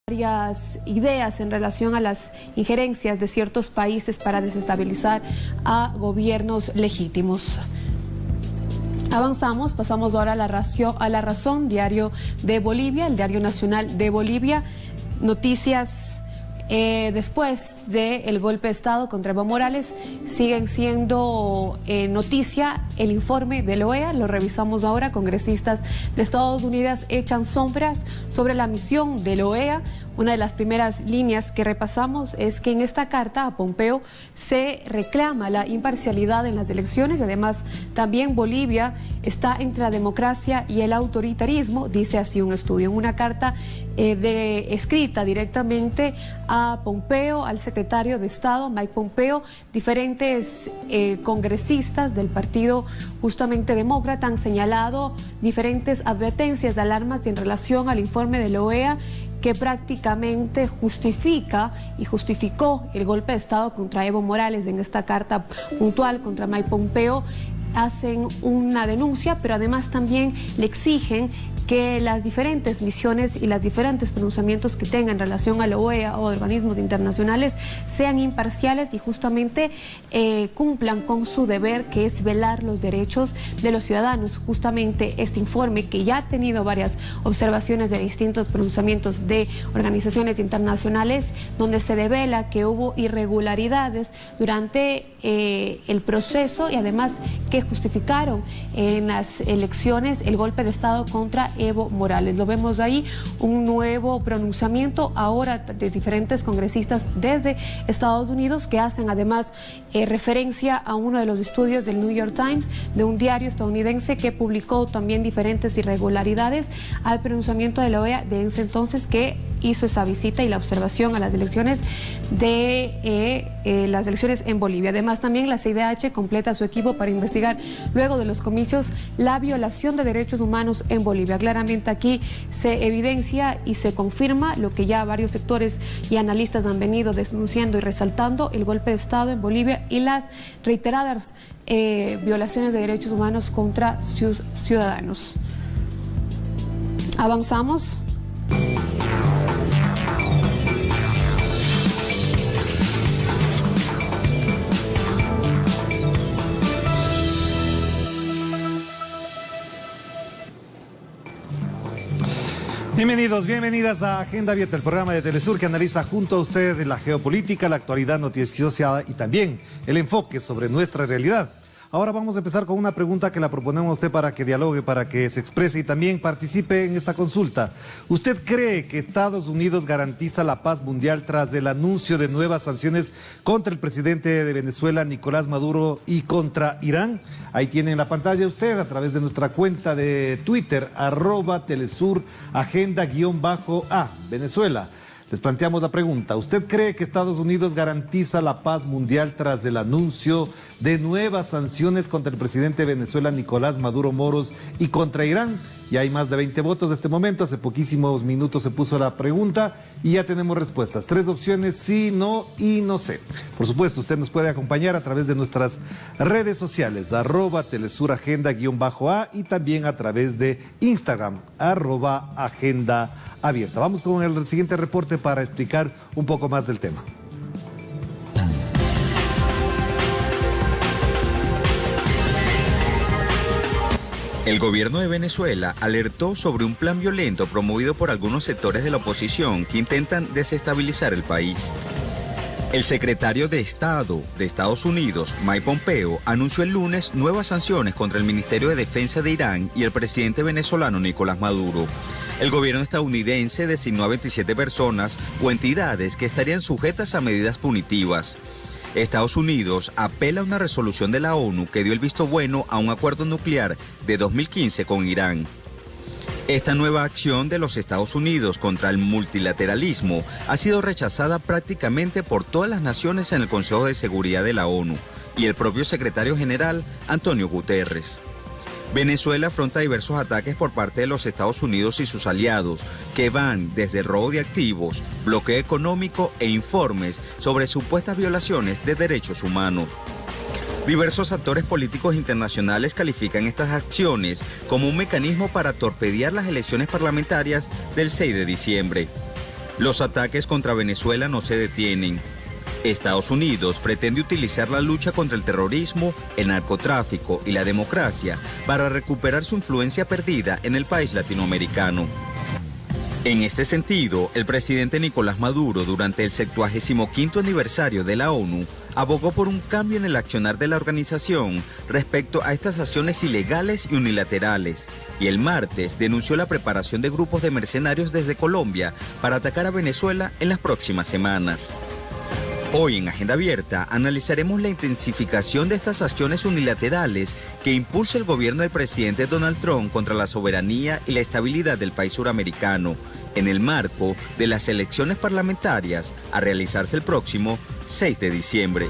varias ideas en relación a las injerencias de ciertos países para desestabilizar a gobiernos legítimos. Avanzamos, pasamos ahora a La Razón, diario de Bolivia, el diario nacional de Bolivia. Noticias después del golpe de Estado contra Evo Morales, siguen siendo noticia el informe de la OEA. Lo revisamos ahora. Congresistas de Estados Unidos echan sombras sobre la misión de la OEA. Una de las primeras líneas que repasamos es que en esta carta a Pompeo se reclama la imparcialidad en las elecciones. Además, también Bolivia está entre la democracia y el autoritarismo, dice así un estudio. En una carta escrita directamente a Pompeo, al secretario de Estado, Mike Pompeo, diferentes congresistas del partido justamente demócrata han señalado diferentes advertencias de alarmas en relación al informe de la OEA, que prácticamente justifica y justificó el golpe de Estado contra Evo Morales. En esta carta puntual contra Mike Pompeo hacen una denuncia, pero además también le exigen que las diferentes misiones y los diferentes pronunciamientos que tengan en relación a la OEA o organismos internacionales sean imparciales y justamente cumplan con su deber, que es velar los derechos de los ciudadanos. Justamente este informe, que ya ha tenido varias observaciones de distintos pronunciamientos de organizaciones internacionales, donde se devela que hubo irregularidades durante el proceso y además que justificaron en las elecciones el golpe de Estado contra Evo Morales. Lo vemos ahí, un nuevo pronunciamiento ahora de diferentes congresistas desde Estados Unidos, que hacen además referencia a uno de los estudios del New York Times, de un diario estadounidense que publicó también diferentes irregularidades al pronunciamiento de la OEA de ese entonces, que hizo esa visita y la observación a las elecciones las elecciones en Bolivia. Además, también la CIDH completa su equipo para investigar, luego de los comicios, la violación de derechos humanos en Bolivia. Claramente aquí se evidencia y se confirma lo que ya varios sectores y analistas han venido denunciando y resaltando: el golpe de Estado en Bolivia y las reiteradas violaciones de derechos humanos contra sus ciudadanos. Avanzamos. Bienvenidos, bienvenidas a Agenda Abierta, el programa de Telesur que analiza junto a ustedes la geopolítica, la actualidad noticiosa y también el enfoque sobre nuestra realidad. Ahora vamos a empezar con una pregunta que la proponemos a usted para que dialogue, para que se exprese y también participe en esta consulta. ¿Usted cree que Estados Unidos garantiza la paz mundial tras el anuncio de nuevas sanciones contra el presidente de Venezuela, Nicolás Maduro, y contra Irán? Ahí tiene en la pantalla usted, a través de nuestra cuenta de Twitter, @Telesur Agenda_A, Venezuela. Les planteamos la pregunta: ¿usted cree que Estados Unidos garantiza la paz mundial tras el anuncio de nuevas sanciones contra el presidente de Venezuela, Nicolás Maduro Moros, y contra Irán? Ya hay más de 20 votos en este momento. Hace poquísimos minutos se puso la pregunta y ya tenemos respuestas. 3 opciones: sí, no y no sé. Por supuesto, usted nos puede acompañar a través de nuestras redes sociales, @Telesur Agenda_A, y también a través de Instagram, @Agenda Abierta. Vamos con el siguiente reporte para explicar un poco más del tema. El gobierno de Venezuela alertó sobre un plan violento promovido por algunos sectores de la oposición que intentan desestabilizar el país. El secretario de Estado de Estados Unidos, Mike Pompeo, anunció el lunes nuevas sanciones contra el Ministerio de Defensa de Irán y el presidente venezolano Nicolás Maduro. El gobierno estadounidense designó a 27 personas o entidades que estarían sujetas a medidas punitivas. Estados Unidos apela a una resolución de la ONU que dio el visto bueno a un acuerdo nuclear de 2015 con Irán. Esta nueva acción de los Estados Unidos contra el multilateralismo ha sido rechazada prácticamente por todas las naciones en el Consejo de Seguridad de la ONU y el propio secretario general, Antonio Guterres. Venezuela afronta diversos ataques por parte de los Estados Unidos y sus aliados, que van desde el robo de activos, bloqueo económico e informes sobre supuestas violaciones de derechos humanos. Diversos actores políticos internacionales califican estas acciones como un mecanismo para torpedear las elecciones parlamentarias del 6 de diciembre. Los ataques contra Venezuela no se detienen. Estados Unidos pretende utilizar la lucha contra el terrorismo, el narcotráfico y la democracia para recuperar su influencia perdida en el país latinoamericano. En este sentido, el presidente Nicolás Maduro, durante el 75º aniversario de la ONU, abogó por un cambio en el accionar de la organización respecto a estas acciones ilegales y unilaterales, y el martes denunció la preparación de grupos de mercenarios desde Colombia para atacar a Venezuela en las próximas semanas. Hoy en Agenda Abierta analizaremos la intensificación de estas acciones unilaterales que impulsa el gobierno del presidente Donald Trump contra la soberanía y la estabilidad del país suramericano, en el marco de las elecciones parlamentarias a realizarse el próximo 6 de diciembre.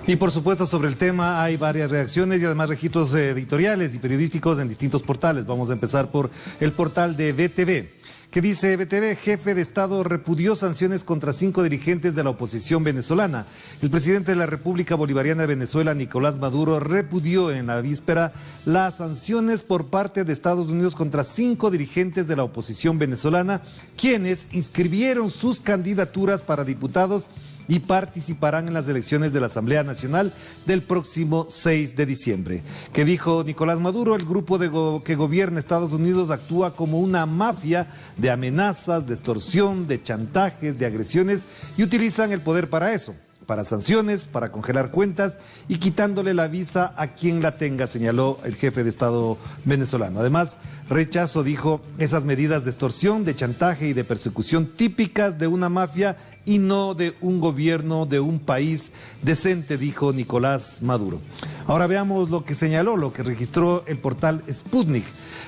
Y por supuesto sobre el tema hay varias reacciones y además registros editoriales y periodísticos en distintos portales. Vamos a empezar por el portal de BTV. ¿Qué dice BTV? Jefe de Estado repudió sanciones contra 5 dirigentes de la oposición venezolana. El presidente de la República Bolivariana de Venezuela, Nicolás Maduro, repudió en la víspera las sanciones por parte de Estados Unidos contra 5 dirigentes de la oposición venezolana, quienes inscribieron sus candidaturas para diputados y participarán en las elecciones de la Asamblea Nacional del próximo 6 de diciembre. ¿Qué dijo Nicolás Maduro? El grupo que gobierna Estados Unidos actúa como una mafia de amenazas, de extorsión, de chantajes, de agresiones y utilizan el poder para eso, para sanciones, para congelar cuentas y quitándole la visa a quien la tenga, señaló el jefe de Estado venezolano. Además, rechazo, dijo, esas medidas de extorsión, de chantaje y de persecución típicas de una mafia y no de un gobierno de un país decente, dijo Nicolás Maduro. Ahora veamos lo que señaló, lo que registró el portal Sputnik.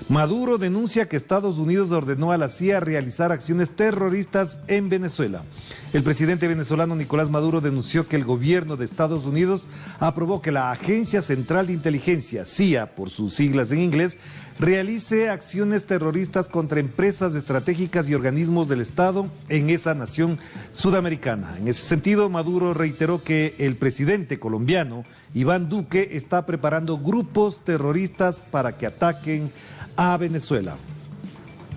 Maduro denuncia que Estados Unidos ordenó a la CIA realizar acciones terroristas en Venezuela. El presidente venezolano Nicolás Maduro denunció que el gobierno de Estados Unidos aprobó que la Agencia Central de Inteligencia, CIA por sus siglas en inglés, realice acciones terroristas contra empresas estratégicas y organismos del Estado en esa nación sudamericana. En ese sentido, Maduro reiteró que el presidente colombiano, Iván Duque, está preparando grupos terroristas para que ataquen a Venezuela.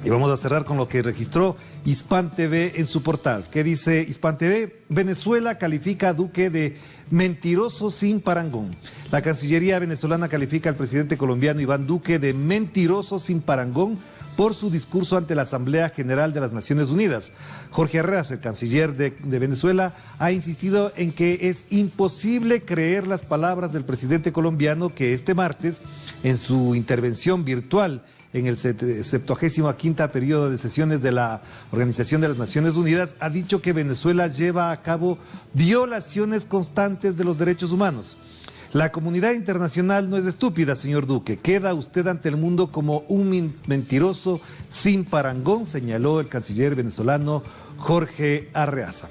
Y vamos a cerrar con lo que registró Hispan TV en su portal. ¿Qué dice Hispan TV? Venezuela califica a Duque de mentiroso sin parangón. La Cancillería venezolana califica al presidente colombiano Iván Duque de mentiroso sin parangón por su discurso ante la Asamblea General de las Naciones Unidas. Jorge Arreaza, el canciller de Venezuela, ha insistido en que es imposible creer las palabras del presidente colombiano que este martes, en su intervención virtual en el 75º periodo de sesiones de la Organización de las Naciones Unidas, ha dicho que Venezuela lleva a cabo violaciones constantes de los derechos humanos. La comunidad internacional no es estúpida, señor Duque. Queda usted ante el mundo como un mentiroso sin parangón, señaló el canciller venezolano Jorge Arreaza.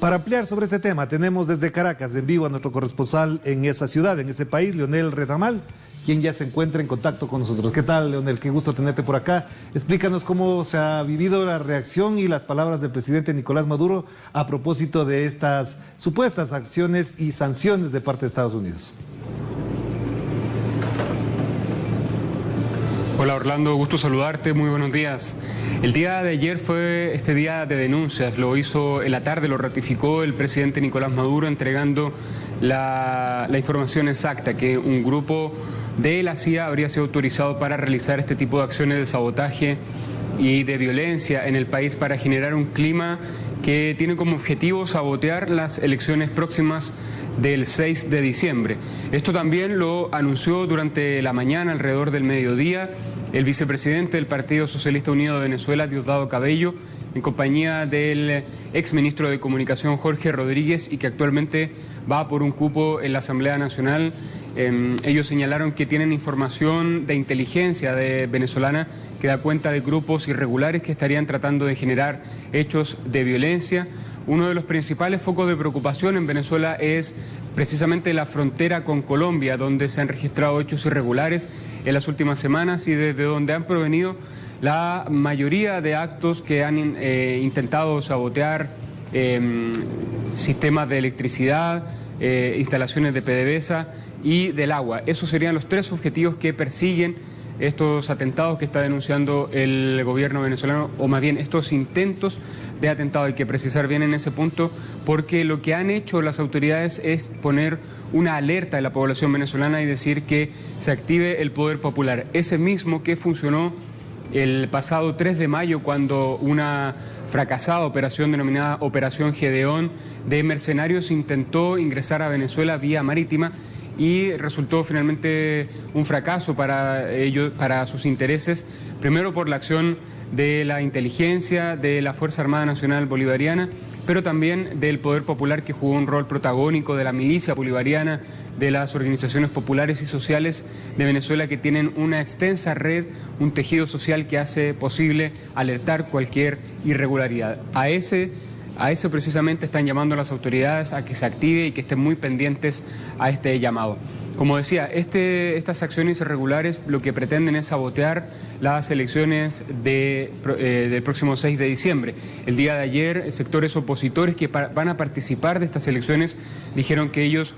Para ampliar sobre este tema, tenemos desde Caracas en vivo a nuestro corresponsal en esa ciudad, en ese país, Leonel Retamal, quien ya se encuentra en contacto con nosotros. ¿Qué tal, Leonel? Qué gusto tenerte por acá. Explícanos cómo se ha vivido la reacción y las palabras del presidente Nicolás Maduro a propósito de estas supuestas acciones y sanciones de parte de Estados Unidos. Hola Orlando, gusto saludarte, muy buenos días. El día de ayer fue este día de denuncias, lo hizo en la tarde, lo ratificó el presidente Nicolás Maduro entregando la información exacta, que un grupo de la CIA habría sido autorizado para realizar este tipo de acciones de sabotaje y de violencia en el país para generar un clima que tiene como objetivo sabotear las elecciones próximas del 6 de diciembre. Esto también lo anunció durante la mañana, alrededor del mediodía, el vicepresidente del Partido Socialista Unido de Venezuela, Diosdado Cabello, en compañía del exministro de Comunicación, Jorge Rodríguez, y que actualmente va por un cupo en la Asamblea Nacional. Ellos señalaron que tienen información de inteligencia venezolana que da cuenta de grupos irregulares que estarían tratando de generar hechos de violencia. Uno de los principales focos de preocupación en Venezuela es precisamente la frontera con Colombia, donde se han registrado hechos irregulares en las últimas semanas y desde donde han provenido la mayoría de actos que han intentado sabotear sistemas de electricidad, instalaciones de PDVSA y del agua. Esos serían los 3 objetivos que persiguen estos atentados que está denunciando el gobierno venezolano, o más bien estos intentos de atentado. Hay que precisar bien en ese punto, porque lo que han hecho las autoridades es poner una alerta a la población venezolana y decir que se active el poder popular, ese mismo que funcionó el pasado 3 de mayo cuando una fracasada operación denominada Operación Gedeón de mercenarios intentó ingresar a Venezuela vía marítima y resultó finalmente un fracaso para ellos, para sus intereses, primero por la acción de la inteligencia, de la Fuerza Armada Nacional Bolivariana, pero también del Poder Popular, que jugó un rol protagónico, de la milicia bolivariana, de las organizaciones populares y sociales de Venezuela, que tienen una extensa red, un tejido social que hace posible alertar cualquier irregularidad. A ese precisamente están llamando a las autoridades a que se active y que estén muy pendientes a este llamado. Como decía, estas acciones irregulares lo que pretenden es sabotear las elecciones del próximo 6 de diciembre. El día de ayer, sectores opositores que van a participar de estas elecciones dijeron que ellos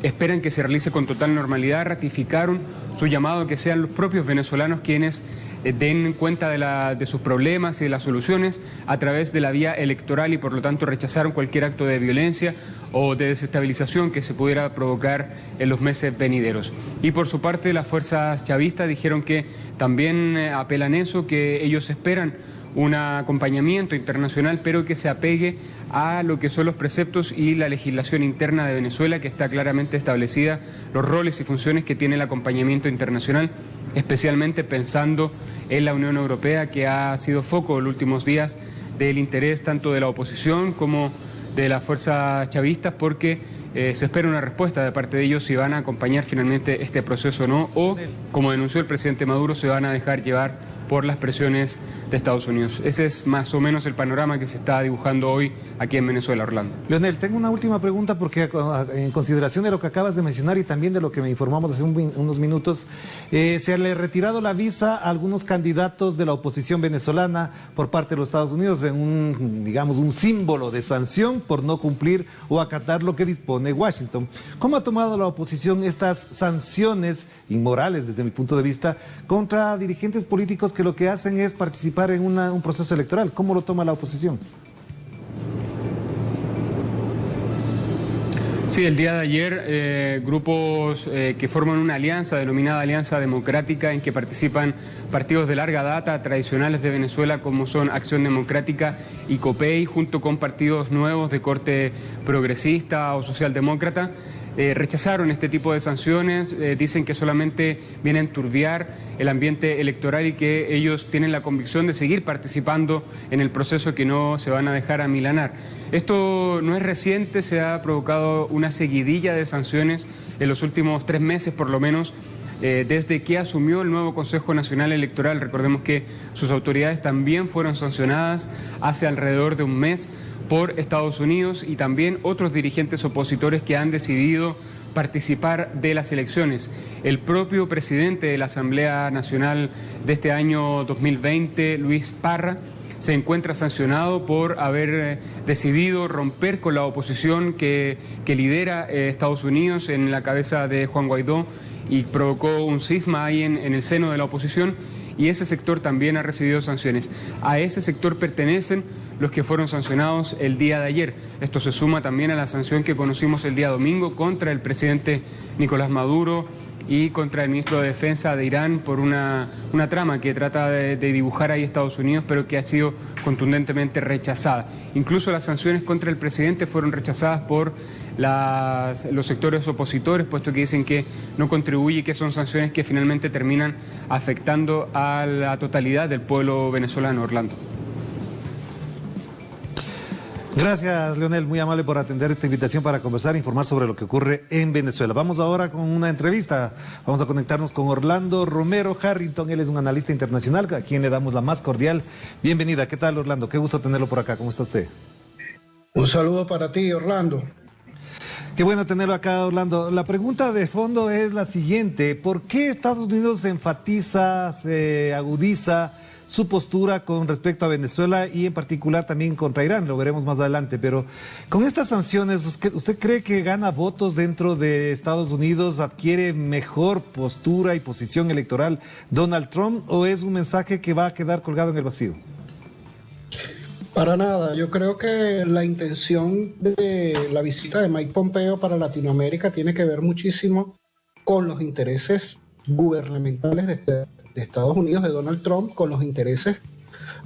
esperan que se realice con total normalidad, ratificaron su llamado a que sean los propios venezolanos quienes den cuenta de sus problemas y de las soluciones a través de la vía electoral, y por lo tanto rechazaron cualquier acto de violencia o de desestabilización que se pudiera provocar en los meses venideros. Y por su parte las fuerzas chavistas dijeron que también apelan eso, que ellos esperan un acompañamiento internacional, pero que se apegue a lo que son los preceptos y la legislación interna de Venezuela, que está claramente establecida, los roles y funciones que tiene el acompañamiento internacional, especialmente pensando en la Unión Europea, que ha sido foco en los últimos días del interés tanto de la oposición como de las fuerzas chavistas, porque se espera una respuesta de parte de ellos si van a acompañar finalmente este proceso o no, o, como denunció el presidente Maduro, se van a dejar llevar por las presiones de Estados Unidos. Ese es más o menos el panorama que se está dibujando hoy aquí en Venezuela, Orlando. Leonel, tengo una última pregunta porque en consideración de lo que acabas de mencionar y también de lo que me informamos hace unos minutos, se le ha retirado la visa a algunos candidatos de la oposición venezolana por parte de los Estados Unidos en un símbolo de sanción por no cumplir o acatar lo que dispone Washington. ¿Cómo ha tomado la oposición estas sanciones inmorales, desde mi punto de vista, contra dirigentes políticos que lo que hacen es participar en un proceso electoral? ¿Cómo lo toma la oposición? Sí, el día de ayer grupos que forman una alianza denominada Alianza Democrática, en que participan partidos de larga data tradicionales de Venezuela como son Acción Democrática y COPEI, junto con partidos nuevos de corte progresista o socialdemócrata, rechazaron este tipo de sanciones, dicen que solamente vienen a enturbiar el ambiente electoral y que ellos tienen la convicción de seguir participando en el proceso, que no se van a dejar amilanar. Esto no es reciente, se ha provocado una seguidilla de sanciones en los últimos 3 meses por lo menos, desde que asumió el nuevo Consejo Nacional Electoral. Recordemos que sus autoridades también fueron sancionadas hace alrededor de un mes por Estados Unidos, y también otros dirigentes opositores que han decidido participar de las elecciones. El propio presidente de la Asamblea Nacional de este año 2020, Luis Parra, se encuentra sancionado por haber decidido romper con la oposición que lidera Estados Unidos en la cabeza de Juan Guaidó, y provocó un cisma ahí en el seno de la oposición, y ese sector también ha recibido sanciones. A ese sector pertenecen los que fueron sancionados el día de ayer. Esto se suma también a la sanción que conocimos el día domingo contra el presidente Nicolás Maduro y contra el ministro de Defensa de Irán por una trama que trata de dibujar ahí Estados Unidos, pero que ha sido contundentemente rechazada. Incluso las sanciones contra el presidente fueron rechazadas por los sectores opositores, puesto que dicen que no contribuye y que son sanciones que finalmente terminan afectando a la totalidad del pueblo venezolano, Orlando. Gracias, Leonel, muy amable por atender esta invitación para conversar e informar sobre lo que ocurre en Venezuela. Vamos ahora con una entrevista. Vamos a conectarnos con Orlando Romero Harrington. Él es un analista internacional a quien le damos la más cordial bienvenida. ¿Qué tal, Orlando? Qué gusto tenerlo por acá. ¿Cómo está usted? Un saludo para ti, Orlando. Qué bueno tenerlo acá, Orlando. La pregunta de fondo es la siguiente. ¿Por qué Estados Unidos se enfatiza, se agudiza su postura con respecto a Venezuela y en particular también contra Irán, lo veremos más adelante, pero con estas sanciones, ¿usted cree que gana votos dentro de Estados Unidos, adquiere mejor postura y posición electoral Donald Trump, o es un mensaje que va a quedar colgado en el vacío? Para nada, yo creo que la intención de la visita de Mike Pompeo para Latinoamérica tiene que ver muchísimo con los intereses gubernamentales de Estados Unidos, de Donald Trump, con los intereses,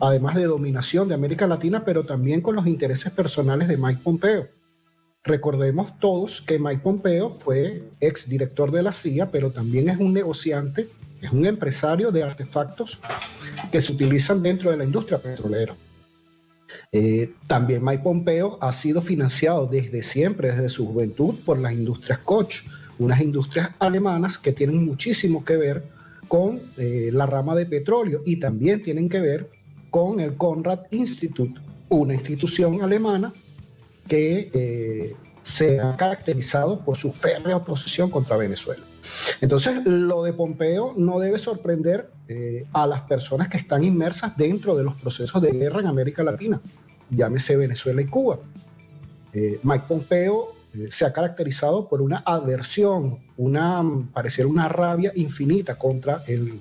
además de dominación de América Latina, pero también con los intereses personales de Mike Pompeo. Recordemos todos que Mike Pompeo fue exdirector de la CIA, pero también es un negociante, es un empresario de artefactos que se utilizan dentro de la industria petrolera. También Mike Pompeo ha sido financiado desde siempre, desde su juventud, por las industrias Koch, unas industrias alemanas que tienen muchísimo que ver con la rama de petróleo y también tienen que ver con el Conrad Institute, una institución alemana que se ha caracterizado por su férrea oposición contra Venezuela. Entonces, lo de Pompeo no debe sorprender a las personas que están inmersas dentro de los procesos de guerra en América Latina, llámese Venezuela y Cuba. Mike Pompeo se ha caracterizado por una aversión, pareciera una rabia infinita contra el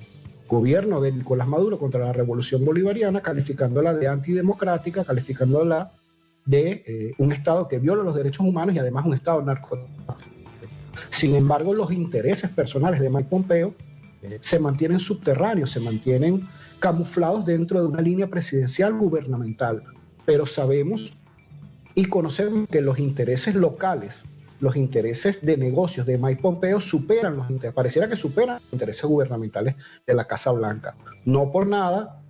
gobierno de Nicolás Maduro, contra la revolución bolivariana, calificándola de antidemocrática, calificándola de un Estado que viola los derechos humanos y además un Estado narcotráfico. Sin embargo, los intereses personales de Mike Pompeo se mantienen subterráneos, se mantienen camuflados dentro de una línea presidencial gubernamental. Pero sabemos y conocemos que los intereses locales, los intereses de negocios de Mike Pompeo pareciera que superan los intereses gubernamentales de la Casa Blanca. No por nada,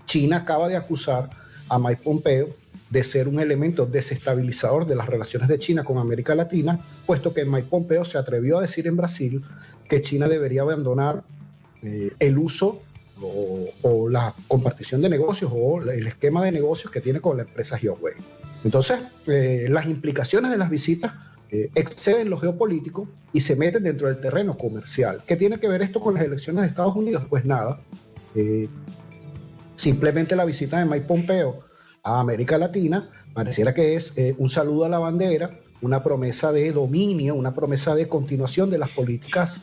China acaba de acusar a Mike Pompeo de ser un elemento desestabilizador de las relaciones de China con América Latina, puesto que Mike Pompeo se atrevió a decir en Brasil que China debería abandonar el uso o la compartición de negocios o el esquema de negocios que tiene con la empresa Huawei. Entonces, las implicaciones de las visitas exceden lo geopolítico y se meten dentro del terreno comercial. ¿Qué tiene que ver esto con las elecciones de Estados Unidos? Pues nada, simplemente la visita de Mike Pompeo a América Latina pareciera que es un saludo a la bandera, una promesa de dominio, una promesa de continuación de las políticas,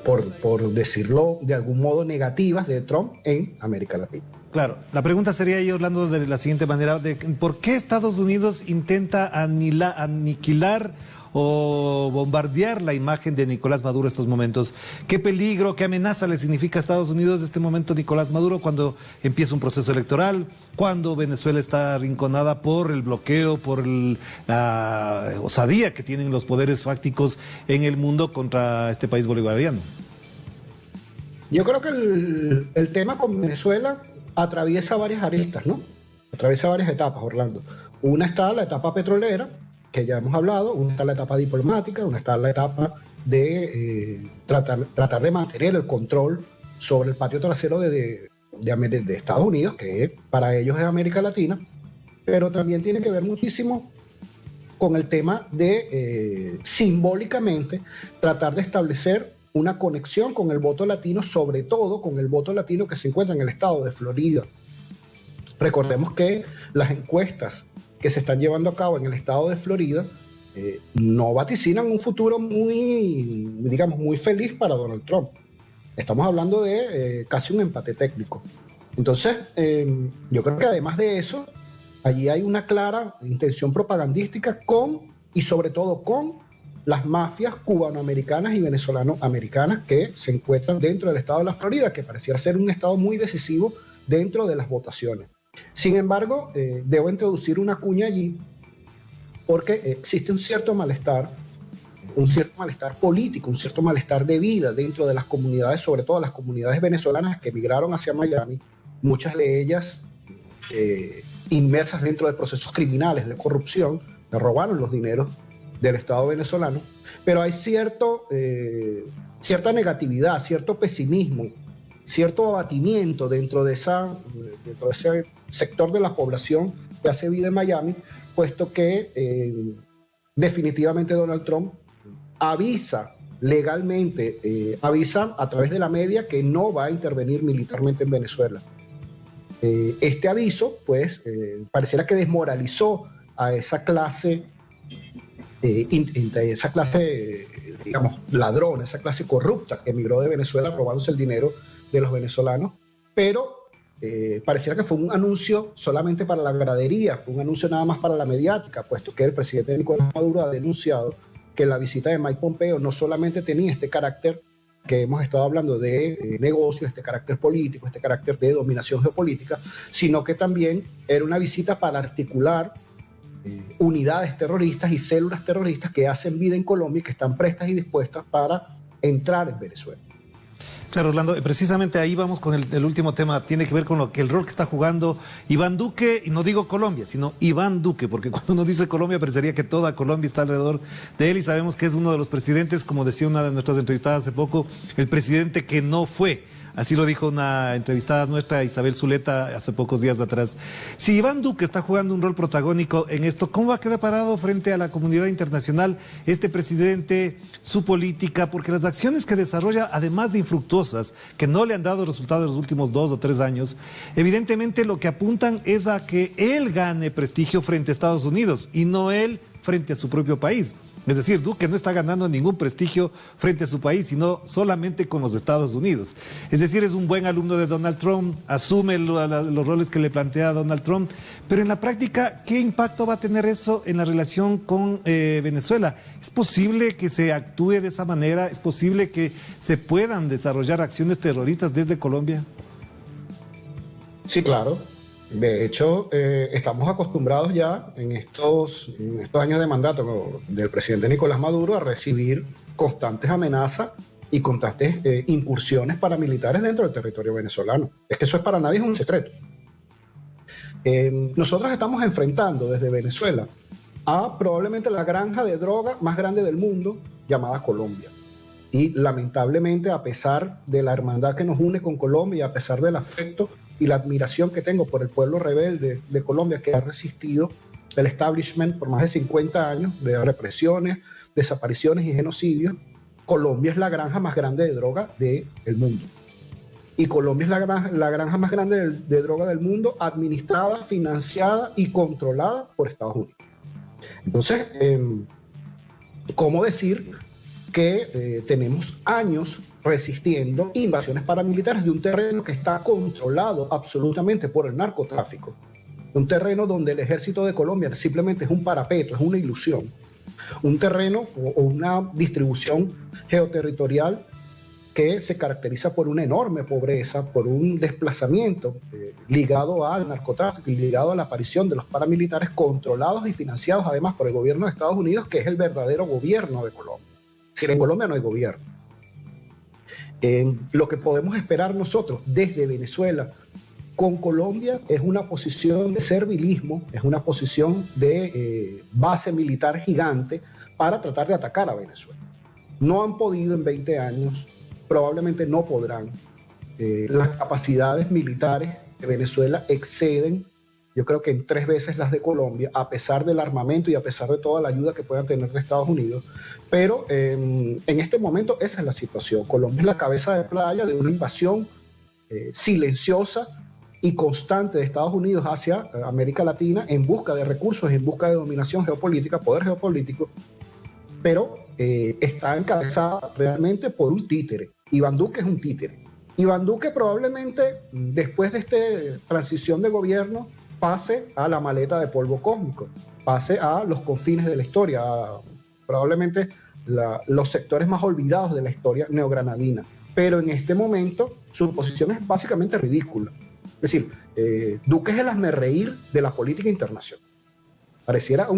por decirlo de algún modo, negativas de Trump en América Latina. Claro, la pregunta sería ahí, Orlando, de la siguiente manera: ¿por qué Estados Unidos intenta aniquilar o bombardear la imagen de Nicolás Maduro en estos momentos? ¿Qué peligro, qué amenaza le significa a Estados Unidos en este momento Nicolás Maduro cuando empieza un proceso electoral, cuando Venezuela está arrinconada por el bloqueo, por la osadía que tienen los poderes fácticos en el mundo contra este país bolivariano? Yo creo que el tema con Venezuela atraviesa varias aristas, ¿no? Atraviesa varias etapas, Orlando. Una está la etapa petrolera, que ya hemos hablado, una está la etapa diplomática, una está la etapa de tratar de mantener el control sobre el patio trasero de Estados Unidos, que para ellos es América Latina, pero también tiene que ver muchísimo con el tema de simbólicamente tratar de establecer una conexión con el voto latino, sobre todo con el voto latino que se encuentra en el estado de Florida. Recordemos que las encuestas que se están llevando a cabo en el estado de Florida no vaticinan un futuro muy feliz para Donald Trump. Estamos hablando de casi un empate técnico. Entonces, yo creo que además de eso, allí hay una clara intención propagandística y sobre todo con las mafias cubanoamericanas y venezolanoamericanas que se encuentran dentro del estado de la Florida, que pareciera ser un estado muy decisivo dentro de las votaciones. Sin embargo, debo introducir una cuña allí porque existe un cierto malestar político, un cierto malestar de vida dentro de las comunidades, sobre todo las comunidades venezolanas que emigraron hacia Miami, muchas de ellas inmersas dentro de procesos criminales de corrupción, que robaron los dineros del Estado venezolano, pero hay cierta negatividad, cierto pesimismo, cierto abatimiento dentro de ese sector de la población que hace vida en Miami, puesto que definitivamente Donald Trump avisa legalmente avisa a través de la media que no va a intervenir militarmente en Venezuela. Este aviso, pues, pareciera que desmoralizó a esa clase, digamos, ladrona, esa clase corrupta que emigró de Venezuela robándose el dinero de los venezolanos, pero pareciera que fue un anuncio solamente para la gradería, fue un anuncio nada más para la mediática, puesto que el presidente Nicolás Maduro ha denunciado que la visita de Mike Pompeo no solamente tenía este carácter que hemos estado hablando de negocio, este carácter político, este carácter de dominación geopolítica, sino que también era una visita para articular unidades terroristas y células terroristas que hacen vida en Colombia y que están prestas y dispuestas para entrar en Venezuela. Claro, Orlando, precisamente ahí vamos con el último tema, tiene que ver con el rol que está jugando Iván Duque, y no digo Colombia, sino Iván Duque, porque cuando uno dice Colombia parecería que toda Colombia está alrededor de él, y sabemos que es uno de los presidentes, como decía una de nuestras entrevistadas hace poco, el presidente que no fue. Así lo dijo una entrevistada nuestra, Isabel Zuleta, hace pocos días atrás. Si Iván Duque está jugando un rol protagónico en esto, ¿cómo va a quedar parado frente a la comunidad internacional este presidente, su política? Porque las acciones que desarrolla, además de infructuosas, que no le han dado resultados en los últimos 2 o 3 años, evidentemente lo que apuntan es a que él gane prestigio frente a Estados Unidos y no él frente a su propio país. Es decir, Duque no está ganando ningún prestigio frente a su país, sino solamente con los Estados Unidos. Es decir, es un buen alumno de Donald Trump, asume los roles que le plantea Donald Trump, pero en la práctica, ¿qué impacto va a tener eso en la relación con Venezuela? ¿Es posible que se actúe de esa manera? ¿Es posible que se puedan desarrollar acciones terroristas desde Colombia? Sí, claro. De hecho, estamos acostumbrados ya en estos años de mandato del presidente Nicolás Maduro a recibir constantes amenazas y constantes incursiones paramilitares dentro del territorio venezolano. Es que eso para nadie es un secreto. Nosotros estamos enfrentando desde Venezuela a probablemente la granja de droga más grande del mundo, llamada Colombia. Y lamentablemente, a pesar de la hermandad que nos une con Colombia y a pesar del afecto y la admiración que tengo por el pueblo rebelde de Colombia, que ha resistido el establishment por más de 50 años de represiones, desapariciones y genocidios, Colombia es la granja más grande de droga del mundo. Y Colombia es la granja más grande de droga del mundo, administrada, financiada y controlada por Estados Unidos. Entonces, ¿cómo decir que tenemos años resistiendo invasiones paramilitares de un terreno que está controlado absolutamente por el narcotráfico? Un terreno donde el ejército de Colombia simplemente es un parapeto, es una ilusión. Un terreno o una distribución geoterritorial que se caracteriza por una enorme pobreza, por un desplazamiento ligado al narcotráfico y ligado a la aparición de los paramilitares controlados y financiados además por el gobierno de Estados Unidos, que es el verdadero gobierno de Colombia. Es decir, en Colombia no hay gobierno. Lo que podemos esperar nosotros desde Venezuela con Colombia es una posición de servilismo, es una posición de base militar gigante para tratar de atacar a Venezuela. No han podido en 20 años, probablemente no podrán. Las capacidades militares de Venezuela exceden, yo creo que en 3 veces las de Colombia, a pesar del armamento y a pesar de toda la ayuda que puedan tener de Estados Unidos. Pero en este momento esa es la situación. Colombia es la cabeza de playa de una invasión silenciosa y constante de Estados Unidos hacia América Latina en busca de recursos, en busca de dominación geopolítica, poder geopolítico, pero está encabezada realmente por un títere. Iván Duque es un títere. Iván Duque probablemente después de esta transición de gobierno pase a la maleta de polvo cósmico, pase a los confines de la historia, a probablemente los sectores más olvidados de la historia neogranadina. Pero en este momento su posición es básicamente ridícula. Es decir, Duque es el hazmerreír de la política internacional. Pareciera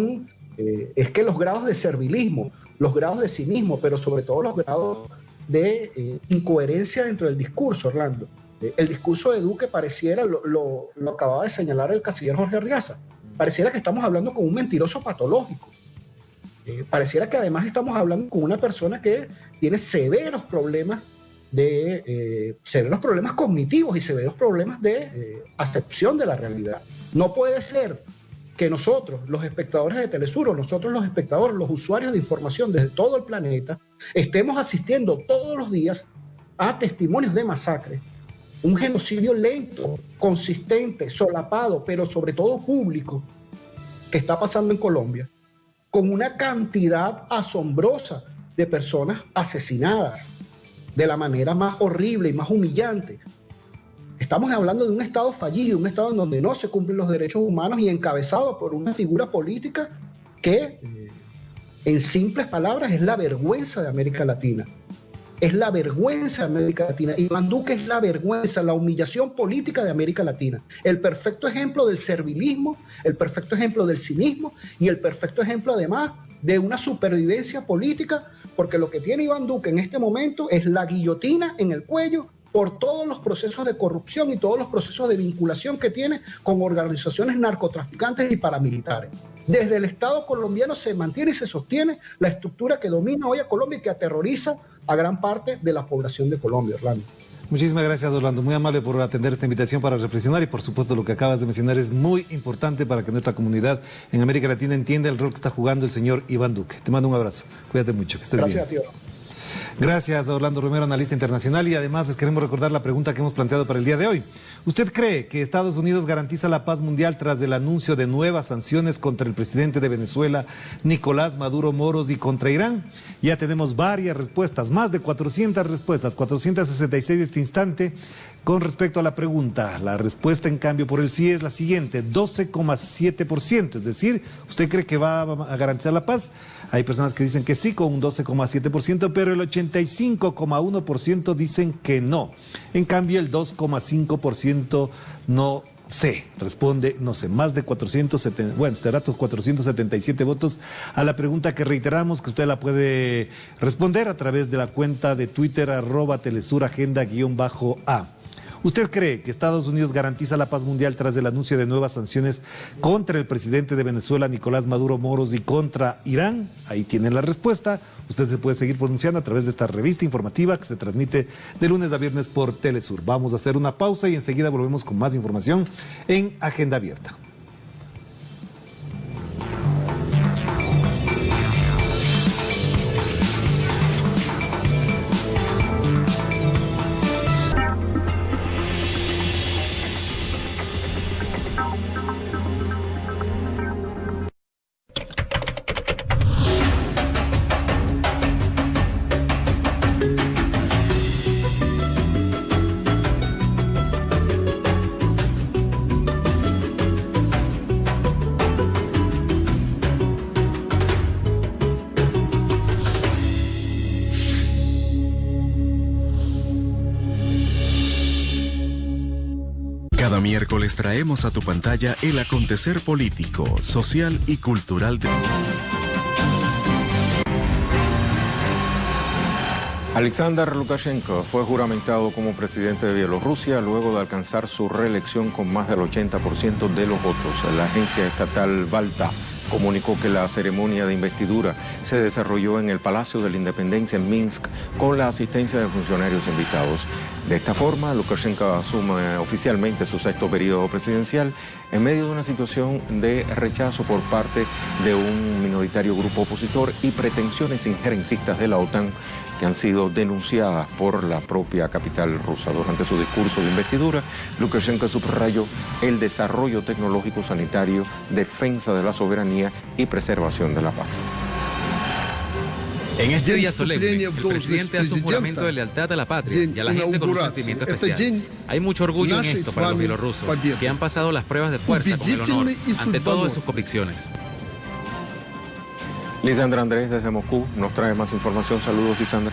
es que los grados de servilismo, los grados de cinismo, pero sobre todo los grados de incoherencia dentro del discurso, Orlando. El discurso de Duque pareciera, lo acababa de señalar el canciller Jorge Arriaza, pareciera que estamos hablando con un mentiroso patológico. Pareciera que además estamos hablando con una persona que tiene severos problemas cognitivos y severos problemas de acepción de la realidad. No puede ser que nosotros, los espectadores de Telesur, o nosotros los espectadores, los usuarios de información desde todo el planeta, estemos asistiendo todos los días a testimonios de masacres, un genocidio lento, consistente, solapado, pero sobre todo público, que está pasando en Colombia, con una cantidad asombrosa de personas asesinadas de la manera más horrible y más humillante. Estamos hablando de un Estado fallido, un Estado en donde no se cumplen los derechos humanos y encabezado por una figura política que, en simples palabras, es la vergüenza de América Latina. Es la vergüenza de América Latina. Iván Duque es la vergüenza, la humillación política de América Latina. El perfecto ejemplo del servilismo, el perfecto ejemplo del cinismo y el perfecto ejemplo, además, de una supervivencia política, porque lo que tiene Iván Duque en este momento es la guillotina en el cuello por todos los procesos de corrupción y todos los procesos de vinculación que tiene con organizaciones narcotraficantes y paramilitares. Desde el Estado colombiano se mantiene y se sostiene la estructura que domina hoy a Colombia y que aterroriza a gran parte de la población de Colombia, Orlando. Muchísimas gracias, Orlando. Muy amable por atender esta invitación para reflexionar y, por supuesto, lo que acabas de mencionar es muy importante para que nuestra comunidad en América Latina entienda el rol que está jugando el señor Iván Duque. Te mando un abrazo. Cuídate mucho, que estés bien. Gracias, tío. Gracias a Orlando Romero, analista internacional, y además les queremos recordar la pregunta que hemos planteado para el día de hoy. ¿Usted cree que Estados Unidos garantiza la paz mundial tras el anuncio de nuevas sanciones contra el presidente de Venezuela, Nicolás Maduro Moros, y contra Irán? Ya tenemos varias respuestas, más de 400 respuestas, 466 de este instante. Con respecto a la pregunta, la respuesta en cambio por el sí es la siguiente, 12,7%, es decir, ¿usted cree que va a garantizar la paz? Hay personas que dicen que sí, con un 12,7%, pero el 85,1% dicen que no. En cambio, el 2,5% no sé, responde no sé. Más de 477 votos a la pregunta que reiteramos, que usted la puede responder a través de la cuenta de Twitter @telesuragenda_A. ¿Usted cree que Estados Unidos garantiza la paz mundial tras el anuncio de nuevas sanciones contra el presidente de Venezuela, Nicolás Maduro Moros, y contra Irán? Ahí tiene la respuesta. Usted se puede seguir pronunciando a través de esta revista informativa que se transmite de lunes a viernes por Telesur. Vamos a hacer una pausa y enseguida volvemos con más información en Agenda Abierta. Cada miércoles traemos a tu pantalla el acontecer político, social y cultural de... Alexander Lukashenko fue juramentado como presidente de Bielorrusia luego de alcanzar su reelección con más del 80% de los votos. La agencia estatal Balta comunicó que la ceremonia de investidura se desarrolló en el Palacio de la Independencia en Minsk con la asistencia de funcionarios invitados. De esta forma, Lukashenko asume oficialmente su sexto periodo presidencial en medio de una situación de rechazo por parte de un minoritario grupo opositor y pretensiones injerencistas de la OTAN que han sido denunciadas por la propia capital rusa. Durante su discurso de investidura, Lukashenko subrayó el desarrollo tecnológico sanitario, defensa de la soberanía y preservación de la paz. En este día solemne, el presidente hace un juramento de lealtad a la patria y a la gente con un sentimiento especial. Hay mucho orgullo en esto para los bielorrusos, que han pasado las pruebas de fuerza con el honor, ante todo de sus convicciones. Lisandra Andrés desde Moscú nos trae más información. Saludos, Lisandra.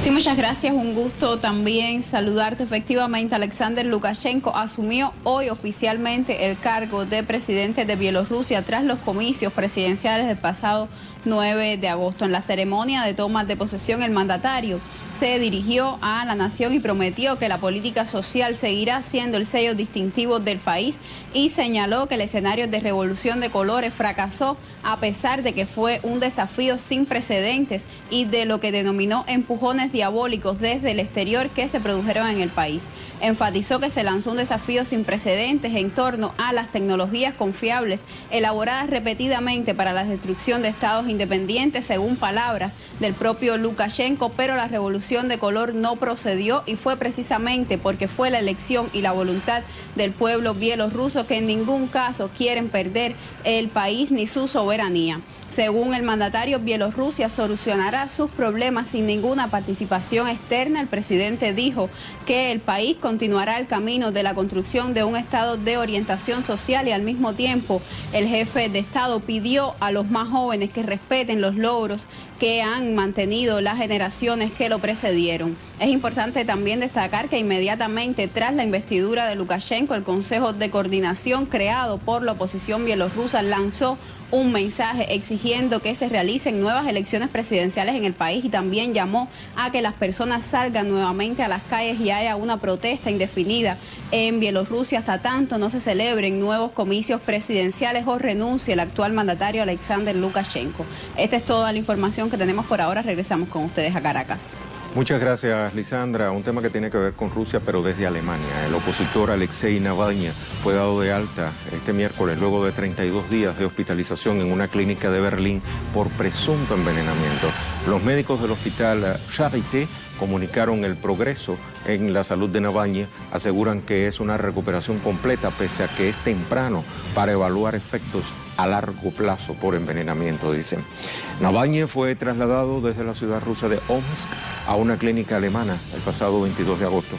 Sí, muchas gracias. Un gusto también saludarte. Efectivamente, Alexander Lukashenko asumió hoy oficialmente el cargo de presidente de Bielorrusia tras los comicios presidenciales del pasado 9 de agosto. En la ceremonia de toma de posesión, el mandatario se dirigió a la nación y prometió que la política social seguirá siendo el sello distintivo del país y señaló que el escenario de revolución de colores fracasó a pesar de que fue un desafío sin precedentes y de lo que denominó empujones diabólicos desde el exterior que se produjeron en el país. Enfatizó que se lanzó un desafío sin precedentes en torno a las tecnologías confiables elaboradas repetidamente para la destrucción de estados independientes, según palabras del propio Lukashenko, pero la revolución de color no procedió y fue precisamente porque fue la elección y la voluntad del pueblo bielorruso que en ningún caso quieren perder el país ni su soberanía. Según el mandatario, Bielorrusia solucionará sus problemas sin ninguna participación externa. El presidente dijo que el país continuará el camino de la construcción de un estado de orientación social y al mismo tiempo el jefe de Estado pidió a los más jóvenes que respeten los logros que han mantenido las generaciones que lo precedieron. Es importante también destacar que inmediatamente tras la investidura de Lukashenko, el Consejo de Coordinación creado por la oposición bielorrusa lanzó un mensaje exigiendo que se realicen nuevas elecciones presidenciales en el país y también llamó a que las personas salgan nuevamente a las calles y haya una protesta indefinida en Bielorrusia hasta tanto no se celebren nuevos comicios presidenciales o renuncie el actual mandatario Alexander Lukashenko. Esta es toda la información que tenemos por ahora. Regresamos con ustedes a Caracas. Muchas gracias, Lisandra. Un tema que tiene que ver con Rusia, pero desde Alemania. El opositor Alexei Navalny fue dado de alta este miércoles luego de 32 días de hospitalización en una clínica de Berlín por presunto envenenamiento. Los médicos del hospital Charité comunicaron el progreso en la salud de Navalny, aseguran que es una recuperación completa pese a que es temprano para evaluar efectos a largo plazo por envenenamiento, dicen. Navalny fue trasladado desde la ciudad rusa de Omsk a una clínica alemana el pasado 22 de agosto.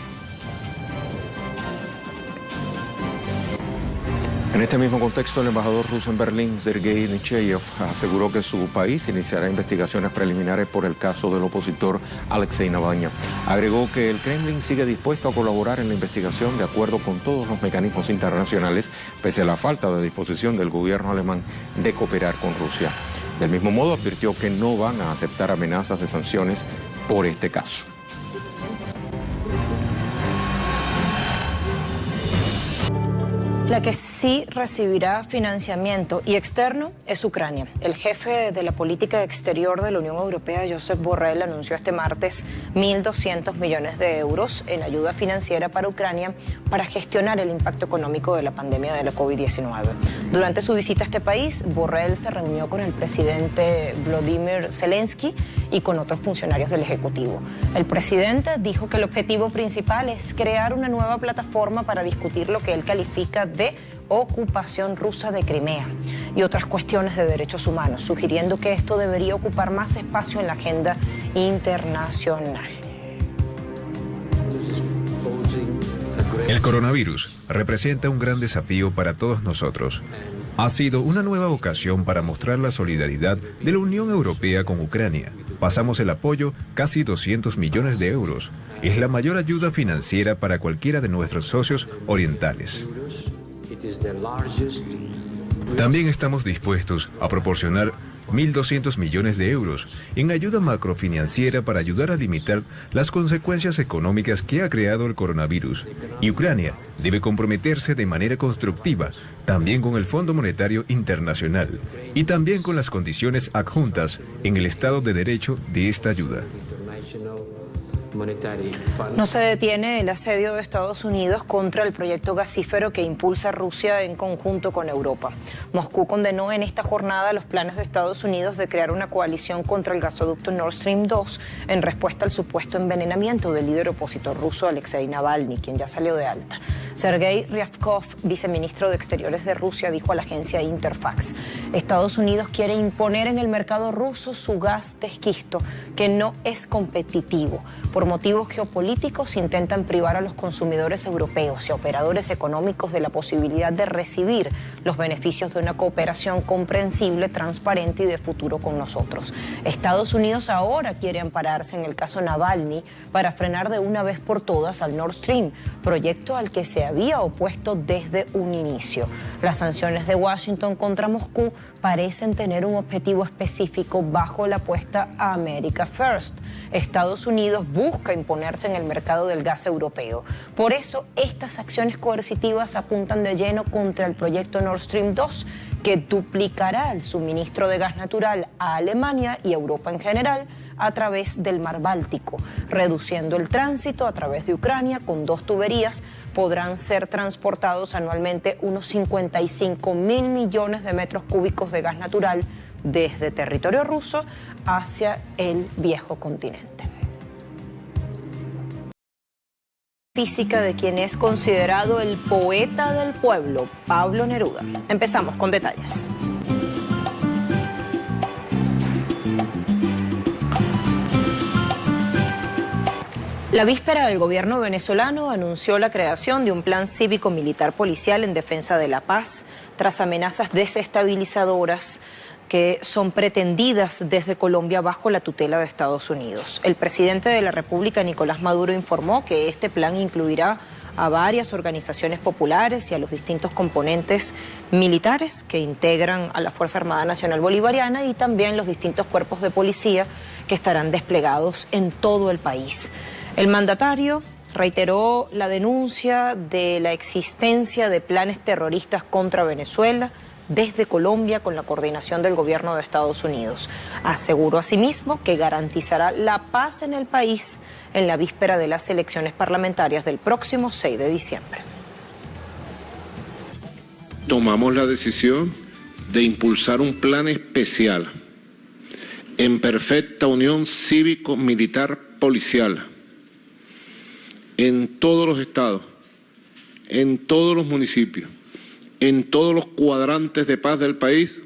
En este mismo contexto, el embajador ruso en Berlín, Sergei Nechayev, aseguró que su país iniciará investigaciones preliminares por el caso del opositor Alexei Navalny. Agregó que el Kremlin sigue dispuesto a colaborar en la investigación de acuerdo con todos los mecanismos internacionales, pese a la falta de disposición del gobierno alemán de cooperar con Rusia. Del mismo modo, advirtió que no van a aceptar amenazas de sanciones por este caso. La que sí recibirá financiamiento y externo es Ucrania. El jefe de la política exterior de la Unión Europea, Josep Borrell, anunció este martes 1.200 millones de euros en ayuda financiera para Ucrania para gestionar el impacto económico de la pandemia de la COVID-19. Durante su visita a este país, Borrell se reunió con el presidente Volodymyr Zelensky y con otros funcionarios del Ejecutivo. El presidente dijo que el objetivo principal es crear una nueva plataforma para discutir lo que él califica de ocupación rusa de Crimea y otras cuestiones de derechos humanos, sugiriendo que esto debería ocupar más espacio en la agenda internacional. El coronavirus representa un gran desafío para todos nosotros. Ha sido una nueva ocasión para mostrar la solidaridad de la Unión Europea con Ucrania. Pasamos el apoyo casi 200 millones de euros. Es la mayor ayuda financiera para cualquiera de nuestros socios orientales. También estamos dispuestos a proporcionar 1.200 millones de euros en ayuda macrofinanciera para ayudar a limitar las consecuencias económicas que ha creado el coronavirus. Y Ucrania debe comprometerse de manera constructiva también con el Fondo Monetario Internacional y también con las condiciones adjuntas en el Estado de Derecho de esta ayuda. No se detiene el asedio de Estados Unidos contra el proyecto gasífero que impulsa Rusia en conjunto con Europa. Moscú condenó en esta jornada los planes de Estados Unidos de crear una coalición contra el gasoducto Nord Stream 2 en respuesta al supuesto envenenamiento del líder opositor ruso Alexei Navalny, quien ya salió de alta. Sergei Ryabkov, viceministro de Exteriores de Rusia, dijo a la agencia Interfax: Estados Unidos quiere imponer en el mercado ruso su gas de esquisto, que no es competitivo. Por motivos geopolíticos intentan privar a los consumidores europeos y a operadores económicos de la posibilidad de recibir los beneficios de una cooperación comprensible, transparente y de futuro con nosotros. Estados Unidos ahora quiere ampararse en el caso Navalny para frenar de una vez por todas al Nord Stream, proyecto al que se había opuesto desde un inicio. Las sanciones de Washington contra Moscú parecen tener un objetivo específico bajo la apuesta a America First. Estados Unidos busca imponerse en el mercado del gas europeo. Por eso, estas acciones coercitivas apuntan de lleno contra el proyecto Nord Stream 2, que duplicará el suministro de gas natural a Alemania y Europa en general, a través del Mar Báltico, reduciendo el tránsito a través de Ucrania. Con 2 tuberías podrán ser transportados anualmente unos 55.000 millones de metros cúbicos de gas natural desde territorio ruso hacia el viejo continente. Física de quien es considerado el poeta del pueblo, Pablo Neruda. Empezamos con detalles. La víspera, el gobierno venezolano anunció la creación de un plan cívico-militar policial en defensa de la paz tras amenazas desestabilizadoras que son pretendidas desde Colombia bajo la tutela de Estados Unidos. El presidente de la República, Nicolás Maduro, informó que este plan incluirá a varias organizaciones populares y a los distintos componentes militares que integran a la Fuerza Armada Nacional Bolivariana y también los distintos cuerpos de policía que estarán desplegados en todo el país. El mandatario reiteró la denuncia de la existencia de planes terroristas contra Venezuela desde Colombia con la coordinación del gobierno de Estados Unidos. Aseguró asimismo que garantizará la paz en el país en la víspera de las elecciones parlamentarias del próximo 6 de diciembre. Tomamos la decisión de impulsar un plan especial en perfecta unión cívico-militar policial en todos los estados, en todos los municipios, en todos los cuadrantes de paz del país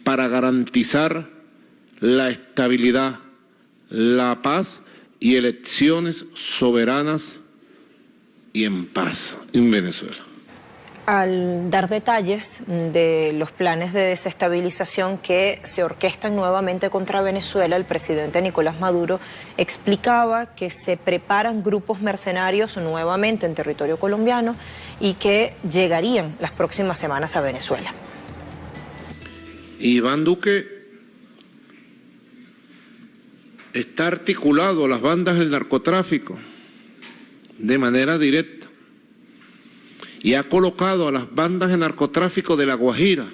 para garantizar la estabilidad, la paz y elecciones soberanas y en paz en Venezuela. Al dar detalles de los planes de desestabilización que se orquestan nuevamente contra Venezuela, el presidente Nicolás Maduro explicaba que se preparan grupos mercenarios nuevamente en territorio colombiano y que llegarían las próximas semanas a Venezuela. Iván Duque está articulado a las bandas del narcotráfico de manera directa y ha colocado a las bandas de narcotráfico de La Guajira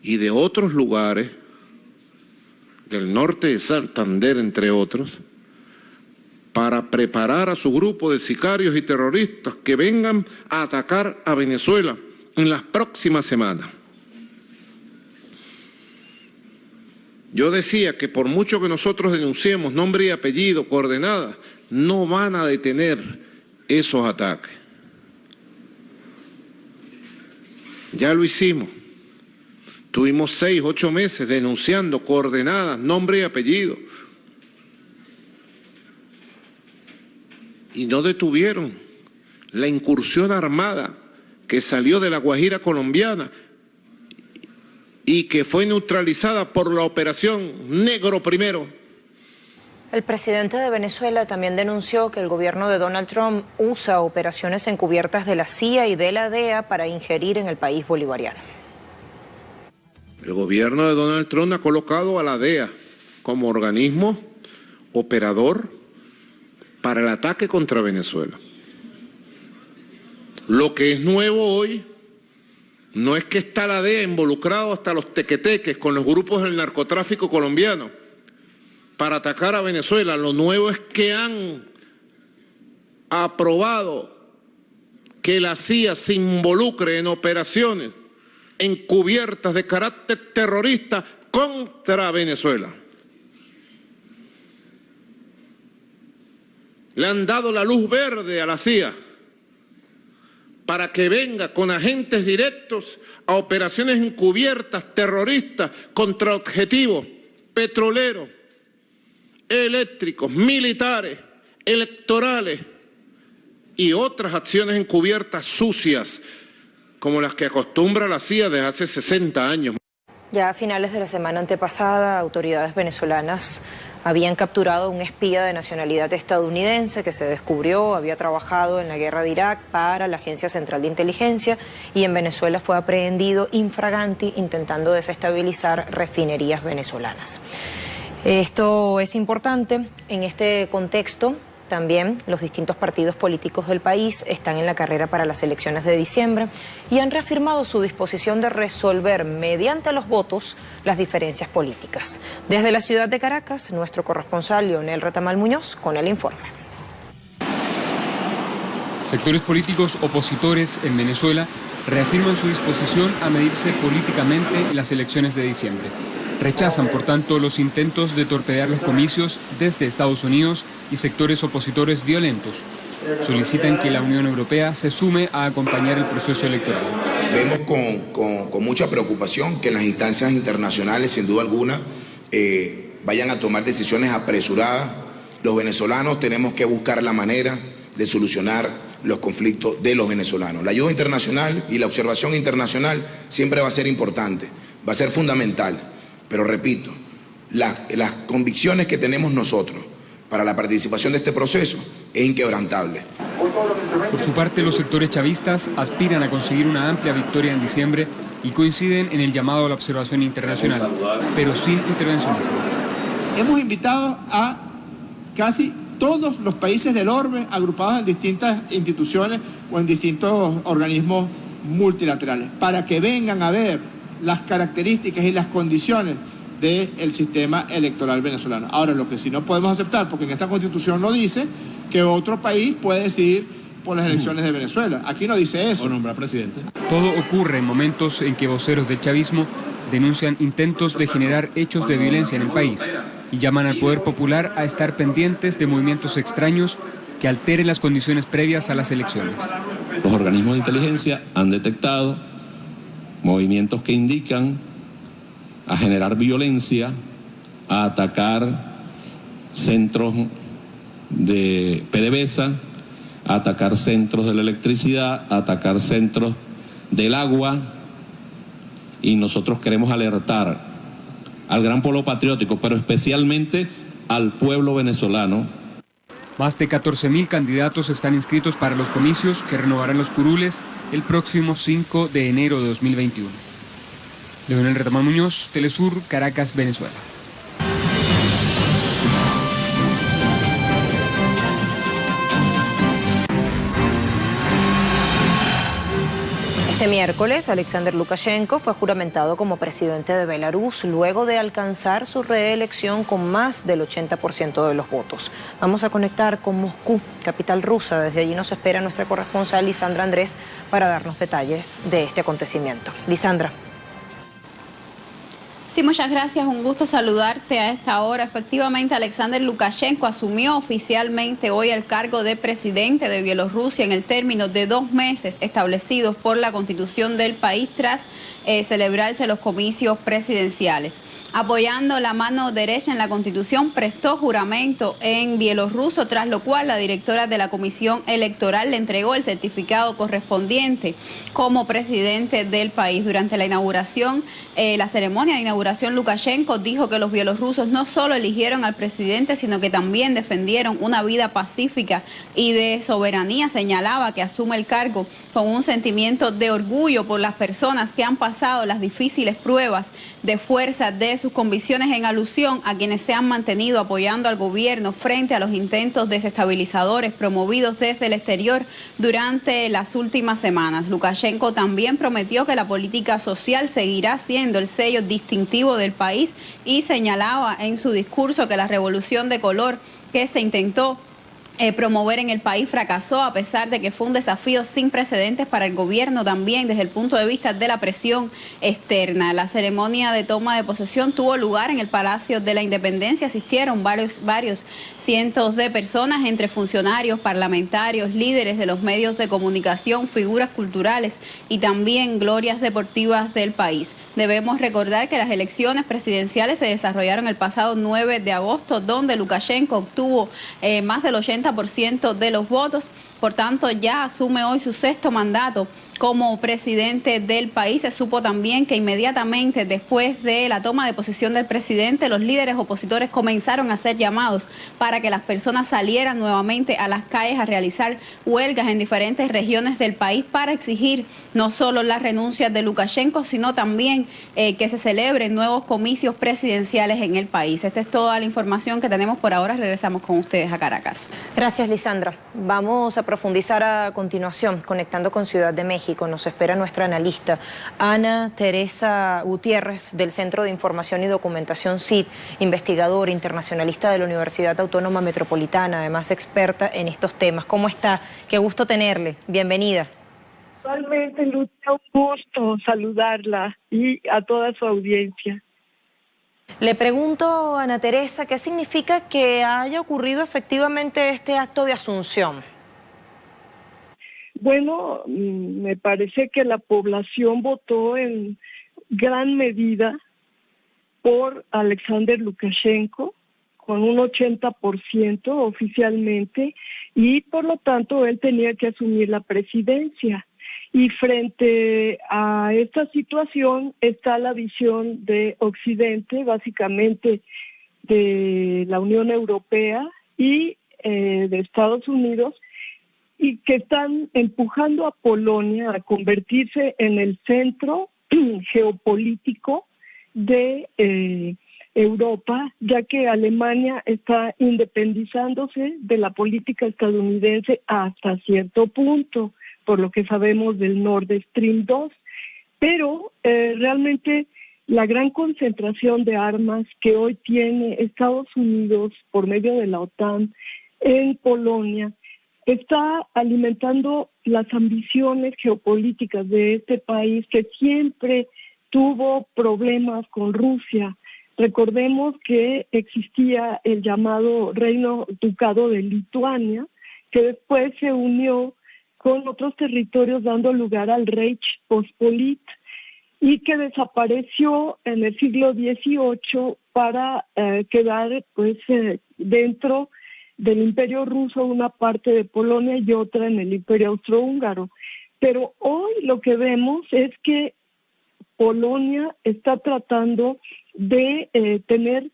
y de otros lugares, del norte de Santander, entre otros, para preparar a su grupo de sicarios y terroristas que vengan a atacar a Venezuela en las próximas semanas. Yo decía que por mucho que nosotros denunciemos nombre y apellido, coordenadas, no van a detener esos ataques. Ya lo hicimos. Tuvimos 6, 8 meses denunciando coordenadas, nombre y apellido. Y no detuvieron la incursión armada que salió de la Guajira colombiana y que fue neutralizada por la operación Negro Primero. El presidente de Venezuela también denunció que el gobierno de Donald Trump usa operaciones encubiertas de la CIA y de la DEA para ingerir en el país bolivariano. El gobierno de Donald Trump ha colocado a la DEA como organismo operador para el ataque contra Venezuela. Lo que es nuevo hoy no es que está la DEA involucrado hasta los tequeteques con los grupos del narcotráfico colombiano para atacar a Venezuela. Lo nuevo es que han aprobado que la CIA se involucre en operaciones encubiertas de carácter terrorista contra Venezuela. Le han dado la luz verde a la CIA para que venga con agentes directos a operaciones encubiertas terroristas contra objetivos petroleros, eléctricos, militares, electorales y otras acciones encubiertas sucias como las que acostumbra la CIA desde hace 60 años. Ya a finales de la semana antepasada, autoridades venezolanas habían capturado a un espía de nacionalidad estadounidense que se descubrió había trabajado en la guerra de Irak para la Agencia Central de Inteligencia y en Venezuela fue aprehendido infraganti intentando desestabilizar refinerías venezolanas. Esto es importante en este contexto También los distintos partidos políticos del país están en la carrera para las elecciones de diciembre y han reafirmado su disposición de resolver mediante los votos las diferencias políticas. Desde la ciudad de Caracas, nuestro corresponsal Leonel Retamal Muñoz con el informe. Sectores políticos opositores en Venezuela reafirman su disposición a medirse políticamente en las elecciones de diciembre. Rechazan, por tanto, los intentos de torpedear los comicios desde Estados Unidos y sectores opositores violentos. Solicitan que la Unión Europea se sume a acompañar el proceso electoral. Vemos con mucha preocupación que las instancias internacionales, sin duda alguna, vayan a tomar decisiones apresuradas. Los venezolanos tenemos que buscar la manera de solucionar los conflictos de los venezolanos. La ayuda internacional y la observación internacional siempre va a ser importante, va a ser fundamental. Pero repito, las convicciones que tenemos nosotros para la participación de este proceso es inquebrantable. Por su parte, los sectores chavistas aspiran a conseguir una amplia victoria en diciembre y coinciden en el llamado a la observación internacional, pero sin intervencionismo. Hemos invitado a casi todos los países del orbe agrupados en distintas instituciones o en distintos organismos multilaterales para que vengan a ver las características y las condiciones del sistema electoral venezolano. Ahora, lo que sí no podemos aceptar, porque en esta Constitución no dice que otro país puede decidir por las elecciones de Venezuela. Aquí no dice eso. O nombrar presidente. Todo ocurre en momentos en que voceros del chavismo denuncian intentos de generar hechos de violencia en el país y llaman al poder popular a estar pendientes de movimientos extraños que alteren las condiciones previas a las elecciones. Los organismos de inteligencia han detectado movimientos que indican a generar violencia, a atacar centros de PDVSA, a atacar centros de la electricidad, a atacar centros del agua, y nosotros queremos alertar al gran pueblo patriótico, pero especialmente al pueblo venezolano. Más de 14.000 candidatos están inscritos para los comicios que renovarán los curules el próximo 5 de enero de 2021. Leonel Retamal Muñoz, Telesur, Caracas, Venezuela. Este miércoles, Alexander Lukashenko fue juramentado como presidente de Belarus luego de alcanzar su reelección con más del 80% de los votos. Vamos a conectar con Moscú, capital rusa. Desde allí nos espera nuestra corresponsal Lisandra Andrés para darnos detalles de este acontecimiento. Lisandra. Sí, muchas gracias. Un gusto saludarte a esta hora. Efectivamente, Alexander Lukashenko asumió oficialmente hoy el cargo de presidente de Bielorrusia en el término de 2 meses establecidos por la Constitución del país tras celebrarse los comicios presidenciales. Apoyando la mano derecha en la Constitución, prestó juramento en bielorruso, tras lo cual la directora de la Comisión Electoral le entregó el certificado correspondiente como presidente del país. Durante la inauguración, la ceremonia de inauguración, Lukashenko dijo que los bielorrusos no solo eligieron al presidente, sino que también defendieron una vida pacífica y de soberanía. Señalaba que asume el cargo con un sentimiento de orgullo por las personas que han pasado las difíciles pruebas de fuerza de sus convicciones, en alusión a quienes se han mantenido apoyando al gobierno frente a los intentos desestabilizadores promovidos desde el exterior durante las últimas semanas. Lukashenko también prometió que la política social seguirá siendo el sello distintivo del país y señalaba en su discurso que la revolución de color que se intentó promover en el país fracasó, a pesar de que fue un desafío sin precedentes para el gobierno, también desde el punto de vista de la presión externa. La ceremonia de toma de posesión tuvo lugar en el Palacio de la Independencia. Asistieron varios cientos de personas, entre funcionarios, parlamentarios, líderes de los medios de comunicación, figuras culturales y también glorias deportivas del país. Debemos recordar que las elecciones presidenciales se desarrollaron el pasado 9 de agosto, donde Lukashenko obtuvo más del 80% de los votos. Por tanto, ya asume hoy su 6º mandato como presidente del país. Se supo también que inmediatamente después de la toma de posesión del presidente, los líderes opositores comenzaron a hacer llamados para que las personas salieran nuevamente a las calles a realizar huelgas en diferentes regiones del país para exigir no solo las renuncias de Lukashenko, sino también que se celebren nuevos comicios presidenciales en el país. Esta es toda la información que tenemos por ahora. Regresamos con ustedes a Caracas. Gracias, Lisandra. Vamos a profundizar a continuación, conectando con Ciudad de México. Nos espera nuestra analista Ana Teresa Gutiérrez del Centro de Información y Documentación CID, investigadora internacionalista de la Universidad Autónoma Metropolitana, además experta en estos temas. ¿Cómo está? Qué gusto tenerle. Bienvenida. Igualmente, Lucia, un gusto saludarla y a toda su audiencia. Le pregunto, Ana Teresa, ¿qué significa que haya ocurrido efectivamente este acto de asunción? Bueno, me parece que la población votó en gran medida por Alexander Lukashenko, con un 80% oficialmente, y por lo tanto él tenía que asumir la presidencia. Y frente a esta situación está la visión de Occidente, básicamente de la Unión Europea y de Estados Unidos, y que están empujando a Polonia a convertirse en el centro geopolítico de Europa, ya que Alemania está independizándose de la política estadounidense hasta cierto punto, por lo que sabemos del Nord Stream 2, pero realmente la gran concentración de armas que hoy tiene Estados Unidos por medio de la OTAN en Polonia está alimentando las ambiciones geopolíticas de este país que siempre tuvo problemas con Rusia. Recordemos que existía el llamado Reino Ducado de Lituania, que después se unió con otros territorios dando lugar al Reich Pospolit y que desapareció en el siglo XVIII para quedar dentro del Imperio Ruso, una parte de Polonia y otra en el Imperio Austrohúngaro. Pero hoy lo que vemos es que Polonia está tratando de tener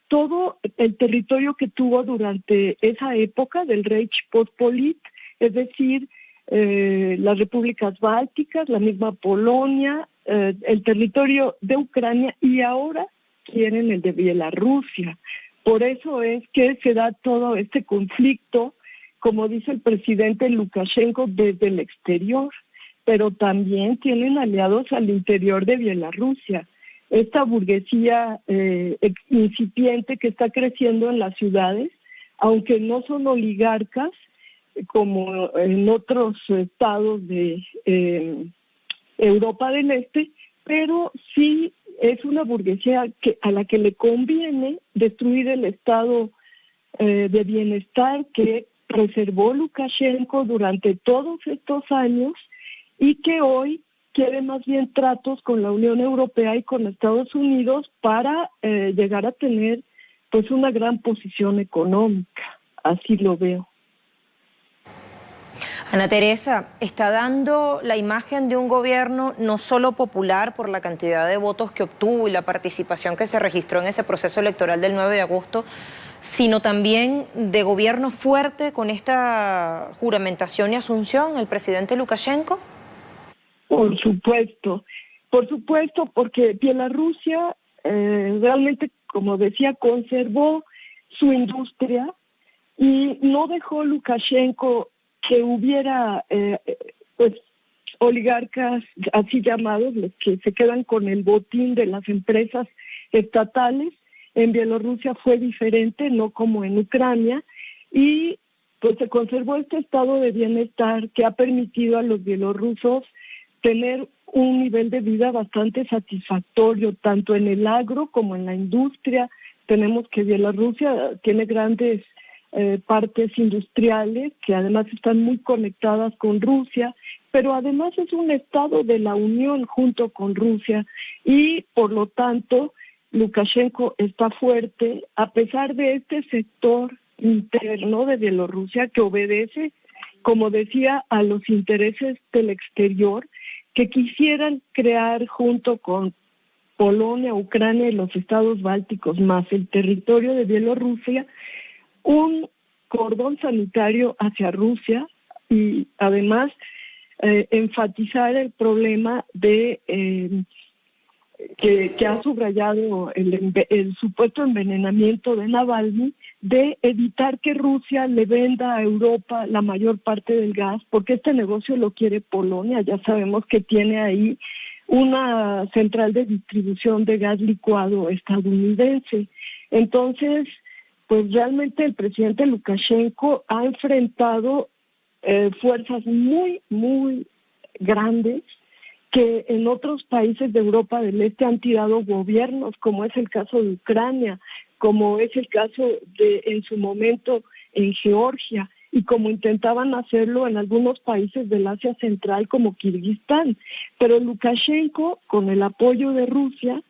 todo el territorio que tuvo durante esa época del Reich Pospolit, es decir, las repúblicas bálticas, la misma Polonia, el territorio de Ucrania, y ahora quieren el de Bielorrusia. Por eso es que se da todo este conflicto, como dice el presidente Lukashenko, desde el exterior, pero también tienen aliados al interior de Bielorrusia. Esta burguesía incipiente que está creciendo en las ciudades, aunque no son oligarcas, como en otros estados de Europa del Este, pero sí es una burguesía a la que le conviene destruir el estado de bienestar que preservó Lukashenko durante todos estos años y que hoy quiere más bien tratos con la Unión Europea y con Estados Unidos para llegar a tener pues una gran posición económica. Así lo veo. Ana Teresa, está dando la imagen de un gobierno no solo popular por la cantidad de votos que obtuvo y la participación que se registró en ese proceso electoral del 9 de agosto, sino también de gobierno fuerte con esta juramentación y asunción, el presidente Lukashenko. Por supuesto, porque Bielorrusia realmente, como decía, conservó su industria y no dejó Lukashenko que hubiera oligarcas así llamados, los que se quedan con el botín de las empresas estatales. En Bielorrusia fue diferente, no como en Ucrania, y pues se conservó este estado de bienestar que ha permitido a los bielorrusos tener un nivel de vida bastante satisfactorio, tanto en el agro como en la industria. Tenemos que Bielorrusia tiene grandes partes industriales que además están muy conectadas con Rusia, pero además es un estado de la Unión junto con Rusia y por lo tanto Lukashenko está fuerte a pesar de este sector interno de Bielorrusia que obedece como decía, a los intereses del exterior que quisieran crear junto con Polonia, Ucrania y los estados bálticos, más el territorio de Bielorrusia, un cordón sanitario hacia Rusia y además enfatizar el problema de que ha subrayado el supuesto envenenamiento de Navalny, de evitar que Rusia le venda a Europa la mayor parte del gas, porque este negocio lo quiere Polonia. Ya sabemos que tiene ahí una central de distribución de gas licuado estadounidense. Entonces, pues realmente el presidente Lukashenko ha enfrentado fuerzas muy, muy grandes que en otros países de Europa del Este han tirado gobiernos, como es el caso de Ucrania, como es el caso de, en su momento, en Georgia, y como intentaban hacerlo en algunos países del Asia Central, como Kirguistán. Pero Lukashenko, con el apoyo de Rusia,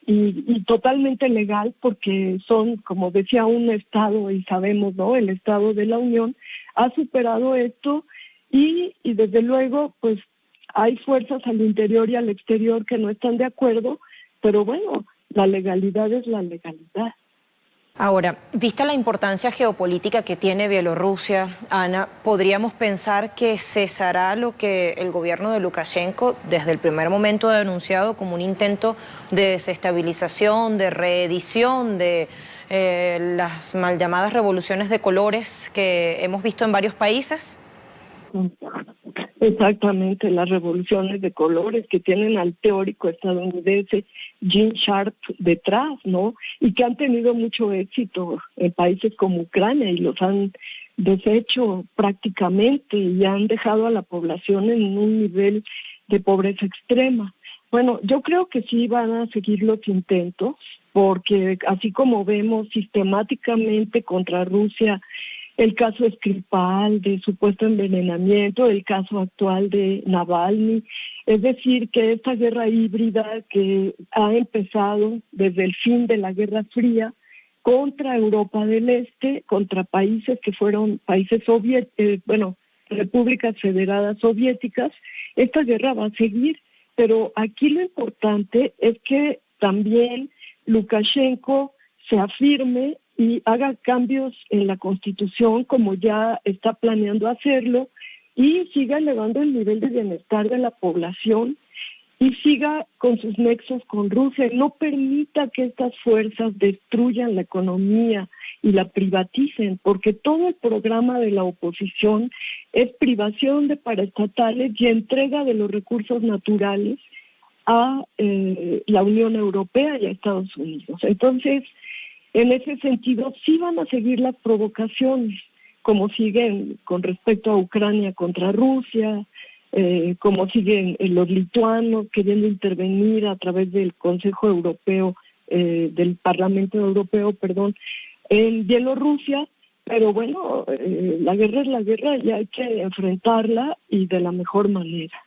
y totalmente legal, porque son, como decía, un Estado, y sabemos, ¿no?, el Estado de la Unión, ha superado esto, y desde luego, pues, hay fuerzas al interior y al exterior que no están de acuerdo, pero bueno, la legalidad es la legalidad. Ahora, vista la importancia geopolítica que tiene Bielorrusia, Ana, ¿podríamos pensar que cesará lo que el gobierno de Lukashenko desde el primer momento ha denunciado como un intento de desestabilización, de reedición de las mal llamadas revoluciones de colores que hemos visto en varios países? Exactamente, las revoluciones de colores que tienen al teórico estadounidense Gene Sharp detrás, ¿no? Y que han tenido mucho éxito en países como Ucrania y los han deshecho prácticamente y han dejado a la población en un nivel de pobreza extrema. Bueno, yo creo que sí van a seguir los intentos, porque así como vemos sistemáticamente contra Rusia el caso Skripal de supuesto envenenamiento, el caso actual de Navalny, es decir, que esta guerra híbrida que ha empezado desde el fin de la Guerra Fría contra Europa del Este, contra países que fueron países repúblicas federadas soviéticas, esta guerra va a seguir, pero aquí lo importante es que también Lukashenko se afirme y haga cambios en la Constitución, como ya está planeando hacerlo, y siga elevando el nivel de bienestar de la población y siga con sus nexos con Rusia. No permita que estas fuerzas destruyan la economía y la privaticen, porque todo el programa de la oposición es privación de paraestatales y entrega de los recursos naturales a la Unión Europea y a Estados Unidos. Entonces, en ese sentido, sí van a seguir las provocaciones, como siguen con respecto a Ucrania contra Rusia, como siguen los lituanos queriendo intervenir a través del Consejo Europeo, del Parlamento Europeo, en Bielorrusia, pero bueno, la guerra es la guerra y hay que enfrentarla y de la mejor manera.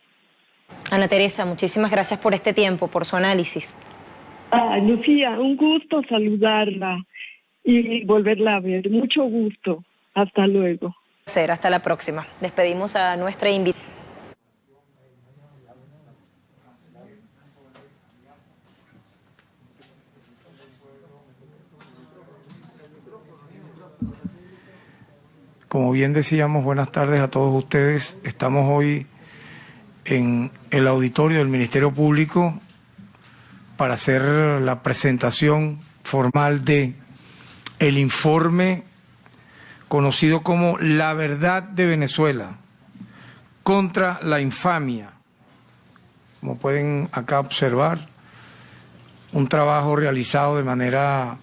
Ana Teresa, muchísimas gracias por este tiempo, por su análisis. Lucía, un gusto saludarla y volverla a ver. Mucho gusto. Hasta luego. Hasta la próxima. Despedimos a nuestra invitada. Como bien decíamos, buenas tardes a todos ustedes. Estamos hoy en el auditorio del Ministerio Público para hacer la presentación formal de el informe conocido como La Verdad de Venezuela contra la infamia. Como pueden acá observar, un trabajo realizado de manera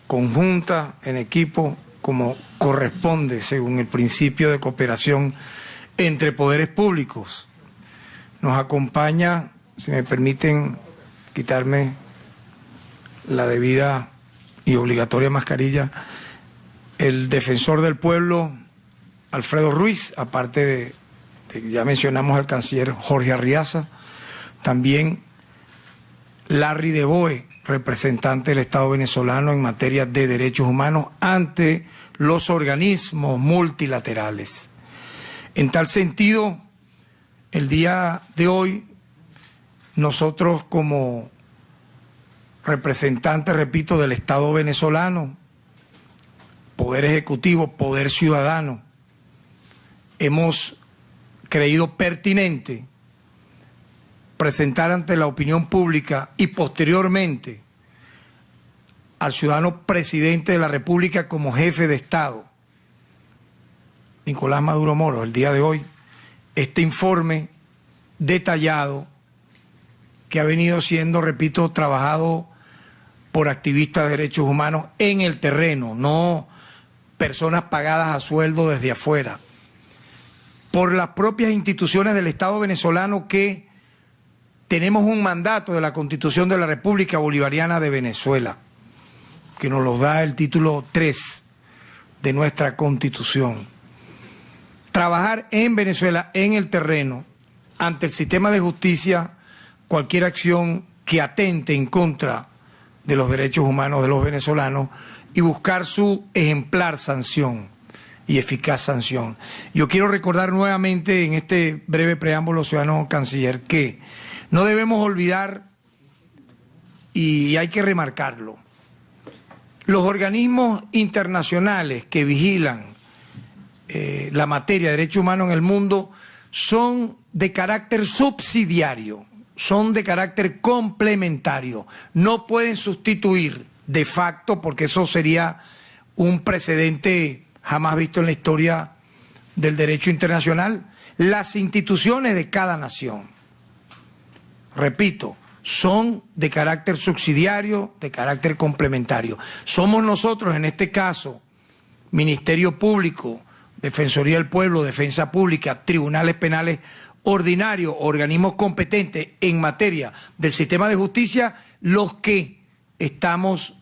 conjunta, en equipo, como corresponde según el principio de cooperación entre poderes públicos. Nos acompaña, si me permiten quitarme la debida y obligatoria mascarilla, el defensor del pueblo, Alfredo Ruiz, aparte de ya mencionamos al canciller Jorge Arriaza, también Larry de Boe, representante del Estado venezolano en materia de derechos humanos ante los organismos multilaterales. En tal sentido, el día de hoy, nosotros como representantes, repito, del Estado venezolano, Poder Ejecutivo, Poder Ciudadano, hemos creído pertinente presentar ante la opinión pública y posteriormente al ciudadano presidente de la República como jefe de Estado, Nicolás Maduro Moros, el día de hoy, este informe detallado que ha venido siendo, repito, trabajado por activistas de derechos humanos en el terreno, no personas pagadas a sueldo desde afuera, por las propias instituciones del Estado venezolano que tenemos un mandato de la Constitución de la República Bolivariana de Venezuela, que nos lo da el título 3 de nuestra Constitución. Trabajar en Venezuela, en el terreno, ante el sistema de justicia, cualquier acción que atente en contra de los derechos humanos de los venezolanos y buscar su ejemplar sanción y eficaz sanción. Yo quiero recordar nuevamente en este breve preámbulo, ciudadano canciller, que no debemos olvidar, y hay que remarcarlo, los organismos internacionales que vigilan la materia de derechos humanos en el mundo son de carácter subsidiario, son de carácter complementario, no pueden sustituir de facto, porque eso sería un precedente jamás visto en la historia del derecho internacional, las instituciones de cada nación. Repito, son de carácter subsidiario, de carácter complementario. Somos nosotros, en este caso, Ministerio Público, Defensoría del Pueblo, Defensa Pública, Tribunales Penales Ordinarios, organismos competentes en materia del sistema de justicia, los que estamos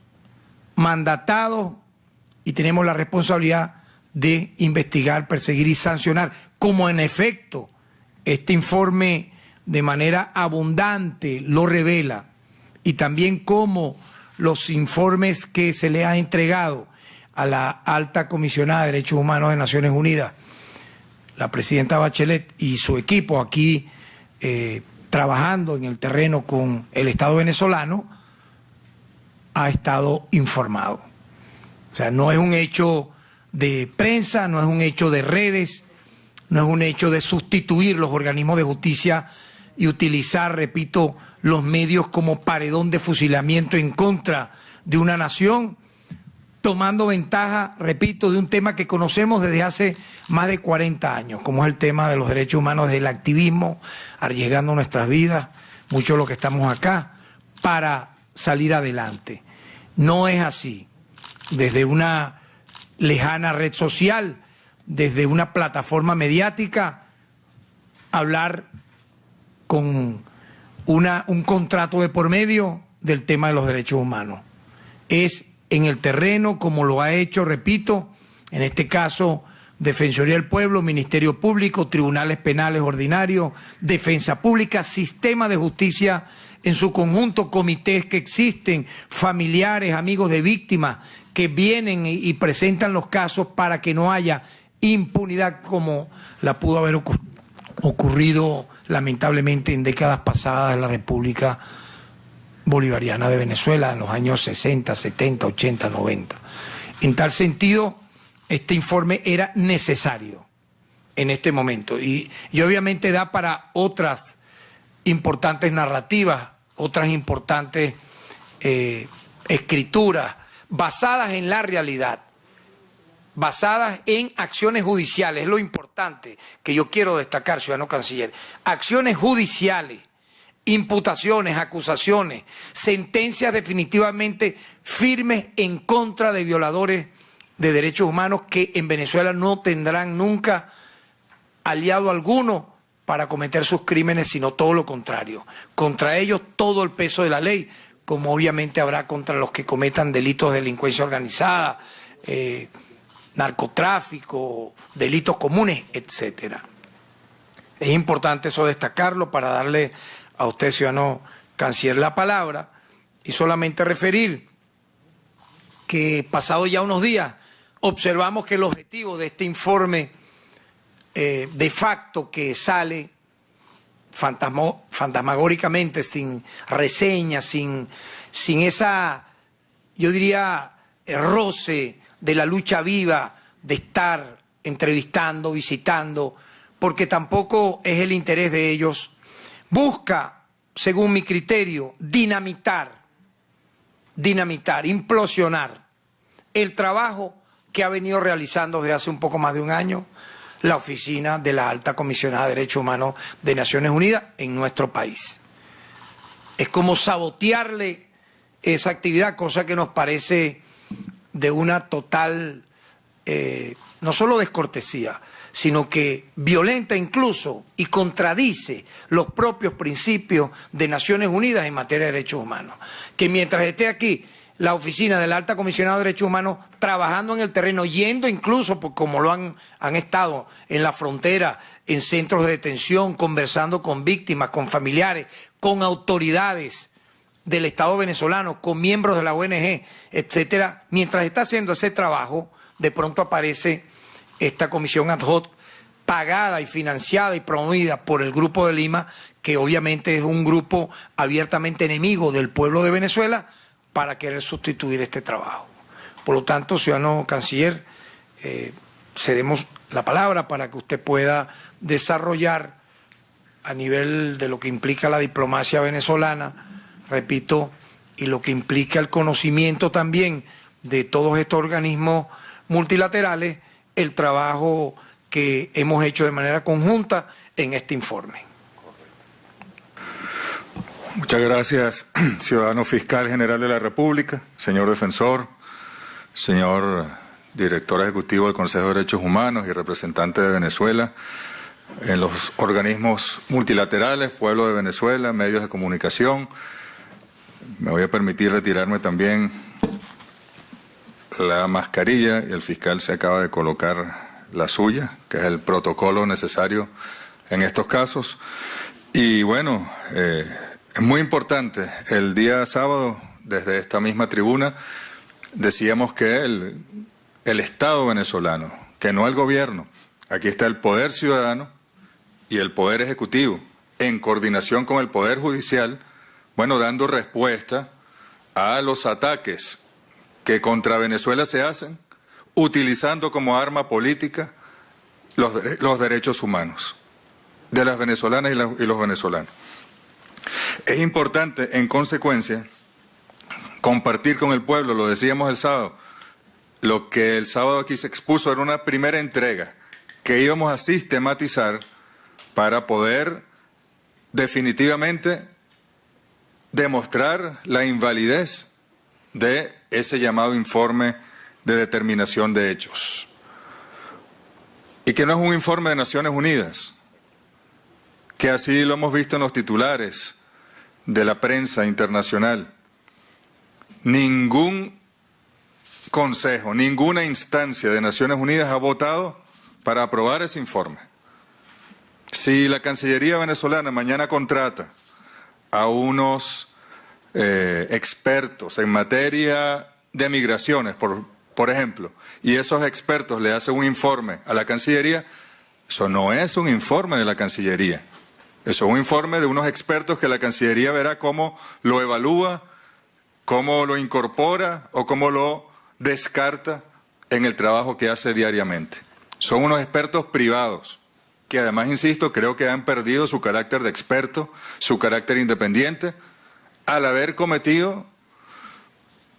mandatados y tenemos la responsabilidad de investigar, perseguir y sancionar, como en efecto este informe de manera abundante lo revela, y también como los informes que se le ha entregado a la alta comisionada de Derechos Humanos de Naciones Unidas, la presidenta Bachelet y su equipo aquí trabajando en el terreno con el Estado venezolano, ha estado informado. O sea, no es un hecho de prensa, no es un hecho de redes, no es un hecho de sustituir los organismos de justicia y utilizar, repito, los medios como paredón de fusilamiento en contra de una nación, tomando ventaja, repito, de un tema que conocemos desde hace más de 40 años, como es el tema de los derechos humanos, del activismo, arriesgando nuestras vidas, muchos de los que estamos acá, para salir adelante. No es así. Desde una lejana red social, desde una plataforma mediática, hablar con un contrato de por medio del tema de los derechos humanos. Es en el terreno, como lo ha hecho, repito, en este caso, Defensoría del Pueblo, Ministerio Público, Tribunales Penales Ordinarios, Defensa Pública, Sistema de Justicia en su conjunto, comités que existen, familiares, amigos de víctimas que vienen y presentan los casos para que no haya impunidad como la pudo haber ocurrido lamentablemente en décadas pasadas en la República Bolivariana de Venezuela en los años 60, 70, 80, 90. En tal sentido, este informe era necesario en este momento y obviamente da para otras importantes narrativas, otras importantes escrituras basadas en la realidad, basadas en acciones judiciales. Es lo importante que yo quiero destacar, ciudadano canciller. Acciones judiciales, imputaciones, acusaciones, sentencias definitivamente firmes en contra de violadores de derechos humanos que en Venezuela no tendrán nunca aliado alguno para cometer sus crímenes, sino todo lo contrario. Contra ellos todo el peso de la ley, como obviamente habrá contra los que cometan delitos de delincuencia organizada, narcotráfico, delitos comunes, etcétera. Es importante eso destacarlo para darle a usted, ciudadano canciller, la palabra y solamente referir que pasado ya unos días observamos que el objetivo de este informe de facto que sale fantasmagóricamente, sin reseña, sin esa, yo diría, roce de la lucha viva de estar entrevistando, visitando, porque tampoco es el interés de ellos. Busca, según mi criterio, dinamitar, implosionar el trabajo que ha venido realizando desde hace un poco más de un año la Oficina de la Alta Comisionada de Derechos Humanos de Naciones Unidas en nuestro país. Es como sabotearle esa actividad, cosa que nos parece de una total, no solo descortesía, sino que violenta incluso y contradice los propios principios de Naciones Unidas en materia de derechos humanos. Que mientras esté aquí la Oficina de la Alta Comisionada de Derechos Humanos trabajando en el terreno, yendo incluso, como lo han estado en la frontera, en centros de detención, conversando con víctimas, con familiares, con autoridades del Estado venezolano, con miembros de la ONG, etcétera. Mientras está haciendo ese trabajo, de pronto aparece esta comisión ad hoc pagada y financiada y promovida por el Grupo de Lima, que obviamente es un grupo abiertamente enemigo del pueblo de Venezuela, para querer sustituir este trabajo. Por lo tanto, ciudadano canciller, cedemos la palabra para que usted pueda desarrollar a nivel de lo que implica la diplomacia venezolana, repito, y lo que implica el conocimiento también de todos estos organismos multilaterales, el trabajo que hemos hecho de manera conjunta en este informe. Muchas gracias, ciudadano fiscal general de la República, señor defensor, señor director ejecutivo del Consejo de Derechos Humanos y representante de Venezuela en los organismos multilaterales, pueblo de Venezuela, medios de comunicación. Me voy a permitir retirarme también la mascarilla y el fiscal se acaba de colocar la suya, que es el protocolo necesario en estos casos. Y bueno, es muy importante. El día sábado, desde esta misma tribuna, decíamos que el Estado venezolano, que no el gobierno, aquí está el poder ciudadano y el poder ejecutivo, en coordinación con el poder judicial, bueno, dando respuesta a los ataques que contra Venezuela se hacen, utilizando como arma política los derechos humanos de las venezolanas y los venezolanos. Es importante, en consecuencia, compartir con el pueblo, lo decíamos el sábado, lo que el sábado aquí se expuso era una primera entrega que íbamos a sistematizar para poder definitivamente demostrar la invalidez de ese llamado informe de determinación de hechos. Y que no es un informe de Naciones Unidas, que así lo hemos visto en los titulares de la prensa internacional. Ningún consejo, ninguna instancia de Naciones Unidas ha votado para aprobar ese informe. Si la Cancillería venezolana mañana contrata a unos expertos en materia de migraciones, por ejemplo, y esos expertos le hacen un informe a la Cancillería, eso no es un informe de la Cancillería. Eso es un informe de unos expertos que la Cancillería verá cómo lo evalúa, cómo lo incorpora o cómo lo descarta en el trabajo que hace diariamente. Son unos expertos privados que además, insisto, creo que han perdido su carácter de experto, su carácter independiente, al haber cometido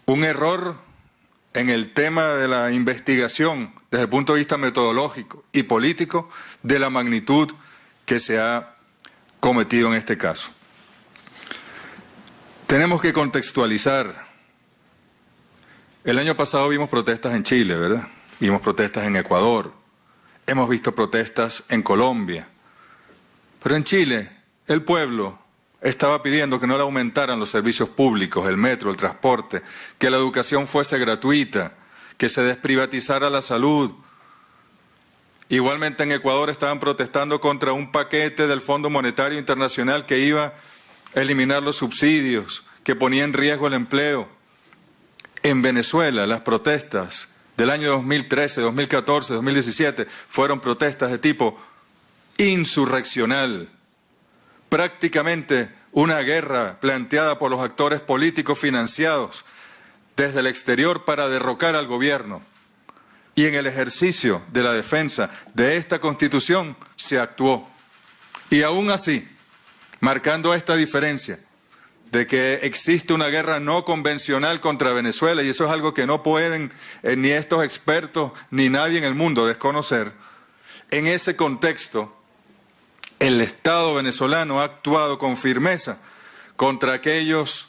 un error en el tema de la investigación desde el punto de vista metodológico y político de la magnitud que se ha cometido en este caso. Tenemos que contextualizar. El año pasado vimos protestas en Chile, ¿verdad? Vimos protestas en Ecuador, hemos visto protestas en Colombia. Pero en Chile, el pueblo estaba pidiendo que no le aumentaran los servicios públicos, el metro, el transporte, que la educación fuese gratuita, que se desprivatizara la salud. Igualmente en Ecuador estaban protestando contra un paquete del Fondo Monetario Internacional que iba a eliminar los subsidios, que ponía en riesgo el empleo. En Venezuela las protestas del año 2013, 2014, 2017 fueron protestas de tipo insurreccional, prácticamente una guerra planteada por los actores políticos financiados desde el exterior para derrocar al gobierno. Y en el ejercicio de la defensa de esta Constitución se actuó. Y aún así, marcando esta diferencia de que existe una guerra no convencional contra Venezuela, y eso es algo que no pueden ni estos expertos ni nadie en el mundo desconocer, en ese contexto el Estado venezolano ha actuado con firmeza contra aquellos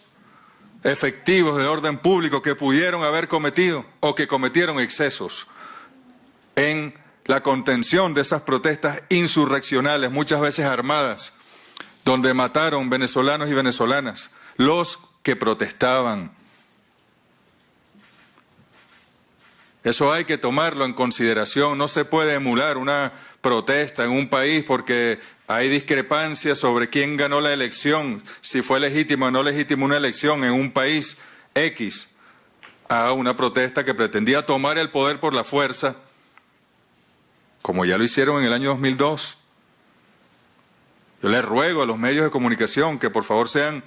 efectivos de orden público que pudieron haber cometido o que cometieron excesos en la contención de esas protestas insurreccionales, muchas veces armadas, donde mataron venezolanos y venezolanas, los que protestaban. Eso hay que tomarlo en consideración. No se puede emular una protesta en un país porque hay discrepancias sobre quién ganó la elección, si fue legítima o no legítima una elección en un país X, a una protesta que pretendía tomar el poder por la fuerza, como ya lo hicieron en el año 2002. Yo les ruego a los medios de comunicación que por favor sean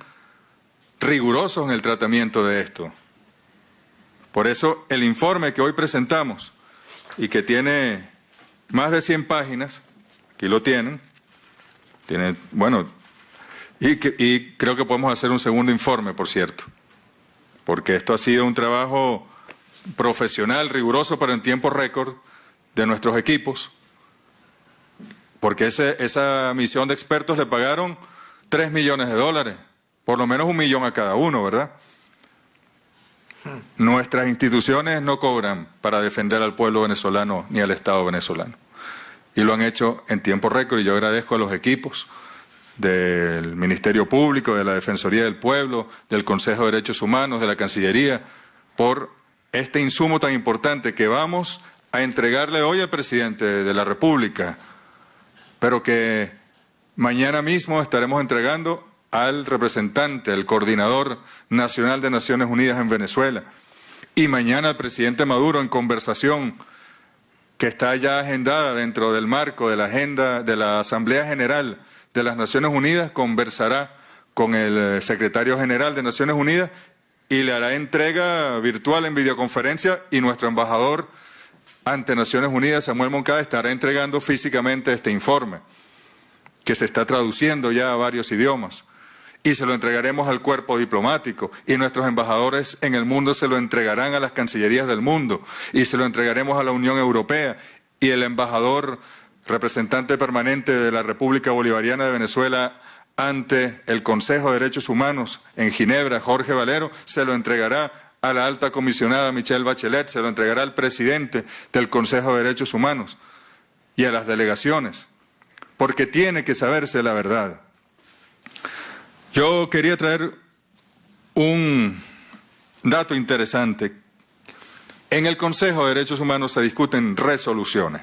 rigurosos en el tratamiento de esto. Por eso el informe que hoy presentamos y que tiene más de 100 páginas, aquí lo tienen, bueno, y creo que podemos hacer un segundo informe, por cierto, porque esto ha sido un trabajo profesional, riguroso, pero en tiempo récord de nuestros equipos, porque esa misión de expertos le pagaron $3 millones, por lo menos $1 millón a cada uno, ¿verdad? Nuestras instituciones no cobran para defender al pueblo venezolano ni al Estado venezolano. Y lo han hecho en tiempo récord, y yo agradezco a los equipos del Ministerio Público, de la Defensoría del Pueblo, del Consejo de Derechos Humanos, de la Cancillería, por este insumo tan importante que vamos a entregarle hoy al presidente de la República, pero que mañana mismo estaremos entregando al representante, el coordinador nacional de Naciones Unidas en Venezuela, y mañana al presidente Maduro, en conversación que está ya agendada dentro del marco de la agenda de la Asamblea General de las Naciones Unidas, conversará con el secretario general de Naciones Unidas y le hará entrega virtual en videoconferencia, y nuestro embajador ante Naciones Unidas, Samuel Moncada, estará entregando físicamente este informe, que se está traduciendo ya a varios idiomas, y se lo entregaremos al cuerpo diplomático, y nuestros embajadores en el mundo se lo entregarán a las cancillerías del mundo, y se lo entregaremos a la Unión Europea, y el embajador representante permanente de la República Bolivariana de Venezuela ante el Consejo de Derechos Humanos en Ginebra, Jorge Valero, se lo entregará a la alta comisionada Michelle Bachelet, se lo entregará al presidente del Consejo de Derechos Humanos y a las delegaciones, porque tiene que saberse la verdad. Yo quería traer un dato interesante. En el Consejo de Derechos Humanos se discuten resoluciones.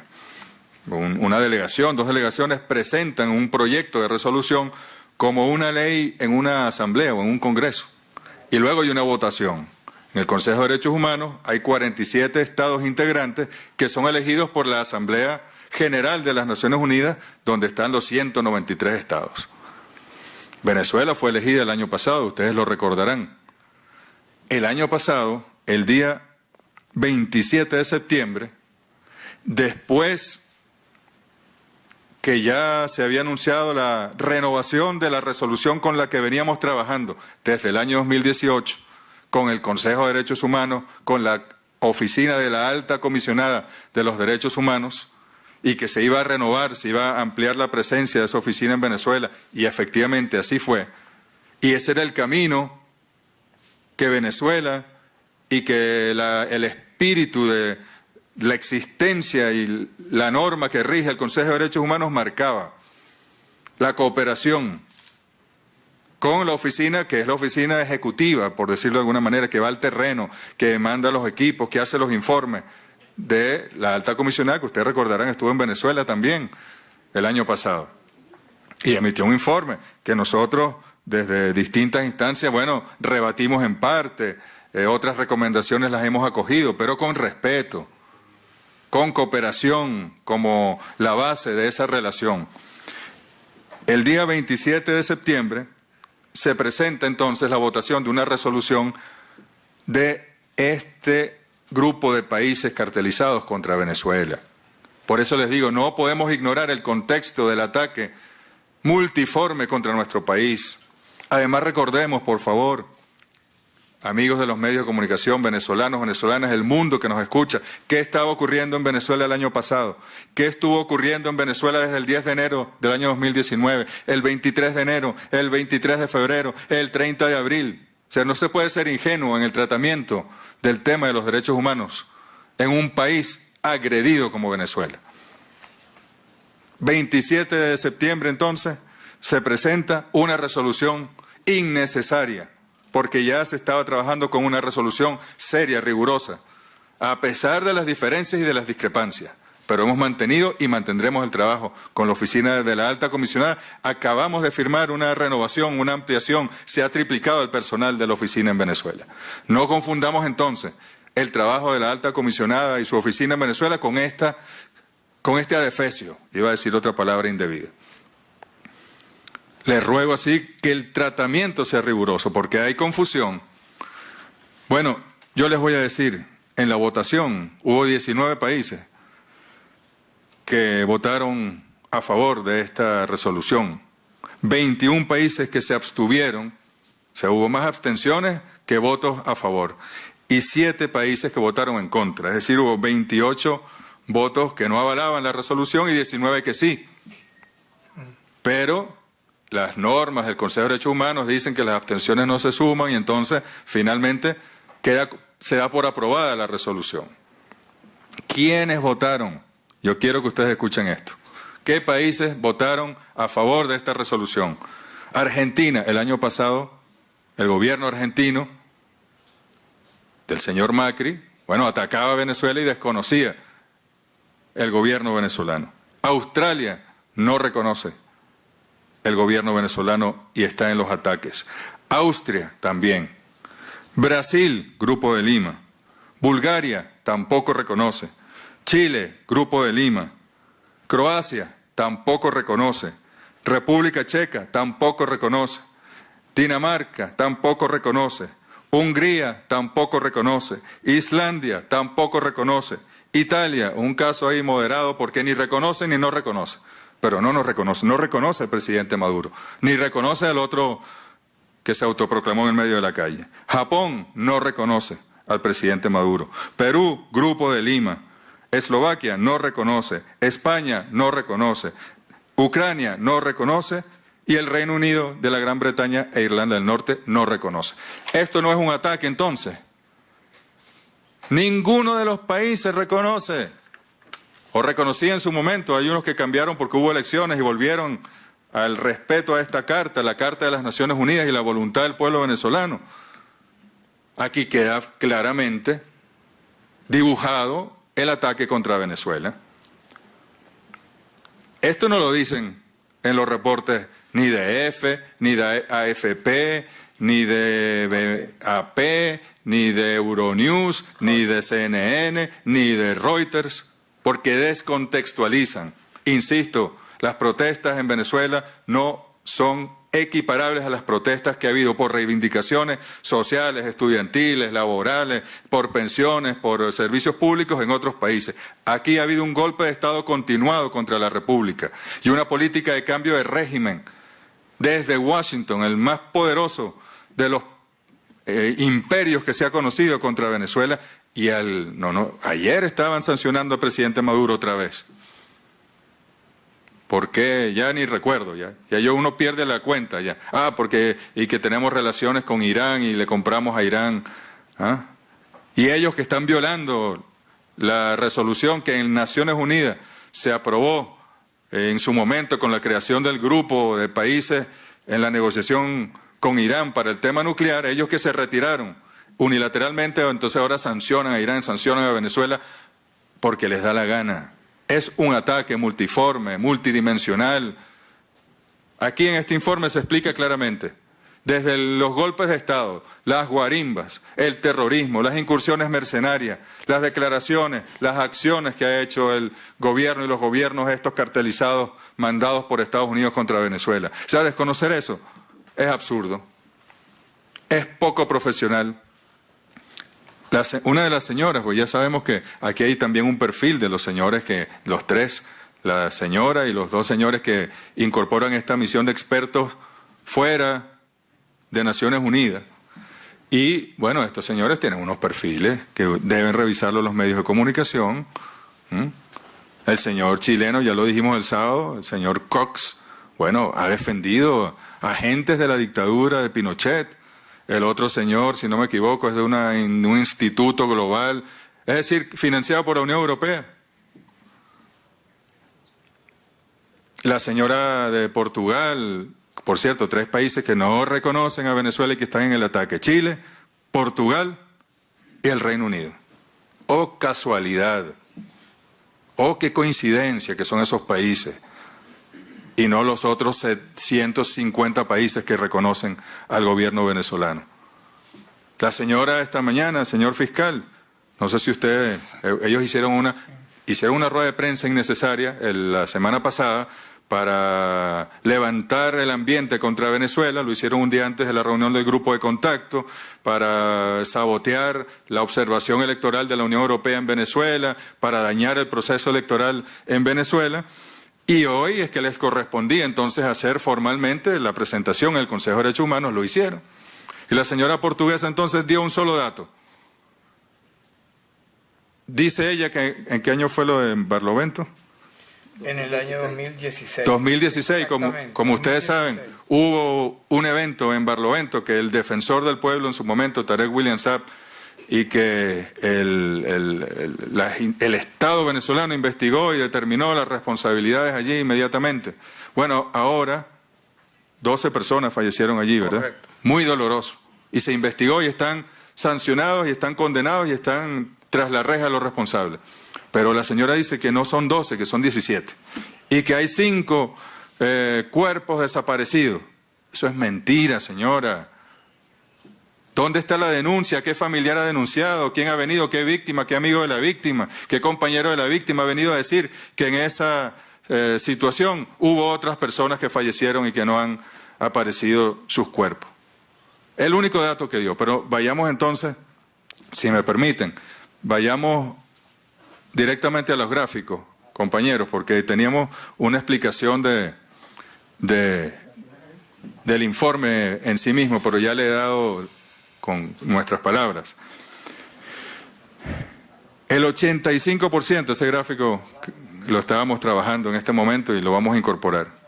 Una delegación, 2 delegaciones presentan un proyecto de resolución como una ley en una asamblea o en un congreso, y luego hay una votación. En el Consejo de Derechos Humanos hay 47 estados integrantes que son elegidos por la Asamblea General de las Naciones Unidas, donde están los 193 estados. Venezuela fue elegida el año pasado, ustedes lo recordarán. El año pasado, el día 27 de septiembre, después que ya se había anunciado la renovación de la resolución con la que veníamos trabajando desde el año 2018, con el Consejo de Derechos Humanos, con la Oficina de la Alta Comisionada de los Derechos Humanos, y que se iba a renovar, se iba a ampliar la presencia de esa oficina en Venezuela, y efectivamente así fue. Y ese era el camino que Venezuela y que el espíritu de la existencia y la norma que rige el Consejo de Derechos Humanos marcaba. La cooperación con la oficina, que es la oficina ejecutiva, por decirlo de alguna manera, que va al terreno, que manda los equipos, que hace los informes, de la alta comisionada, que ustedes recordarán estuvo en Venezuela también el año pasado, y emitió un informe que nosotros desde distintas instancias, bueno, rebatimos en parte, otras recomendaciones las hemos acogido, pero con respeto, con cooperación como la base de esa relación. El día 27 de septiembre se presenta entonces la votación de una resolución de este grupo de países cartelizados contra Venezuela. Por eso les digo, no podemos ignorar el contexto del ataque multiforme contra nuestro país. Además, recordemos, por favor, amigos de los medios de comunicación, venezolanos, venezolanas, el mundo que nos escucha, qué estaba ocurriendo en Venezuela el año pasado, qué estuvo ocurriendo en Venezuela desde el 10 de enero del año 2019, el 23 de enero, el 23 de febrero, el 30 de abril. O sea, no se puede ser ingenuo en el tratamiento del tema de los derechos humanos en un país agredido como Venezuela. 27 de septiembre, entonces, se presenta una resolución innecesaria, porque ya se estaba trabajando con una resolución seria, rigurosa, a pesar de las diferencias y de las discrepancias. Pero hemos mantenido y mantendremos el trabajo con la oficina de la alta comisionada. Acabamos de firmar una renovación, una ampliación, se ha triplicado el personal de la oficina en Venezuela. No confundamos entonces el trabajo de la alta comisionada y su oficina en Venezuela con este adefesio, iba a decir otra palabra indebida. Les ruego así que el tratamiento sea riguroso, porque hay confusión. Bueno, yo les voy a decir, en la votación hubo 19 países que votaron a favor de esta resolución, 21 países que se abstuvieron, o sea, hubo más abstenciones que votos a favor, y 7 países que votaron en contra, es decir, hubo 28 votos que no avalaban la resolución y 19 que sí. Pero las normas del Consejo de Derechos Humanos dicen que las abstenciones no se suman y entonces finalmente se da por aprobada la resolución. ¿Quiénes votaron? Yo quiero que ustedes escuchen esto. ¿Qué países votaron a favor de esta resolución? Argentina, el año pasado, el gobierno argentino del señor Macri, atacaba a Venezuela y desconocía el gobierno venezolano. Australia no reconoce el gobierno venezolano y está en los ataques. Austria también. Brasil, Grupo de Lima. Bulgaria tampoco reconoce. Chile, Grupo de Lima. Croacia tampoco reconoce. República Checa tampoco reconoce. Dinamarca tampoco reconoce. Hungría tampoco reconoce. Islandia tampoco reconoce. Italia, un caso ahí moderado porque ni reconoce ni no reconoce. Pero no nos reconoce, no reconoce al presidente Maduro, ni reconoce al otro que se autoproclamó en el medio de la calle. Japón no reconoce al presidente Maduro. Perú, Grupo de Lima. Eslovaquia no reconoce. España no reconoce. Ucrania no reconoce. Y el Reino Unido de la Gran Bretaña e Irlanda del Norte no reconoce. Esto no es un ataque entonces. Ninguno de los países reconoce. O reconocía en su momento, hay unos que cambiaron porque hubo elecciones y volvieron al respeto a esta carta, la Carta de las Naciones Unidas y la voluntad del pueblo venezolano. Aquí queda claramente dibujado el ataque contra Venezuela. Esto no lo dicen en los reportes ni de EFE, ni de AFP, ni de AP, ni de Euronews, ni de CNN, ni de Reuters, porque descontextualizan. Insisto, las protestas en Venezuela no son equiparables a las protestas que ha habido por reivindicaciones sociales, estudiantiles, laborales, por pensiones, por servicios públicos en otros países. Aquí ha habido un golpe de Estado continuado contra la República y una política de cambio de régimen desde Washington, el más poderoso de los imperios que se ha conocido contra Venezuela. Y ayer estaban sancionando al presidente Maduro otra vez. ¿Por qué? Ya ni recuerdo, ya uno pierde la cuenta ya. Y que tenemos relaciones con Irán y le compramos a Irán. Y ellos que están violando la resolución que en Naciones Unidas se aprobó en su momento con la creación del grupo de países en la negociación con Irán para el tema nuclear, ellos que se retiraron unilateralmente, entonces ahora sancionan a Irán, sancionan a Venezuela porque les da la gana. Es un ataque multiforme, multidimensional. Aquí en este informe se explica claramente desde los golpes de Estado, las guarimbas, el terrorismo, las incursiones mercenarias, las declaraciones, las acciones que ha hecho el gobierno y los gobiernos estos cartelizados mandados por Estados Unidos contra Venezuela. O sea, desconocer eso es absurdo, es poco profesional. Una de las señoras, pues ya sabemos que aquí hay también un perfil de los señores los tres, la señora y los dos señores que incorporan esta misión de expertos fuera de Naciones Unidas. Y bueno, estos señores tienen unos perfiles que deben revisarlo los medios de comunicación. El señor chileno, ya lo dijimos el sábado, el señor Cox, bueno, ha defendido agentes de la dictadura de Pinochet. El otro señor, si no me equivoco, es de un instituto global, es decir, financiado por la Unión Europea. La señora de Portugal, por cierto, 3 países que no reconocen a Venezuela y que están en el ataque: Chile, Portugal y el Reino Unido. ¡Oh casualidad! ¡Oh qué coincidencia que son esos países! Y no los otros 150 países que reconocen al gobierno venezolano. La señora esta mañana, señor fiscal, no sé si ellos hicieron una rueda de prensa innecesaria la semana pasada para levantar el ambiente contra Venezuela, lo hicieron un día antes de la reunión del grupo de contacto, para sabotear la observación electoral de la Unión Europea en Venezuela, para dañar el proceso electoral en Venezuela. Y hoy es que les correspondía entonces hacer formalmente la presentación en el Consejo de Derechos Humanos, lo hicieron. Y la señora portuguesa entonces dio un solo dato. Dice ella que, ¿en qué año fue lo de Barlovento? En el año 2016. 2016, como ustedes saben, hubo un evento en Barlovento que el defensor del pueblo en su momento, Tarek William Saab, y que el Estado venezolano investigó y determinó las responsabilidades allí inmediatamente. Bueno, ahora 12 personas fallecieron allí, ¿verdad? Correcto. Muy doloroso. Y se investigó y están sancionados y están condenados y están tras la reja los responsables. Pero la señora dice que no son 12, que son 17. Y que hay 5 cuerpos desaparecidos. Eso es mentira, señora. ¿Dónde está la denuncia? ¿Qué familiar ha denunciado? ¿Quién ha venido? ¿Qué víctima? ¿Qué amigo de la víctima? ¿Qué compañero de la víctima ha venido a decir que en esa situación hubo otras personas que fallecieron y que no han aparecido sus cuerpos? El único dato que dio. Pero vayamos entonces, si me permiten, vayamos directamente a los gráficos, compañeros, porque teníamos una explicación del informe en sí mismo, pero ya le he dado con nuestras palabras. El 85%, ese gráfico lo estábamos trabajando en este momento y lo vamos a incorporar.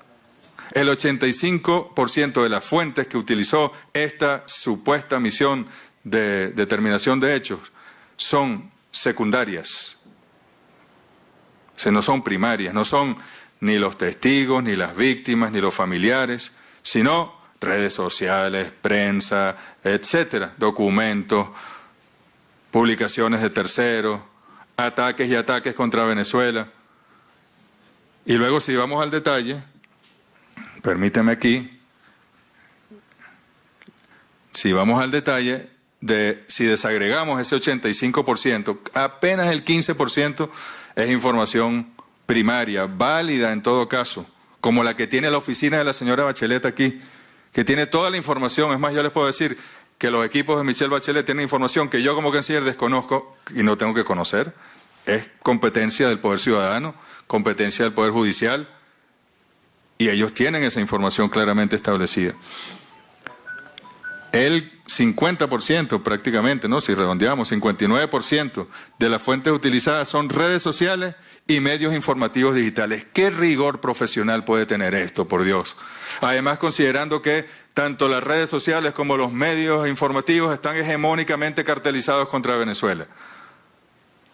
El 85% de las fuentes que utilizó esta supuesta misión de determinación de hechos son secundarias. O sea, no son primarias, no son ni los testigos, ni las víctimas, ni los familiares, sino redes sociales, prensa, etcétera, documentos, publicaciones de terceros, ataques y ataques contra Venezuela. Y luego, si vamos al detalle, permíteme aquí, si vamos al detalle si desagregamos ese 85%, apenas el 15% es información primaria, válida en todo caso, como la que tiene la oficina de la señora Bachelet aquí, que tiene toda la información. Es más, yo les puedo decir que los equipos de Michelle Bachelet tienen información que yo como canciller desconozco y no tengo que conocer. Es competencia del Poder Ciudadano, competencia del Poder Judicial, y ellos tienen esa información claramente establecida. El 50% prácticamente, ¿no? Si redondeamos, 59% de las fuentes utilizadas son redes sociales y medios informativos digitales. ¿Qué rigor profesional puede tener esto, por Dios? Además, considerando que tanto las redes sociales como los medios informativos están hegemónicamente cartelizados contra Venezuela.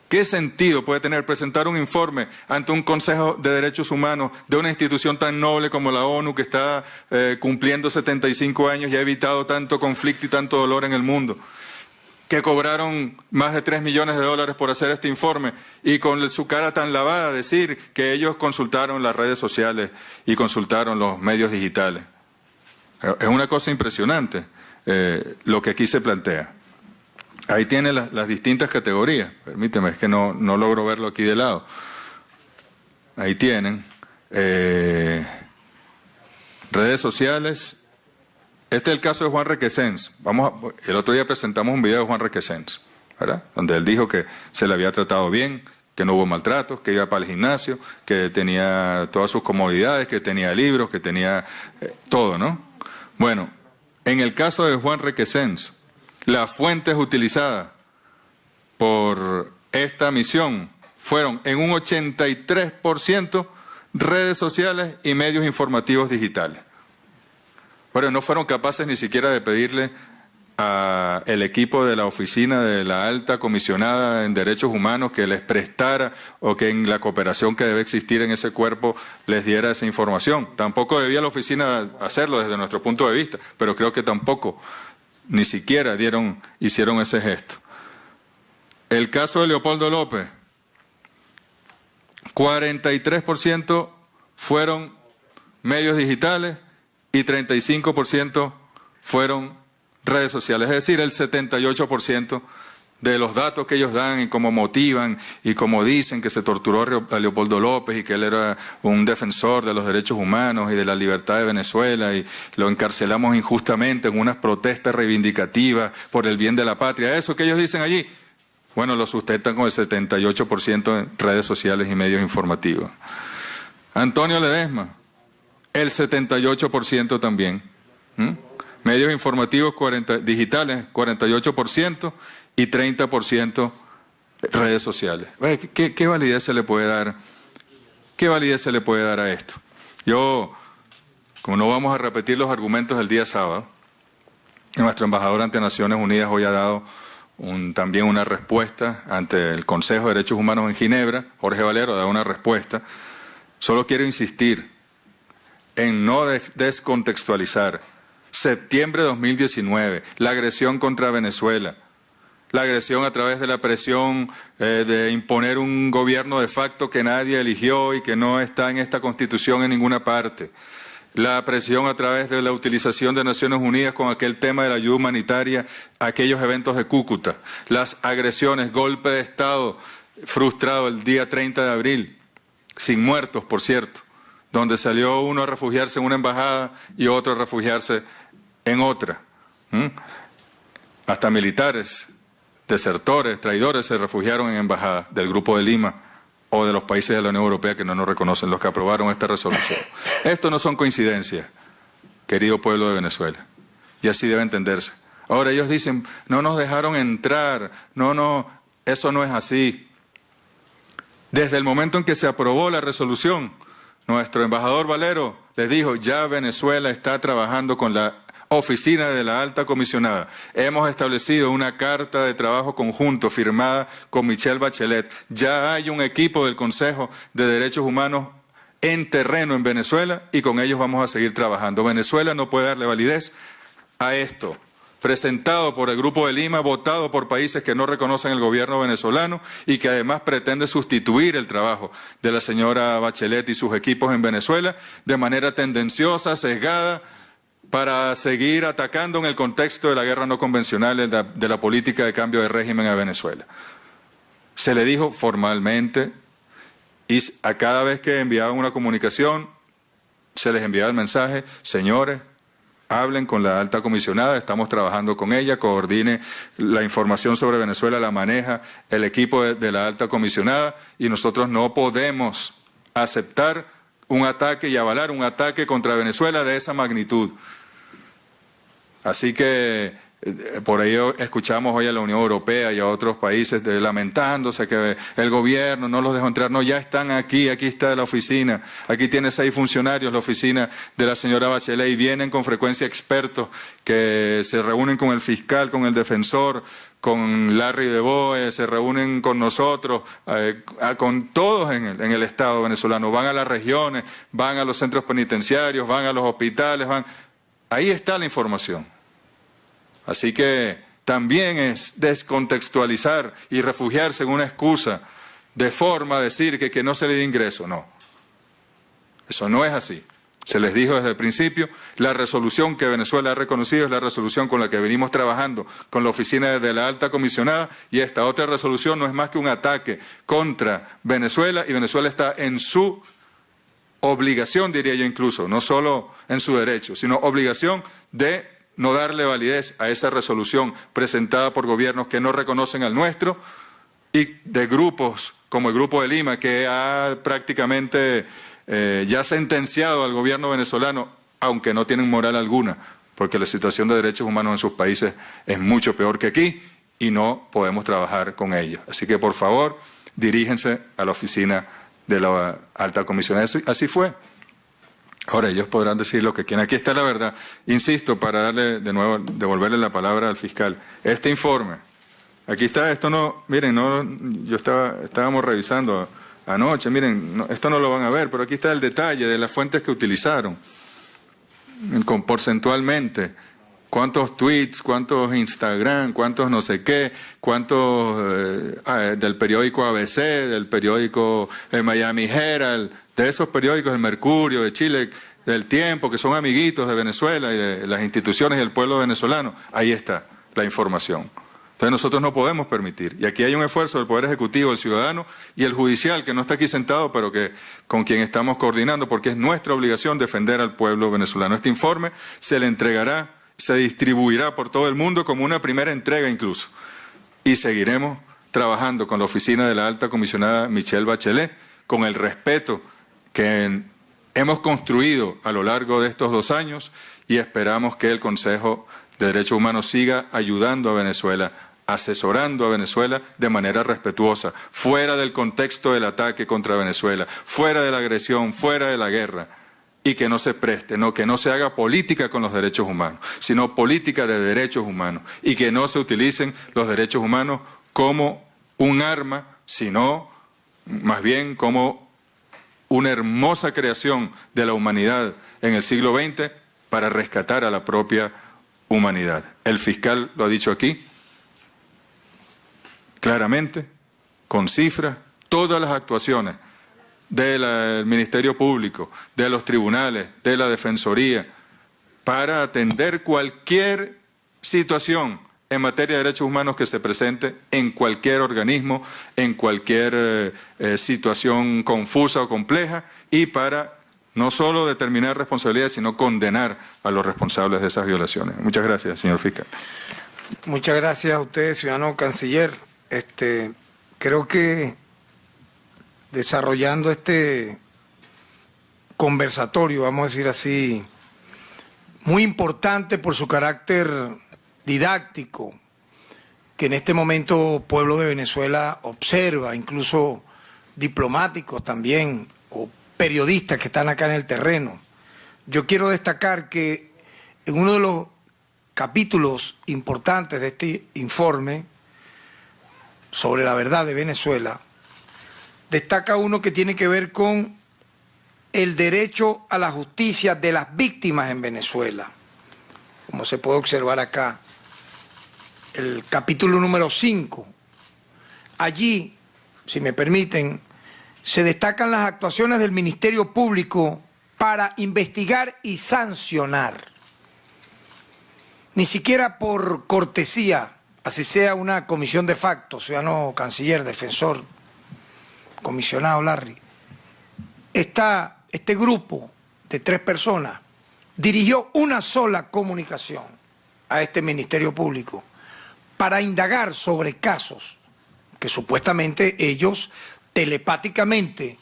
¿Qué sentido puede tener presentar un informe ante un Consejo de Derechos Humanos de una institución tan noble como la ONU, que está cumpliendo 75 años y ha evitado tanto conflicto y tanto dolor en el mundo, que cobraron más de $3 millones por hacer este informe, y con su cara tan lavada decir que ellos consultaron las redes sociales y consultaron los medios digitales? Es una cosa impresionante lo que aquí se plantea. Ahí tiene las distintas categorías. Permíteme, es que no logro verlo aquí de lado. Ahí tienen redes sociales. Este es el caso de Juan Requesens. El otro día presentamos un video de Juan Requesens, ¿verdad? Donde él dijo que se le había tratado bien, que no hubo maltratos, que iba para el gimnasio, que tenía todas sus comodidades, que tenía libros, que tenía todo, ¿no? Bueno, en el caso de Juan Requesens, las fuentes utilizadas por esta misión fueron en un 83% redes sociales y medios informativos digitales. Pero no fueron capaces ni siquiera de pedirle al equipo de la oficina de la alta comisionada en derechos humanos que les prestara o que en la cooperación que debe existir en ese cuerpo les diera esa información. Tampoco debía la oficina hacerlo desde nuestro punto de vista, pero creo que tampoco ni siquiera hicieron ese gesto. El caso de Leopoldo López, 43% fueron medios digitales y 35% fueron redes sociales. Es decir, el 78% de los datos que ellos dan y cómo motivan y cómo dicen que se torturó a Leopoldo López y que él era un defensor de los derechos humanos y de la libertad de Venezuela y lo encarcelamos injustamente en unas protestas reivindicativas por el bien de la patria. Eso que ellos dicen allí, bueno, lo sustentan con el 78% en redes sociales y medios informativos. Antonio Ledesma, el 78% también. Medios informativos digitales, 48% y 30% redes sociales. ¿Qué validez se le puede dar? ¿Qué validez se le puede dar a esto? Yo, como no vamos a repetir los argumentos del día sábado, nuestro embajador ante Naciones Unidas hoy ha dado también una respuesta ante el Consejo de Derechos Humanos en Ginebra. Jorge Valero ha dado una respuesta. Solo quiero insistir en no descontextualizar. Septiembre de 2019, la agresión contra Venezuela, la agresión a través de la presión de imponer un gobierno de facto que nadie eligió y que no está en esta Constitución en ninguna parte, la presión a través de la utilización de Naciones Unidas con aquel tema de la ayuda humanitaria, aquellos eventos de Cúcuta, las agresiones, golpe de Estado frustrado el día 30 de abril, sin muertos, por cierto, donde salió uno a refugiarse en una embajada y otro a refugiarse en otra. Hasta militares, desertores, traidores se refugiaron en embajadas del Grupo de Lima o de los países de la Unión Europea que no nos reconocen, los que aprobaron esta resolución. Esto no son coincidencias, querido pueblo de Venezuela, y así debe entenderse. Ahora ellos dicen, no nos dejaron entrar, no, eso no es así. Desde el momento en que se aprobó la resolución, nuestro embajador Valero les dijo, ya Venezuela está trabajando con la oficina de la alta comisionada. Hemos establecido una carta de trabajo conjunto firmada con Michelle Bachelet. Ya hay un equipo del Consejo de Derechos Humanos en terreno en Venezuela y con ellos vamos a seguir trabajando. Venezuela no puede darle validez a esto, presentado por el Grupo de Lima, votado por países que no reconocen el gobierno venezolano y que además pretende sustituir el trabajo de la señora Bachelet y sus equipos en Venezuela de manera tendenciosa, sesgada, para seguir atacando en el contexto de la guerra no convencional de la política de cambio de régimen a Venezuela. Se le dijo formalmente y a cada vez que enviaban una comunicación se les enviaba el mensaje, señores, hablen con la alta comisionada, estamos trabajando con ella, coordine la información sobre Venezuela, la maneja el equipo de la alta comisionada y nosotros no podemos aceptar un ataque y avalar un ataque contra Venezuela de esa magnitud. Así que por ello escuchamos hoy a la Unión Europea y a otros países lamentándose que el gobierno no los dejó entrar. No, ya están aquí está la oficina, aquí tiene 6 funcionarios la oficina de la señora Bachelet y vienen con frecuencia expertos que se reúnen con el fiscal, con el defensor, con Larry de Boe, se reúnen con nosotros, con todos en el Estado venezolano, van a las regiones, van a los centros penitenciarios, van a los hospitales, ahí está la información. Así que también es descontextualizar y refugiarse en una excusa de forma decir que no se le dé ingreso. No, eso no es así. Se les dijo desde el principio, la resolución que Venezuela ha reconocido es la resolución con la que venimos trabajando con la oficina de la alta comisionada, y esta otra resolución no es más que un ataque contra Venezuela, y Venezuela está en su obligación, diría yo incluso, no solo en su derecho, sino obligación de no darle validez a esa resolución presentada por gobiernos que no reconocen al nuestro y de grupos como el Grupo de Lima, que ha prácticamente ya sentenciado al gobierno venezolano, aunque no tienen moral alguna, porque la situación de derechos humanos en sus países es mucho peor que aquí y no podemos trabajar con ellos. Así que, por favor, diríjense a la oficina de la alta comisionada. Así fue. Ahora, ellos podrán decir lo que quieran. Aquí está la verdad. Insisto, para darle de nuevo, devolverle la palabra al fiscal. Este informe, aquí está, esto no, miren, no, estábamos revisando anoche, miren, no, esto no lo van a ver, pero aquí está el detalle de las fuentes que utilizaron, porcentualmente, cuántos tweets, cuántos Instagram, cuántos no sé qué, cuántos del periódico ABC, del periódico Miami Herald, de esos periódicos, del Mercurio, de Chile, del Tiempo, que son amiguitos de Venezuela y de las instituciones y del pueblo venezolano. Ahí está la información. Entonces nosotros no podemos permitir, y aquí hay un esfuerzo del Poder Ejecutivo, el ciudadano y el judicial, que no está aquí sentado, pero que con quien estamos coordinando, porque es nuestra obligación defender al pueblo venezolano. Este informe se le entregará, se distribuirá por todo el mundo como una primera entrega incluso, y seguiremos trabajando con la oficina de la alta comisionada Michelle Bachelet, con el respeto que hemos construido a lo largo de estos 2 años, y esperamos que el Consejo de Derechos Humanos siga ayudando a Venezuela, asesorando a Venezuela de manera respetuosa, fuera del contexto del ataque contra Venezuela, fuera de la agresión, fuera de la guerra, y que no se preste, que no se haga política con los derechos humanos, sino política de derechos humanos, y que no se utilicen los derechos humanos como un arma, sino más bien como una hermosa creación de la humanidad en el siglo XX para rescatar a la propia humanidad. El fiscal lo ha dicho aquí, claramente, con cifras, todas las actuaciones del Ministerio Público, de los tribunales, de la Defensoría, para atender cualquier situación en materia de derechos humanos que se presente en cualquier organismo, en cualquier situación confusa o compleja, y para no solo determinar responsabilidades, sino condenar a los responsables de esas violaciones. Muchas gracias, señor fiscal. Muchas gracias a usted, ciudadano canciller. Creo que desarrollando este conversatorio, vamos a decir así, muy importante por su carácter didáctico, que en este momento pueblo de Venezuela observa, incluso diplomáticos también, o periodistas que están acá en el terreno. Yo quiero destacar que en uno de los capítulos importantes de este informe sobre la verdad de Venezuela, destaca uno que tiene que ver con el derecho a la justicia de las víctimas en Venezuela. Como se puede observar acá, el capítulo número 5. Allí, si me permiten, se destacan las actuaciones del Ministerio Público para investigar y sancionar. Ni siquiera por cortesía, así sea una comisión de facto, ciudadano canciller, defensor, comisionado Larry, este grupo de 3 personas dirigió una sola comunicación a este Ministerio Público para indagar sobre casos que supuestamente ellos telepáticamente,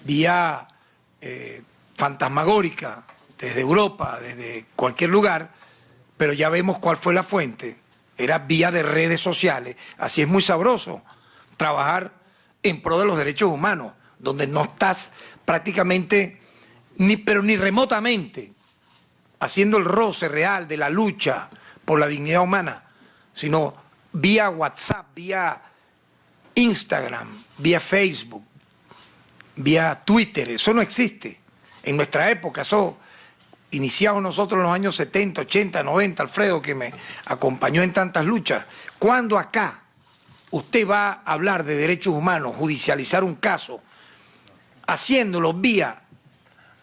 vía fantasmagórica, desde Europa, desde cualquier lugar, pero ya vemos cuál fue la fuente, era vía de redes sociales. Así es muy sabroso trabajar en pro de los derechos humanos, donde no estás prácticamente, pero ni remotamente, haciendo el roce real de la lucha por la dignidad humana, sino vía WhatsApp, vía Instagram, vía Facebook, vía Twitter. Eso no existe. En nuestra época, eso iniciamos nosotros en los años 70, 80, 90, Alfredo, que me acompañó en tantas luchas. ¿Cuándo acá usted va a hablar de derechos humanos, judicializar un caso, haciéndolo vía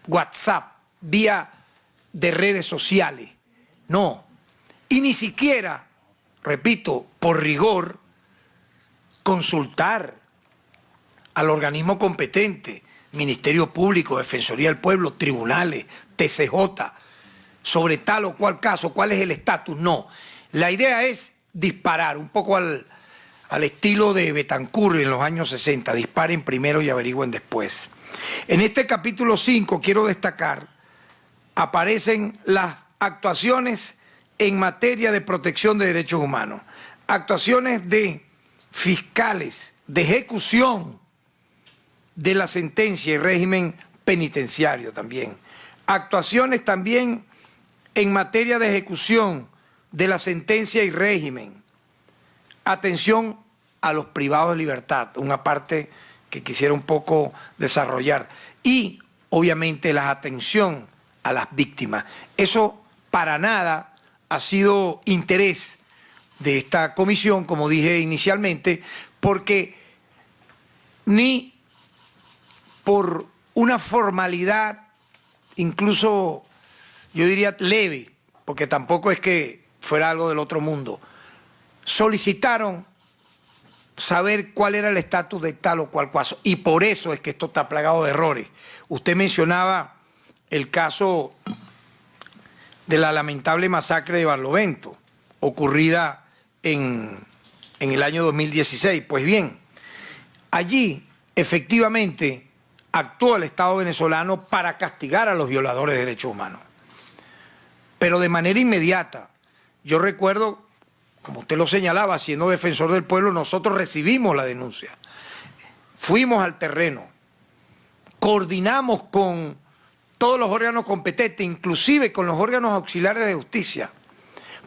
WhatsApp, vía de redes sociales. No. Y ni siquiera, repito, por rigor, consultar al organismo competente, Ministerio Público, Defensoría del Pueblo, tribunales, TCJ, sobre tal o cual caso, cuál es el estatus. No. La idea es disparar, un poco al estilo de Betancourt en los años 60, disparen primero y averigüen después. En este capítulo 5, quiero destacar, aparecen las actuaciones en materia de protección de derechos humanos, actuaciones de fiscales, de ejecución de la sentencia y régimen penitenciario también, actuaciones también en materia de ejecución de la sentencia y régimen, atención a los privados de libertad, una parte que quisiera un poco desarrollar, y obviamente la atención a las víctimas. Eso para nada ha sido interés de esta comisión, como dije inicialmente, porque ni por una formalidad, incluso yo diría leve, porque tampoco es que fuera algo del otro mundo, solicitaron saber cuál era el estatus de tal o cual caso, y por eso es que esto está plagado de errores. Usted mencionaba el caso de la lamentable masacre de Barlovento, ocurrida en el año 2016. Pues bien, allí efectivamente actuó el Estado venezolano para castigar a los violadores de derechos humanos, pero de manera inmediata. Yo recuerdo, como usted lo señalaba, siendo defensor del pueblo, nosotros recibimos la denuncia, fuimos al terreno, coordinamos con todos los órganos competentes, inclusive con los órganos auxiliares de justicia.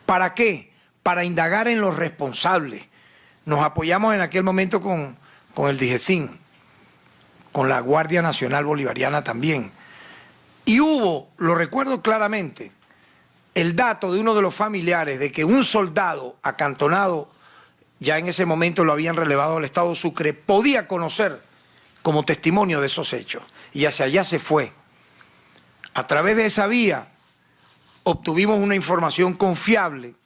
¿Para qué? Para indagar en los responsables. Nos apoyamos en aquel momento con el DIGESIN, con la Guardia Nacional Bolivariana también. Y hubo, lo recuerdo claramente, el dato de uno de los familiares de que un soldado acantonado, ya en ese momento lo habían relevado al Estado Sucre, podía conocer como testimonio de esos hechos. Y hacia allá se fue. A través de esa vía obtuvimos una información confiable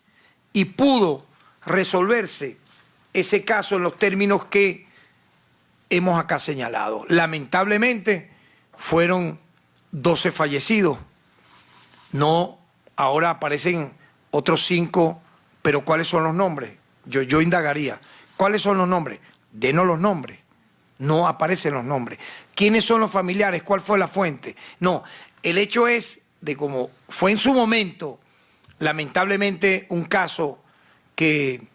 y pudo resolverse ese caso en los términos que hemos acá señalado. Lamentablemente fueron 12 fallecidos. No, ahora aparecen otros 5, pero ¿cuáles son los nombres? Yo indagaría. ¿Cuáles son los nombres? Denos los nombres. No aparecen los nombres. ¿Quiénes son los familiares? ¿Cuál fue la fuente? No, el hecho es de cómo fue en su momento, lamentablemente, un caso que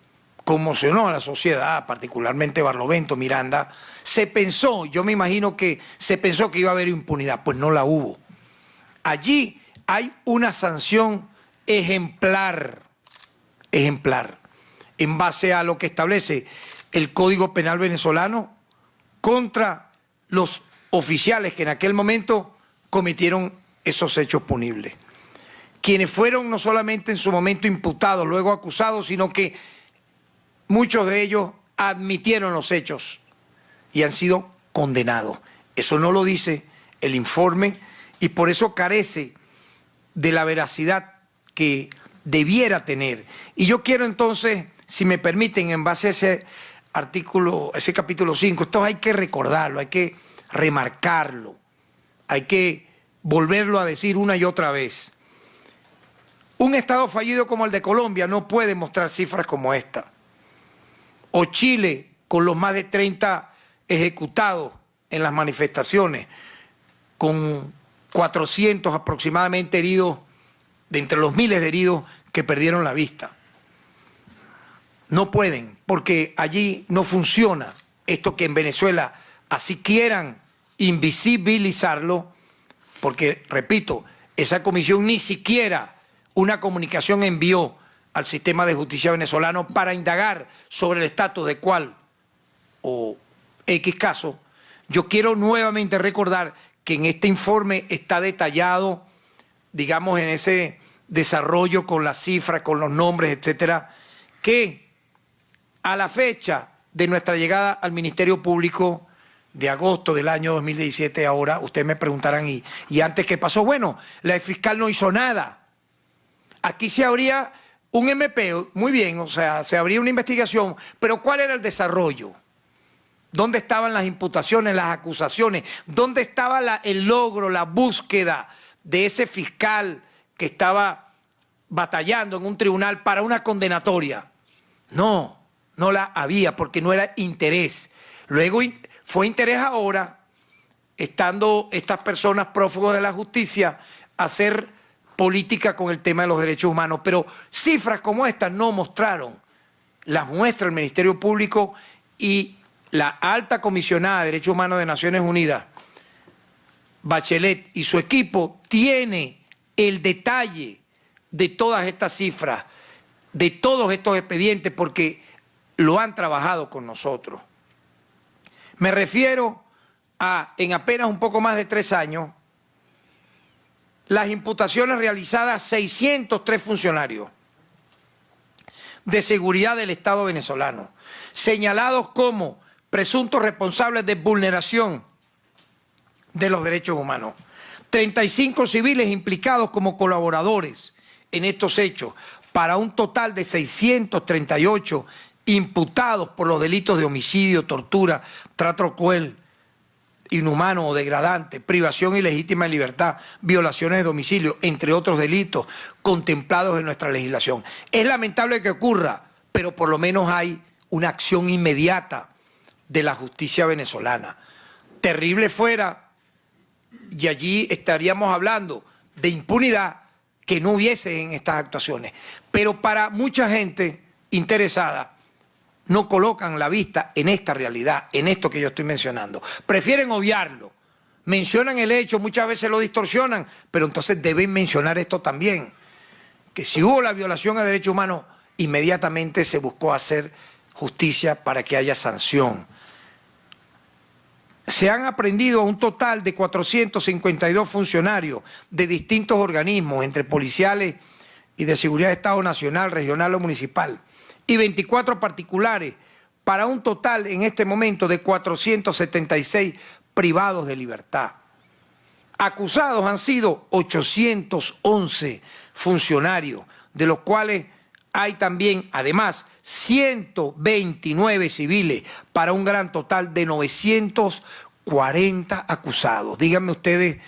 conmocionó a la sociedad, particularmente Barlovento, Miranda. Se pensó, yo me imagino que se pensó que iba a haber impunidad, pues no la hubo. Allí hay una sanción ejemplar, en base a lo que establece el Código Penal venezolano contra los oficiales que en aquel momento cometieron esos hechos punibles. Quienes fueron no solamente en su momento imputados, luego acusados, sino que muchos de ellos admitieron los hechos y han sido condenados. Eso no lo dice el informe y por eso carece de la veracidad que debiera tener. Y yo quiero entonces, si me permiten, en base a ese artículo, ese capítulo 5, esto hay que recordarlo, hay que remarcarlo, hay que volverlo a decir una y otra vez. Un Estado fallido como el de Colombia no puede mostrar cifras como esta. O Chile, con los más de 30 ejecutados en las manifestaciones, con 400 aproximadamente heridos, de entre los miles de heridos que perdieron la vista. No pueden, porque allí no funciona esto que en Venezuela así quieran invisibilizarlo, porque, repito, esa comisión ni siquiera una comunicación envió al sistema de justicia venezolano para indagar sobre el estatus de cuál o X caso. Yo quiero nuevamente recordar que en este informe está detallado, digamos, en ese desarrollo con las cifras, con los nombres, etcétera, que a la fecha de nuestra llegada al Ministerio Público de agosto del año 2017, ahora ustedes me preguntarán, ¿y antes qué pasó? Bueno, la fiscal no hizo nada. Aquí se abría un MP, muy bien, o sea, se abría una investigación, pero ¿cuál era el desarrollo? ¿Dónde estaban las imputaciones, las acusaciones? ¿Dónde estaba el logro, la búsqueda de ese fiscal que estaba batallando en un tribunal para una condenatoria? No, no la había porque no era interés. Luego fue interés ahora, estando estas personas prófugos de la justicia, hacer política con el tema de los derechos humanos. Pero cifras como estas no mostraron, las muestra el Ministerio Público y la alta comisionada de Derechos Humanos de Naciones Unidas, Bachelet, y su equipo tiene el detalle de todas estas cifras, de todos estos expedientes, porque lo han trabajado con nosotros. Me refiero a, en apenas un poco más de 3 años, las imputaciones realizadas a 603 funcionarios de seguridad del Estado venezolano, señalados como presuntos responsables de vulneración de los derechos humanos. 35 civiles implicados como colaboradores en estos hechos, para un total de 638 imputados por los delitos de homicidio, tortura, trato cruel, inhumano o degradante, privación ilegítima de libertad, violaciones de domicilio, entre otros delitos contemplados en nuestra legislación. Es lamentable que ocurra, pero por lo menos hay una acción inmediata de la justicia venezolana. Terrible fuera, y allí estaríamos hablando de impunidad, que no hubiese en estas actuaciones. Pero para mucha gente interesada, no colocan la vista en esta realidad, en esto que yo estoy mencionando. Prefieren obviarlo. Mencionan el hecho, muchas veces lo distorsionan, pero entonces deben mencionar esto también. Que si hubo la violación a derechos humanos, inmediatamente se buscó hacer justicia para que haya sanción. Se han aprehendido a un total de 452 funcionarios de distintos organismos, entre policiales y de seguridad de Estado nacional, regional o municipal, y 24 particulares, para un total en este momento de 476 privados de libertad. Acusados han sido 811 funcionarios, de los cuales hay también, además, 129 civiles, para un gran total de 940 acusados. Díganme ustedes,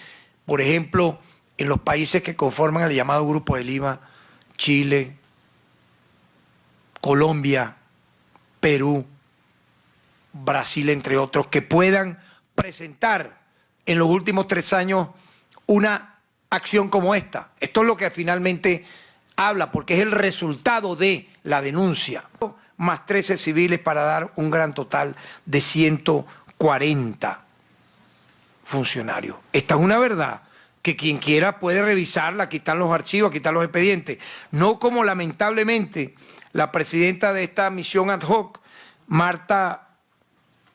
por ejemplo, en los países que conforman el llamado Grupo de Lima, Chile, Colombia, Perú, Brasil, entre otros, que puedan presentar en los últimos 3 años una acción como esta. Esto es lo que finalmente habla, porque es el resultado de la denuncia, más 13 civiles, para dar un gran total de 140 funcionarios. Esta es una verdad que quien quiera puede revisarla, aquí están los archivos, aquí están los expedientes. No como lamentablemente la presidenta de esta misión ad hoc, Marta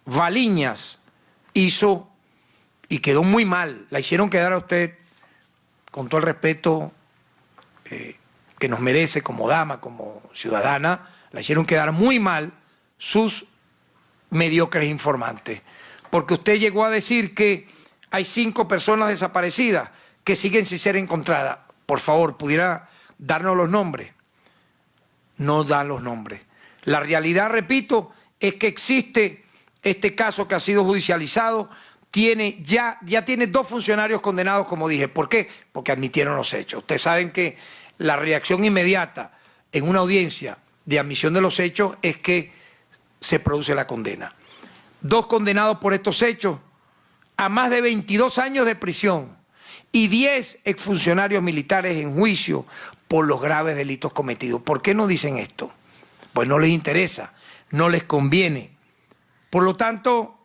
Valiñas, hizo y quedó muy mal. La hicieron quedar a usted, con todo el respeto que nos merece como dama, como ciudadana, la hicieron quedar muy mal sus mediocres informantes. Porque usted llegó a decir que hay 5 personas desaparecidas que siguen sin ser encontradas. Por favor, ¿pudiera darnos los nombres? No dan los nombres. La realidad, repito, es que existe este caso que ha sido judicializado, ya tiene 2 funcionarios condenados, como dije. ¿Por qué? Porque admitieron los hechos. Ustedes saben que la reacción inmediata en una audiencia de admisión de los hechos es que se produce la condena. 2 condenados por estos hechos a más de 22 años de prisión y 10 exfuncionarios militares en juicio por los graves delitos cometidos. ¿Por qué no dicen esto? Pues no les interesa, no les conviene. Por lo tanto,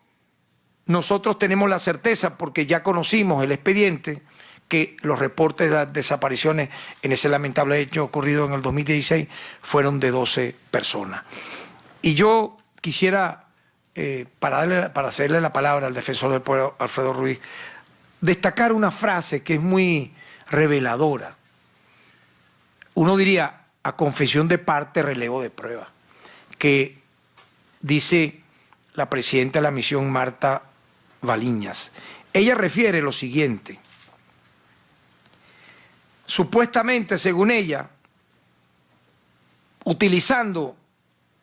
nosotros tenemos la certeza, porque ya conocimos el expediente, que los reportes de las desapariciones en ese lamentable hecho ocurrido en el 2016 fueron de 12 personas. Y yo quisiera, para hacerle la palabra al defensor del pueblo, Alfredo Ruiz, destacar una frase que es muy reveladora. Uno diría, a confesión de parte, relevo de prueba, que dice la presidenta de la misión, Marta Valiñas. Ella refiere lo siguiente. Supuestamente, según ella, utilizando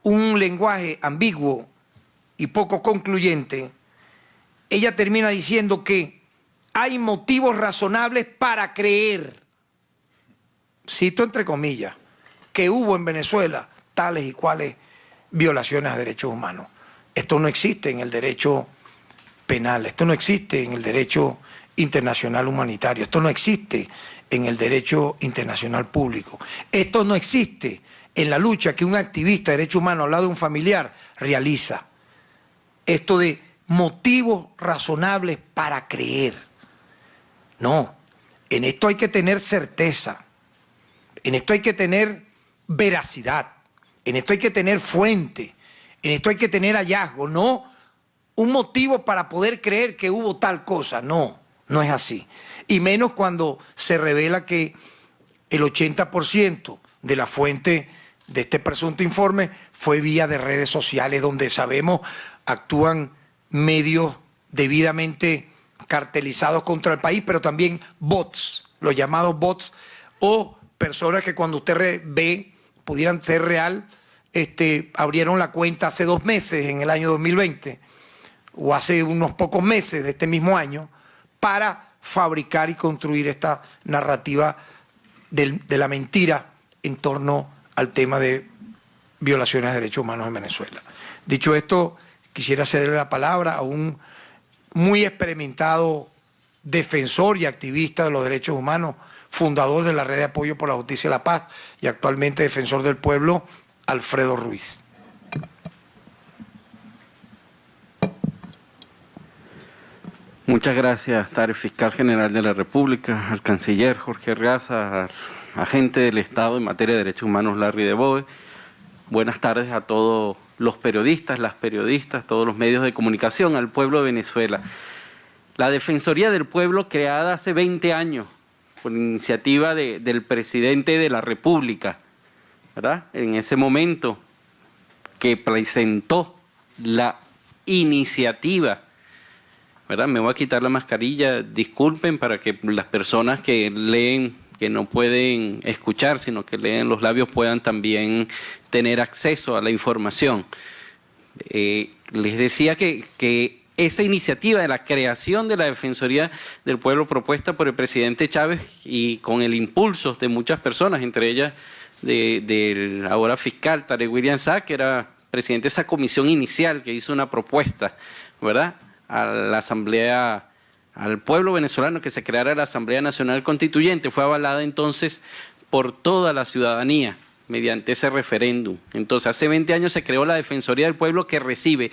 un lenguaje ambiguo y poco concluyente, ella termina diciendo que hay motivos razonables para creer, cito entre comillas, que hubo en Venezuela tales y cuales violaciones a derechos humanos. Esto no existe en el derecho penal, esto no existe en el derecho internacional humanitario, esto no existe en el derecho internacional público, esto no existe en la lucha que un activista de derechos humanos al lado de un familiar realiza. Esto de motivos razonables para creer. No, en esto hay que tener certeza, en esto hay que tener veracidad, en esto hay que tener fuente, en esto hay que tener hallazgo, no un motivo para poder creer que hubo tal cosa, no, no es así. Y menos cuando se revela que el 80% de la fuente de este presunto informe fue vía de redes sociales, donde sabemos actúan medios debidamente cartelizados contra el país, pero también bots, los llamados bots, o personas que cuando usted ve pudieran ser real, abrieron la cuenta hace 2 meses, en el año 2020, o hace unos pocos meses de este mismo año, para fabricar y construir esta narrativa de la mentira en torno al tema de violaciones de derechos humanos en Venezuela. Dicho esto, quisiera cederle la palabra a un muy experimentado defensor y activista de los derechos humanos, fundador de la Red de Apoyo por la Justicia y la Paz y actualmente defensor del pueblo, Alfredo Ruiz. Muchas gracias, Tarek, Fiscal General de la República, al Canciller Jorge Arreaza, al agente del Estado en materia de derechos humanos, Larry DeBoe. Buenas tardes a todos los periodistas, las periodistas, todos los medios de comunicación, al pueblo de Venezuela. La Defensoría del Pueblo, creada hace 20 años por iniciativa del presidente de la República, ¿verdad? En ese momento que presentó la iniciativa, ¿verdad? Me voy a quitar la mascarilla, disculpen, para que las personas que leen, que no pueden escuchar, sino que leen los labios, puedan también tener acceso a la información. Les decía que esa iniciativa de la creación de la Defensoría del Pueblo propuesta por el presidente Chávez y con el impulso de muchas personas, entre ellas del ahora fiscal Tarek William Saab, que era presidente de esa comisión inicial que hizo una propuesta, ¿verdad?, a la Asamblea, al pueblo venezolano, que se creara la Asamblea Nacional Constituyente. Fue avalada entonces por toda la ciudadanía mediante ese referéndum. Entonces, hace 20 años se creó la Defensoría del Pueblo, que recibe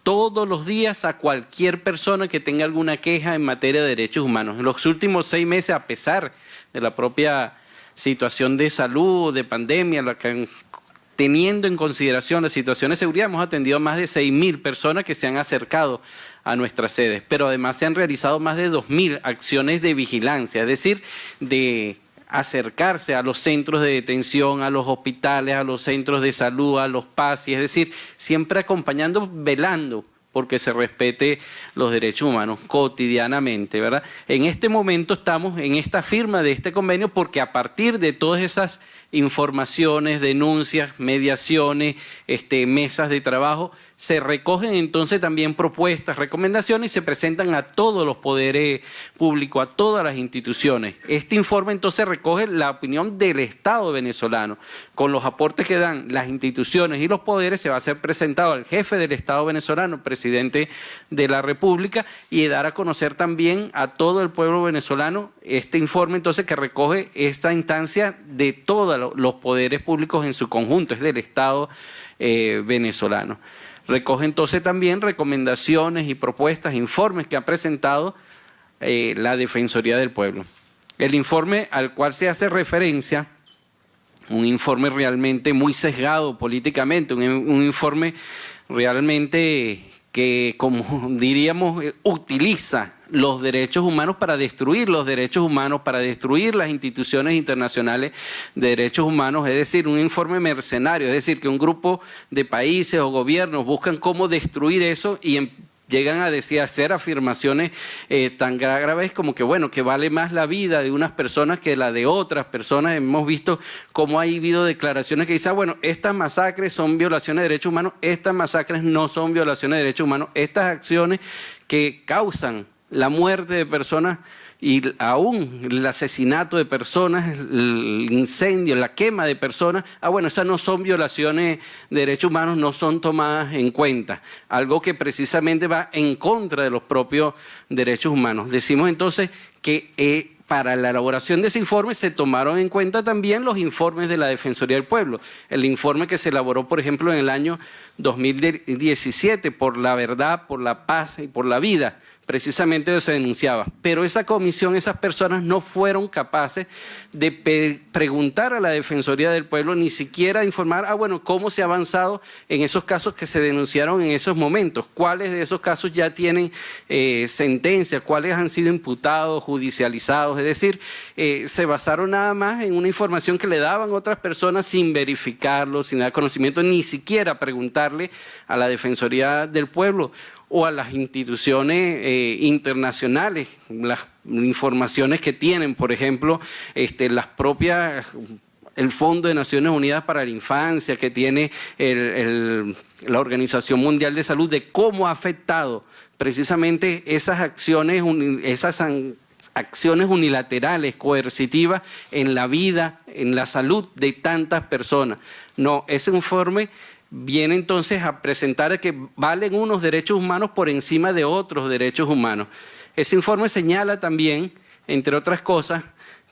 todos los días a cualquier persona que tenga alguna queja en materia de derechos humanos. En los últimos 6 meses, a pesar de la propia situación de salud, de pandemia, teniendo en consideración la situación de seguridad, hemos atendido a más de 6.000 personas que se han acercado a nuestras sedes, pero además se han realizado más de 2.000 acciones de vigilancia, es decir, de acercarse a los centros de detención, a los hospitales, a los centros de salud, a los PASI, es decir, siempre acompañando, velando porque se respete los derechos humanos cotidianamente, ¿verdad? En este momento estamos en esta firma de este convenio porque a partir de todas esas informaciones, denuncias, mediaciones, mesas de trabajo, se recogen entonces también propuestas, recomendaciones y se presentan a todos los poderes públicos, a todas las instituciones. Este informe entonces recoge la opinión del Estado venezolano. Con los aportes que dan las instituciones y los poderes se va a ser presentado al jefe del Estado venezolano, presidente de la República, y dar a conocer también a todo el pueblo venezolano este informe entonces que recoge esta instancia de todos los poderes públicos en su conjunto, es del Estado venezolano. Recoge entonces también recomendaciones y propuestas, informes que ha presentado la Defensoría del Pueblo. El informe al cual se hace referencia, un informe realmente muy sesgado políticamente, un informe realmente que, como diríamos, utiliza los derechos humanos para destruir los derechos humanos, para destruir las instituciones internacionales de derechos humanos, es decir, un informe mercenario, es decir, que un grupo de países o gobiernos buscan cómo destruir eso y llegan a decir, a hacer afirmaciones tan graves como que, bueno, que vale más la vida de unas personas que la de otras personas. Hemos visto cómo ha habido declaraciones que dicen, bueno, estas masacres son violaciones de derechos humanos, estas masacres no son violaciones de derechos humanos, estas acciones que causan la muerte de personas y aún el asesinato de personas, el incendio, la quema de personas, bueno, esas no son violaciones de derechos humanos, no son tomadas en cuenta, algo que precisamente va en contra de los propios derechos humanos. Decimos entonces que para la elaboración de ese informe se tomaron en cuenta también los informes de la Defensoría del Pueblo, el informe que se elaboró, por ejemplo, en el año 2017 por la verdad, por la paz y por la vida. Precisamente se denunciaba, pero esa comisión, esas personas no fueron capaces de preguntar a la Defensoría del Pueblo, ni siquiera informar, bueno, cómo se ha avanzado en esos casos que se denunciaron en esos momentos, cuáles de esos casos ya tienen sentencia, cuáles han sido imputados, judicializados, es decir, se basaron nada más en una información que le daban otras personas sin verificarlo, sin dar conocimiento, ni siquiera preguntarle a la Defensoría del Pueblo o a las instituciones internacionales, las informaciones que tienen, por ejemplo, las propias, el Fondo de Naciones Unidas para la Infancia, que tiene la Organización Mundial de Salud, de cómo ha afectado precisamente esas acciones unilaterales, coercitivas en la vida, en la salud de tantas personas. No, ese informe viene entonces a presentar que valen unos derechos humanos por encima de otros derechos humanos. Ese informe señala también, entre otras cosas,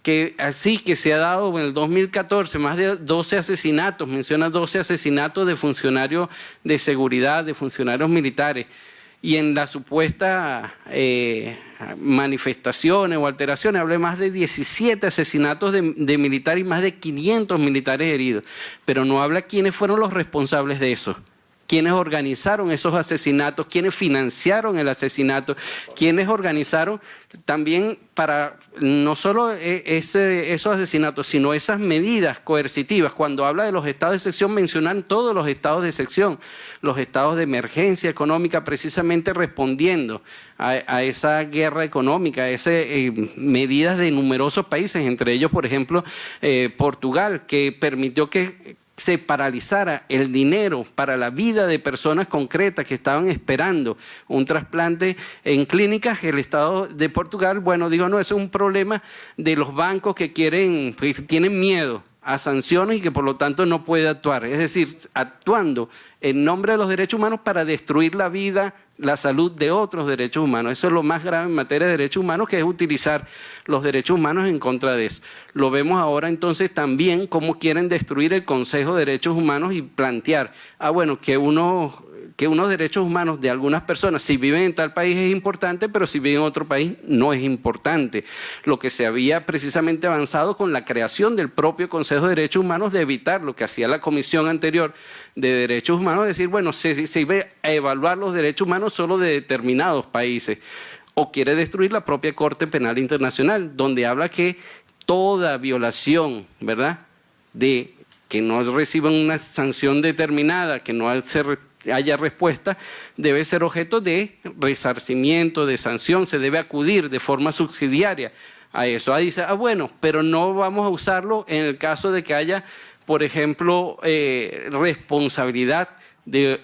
que así que se ha dado en el 2014 más de 12 asesinatos, menciona 12 asesinatos de funcionarios de seguridad, de funcionarios militares, y en la supuesta manifestaciones o alteraciones hablé más de 17 asesinatos de militares y más de 500 militares heridos, pero no habla quiénes fueron los responsables de eso, quiénes organizaron esos asesinatos, quiénes financiaron el asesinato, quiénes organizaron también para no solo esos asesinatos, sino esas medidas coercitivas. Cuando habla de los estados de excepción, mencionan todos los estados de excepción, los estados de emergencia económica, precisamente respondiendo a esa guerra económica, a esas medidas de numerosos países, entre ellos, por ejemplo, Portugal, que permitió que se paralizara el dinero para la vida de personas concretas que estaban esperando un trasplante en clínicas. El Estado de Portugal, bueno, digo, no, eso es un problema de los bancos que tienen miedo a sanciones y que por lo tanto no puede actuar. Es decir, actuando en nombre de los derechos humanos para destruir la vida, la salud de otros derechos humanos. Eso es lo más grave en materia de derechos humanos, que es utilizar los derechos humanos en contra de eso. Lo vemos ahora entonces también cómo quieren destruir el Consejo de Derechos Humanos y plantear, bueno, que unos derechos humanos de algunas personas, si viven en tal país es importante, pero si viven en otro país no es importante. Lo que se había precisamente avanzado con la creación del propio Consejo de Derechos Humanos, de evitar lo que hacía la comisión anterior de derechos humanos, decir, bueno, se iba a evaluar los derechos humanos solo de determinados países, o quiere destruir la propia Corte Penal Internacional, donde habla que toda violación, ¿verdad?, de que no reciban una sanción determinada, que no haya respuesta, debe ser objeto de resarcimiento, de sanción, se debe acudir de forma subsidiaria a eso. Dice, bueno, pero no vamos a usarlo en el caso de que haya, por ejemplo, responsabilidad de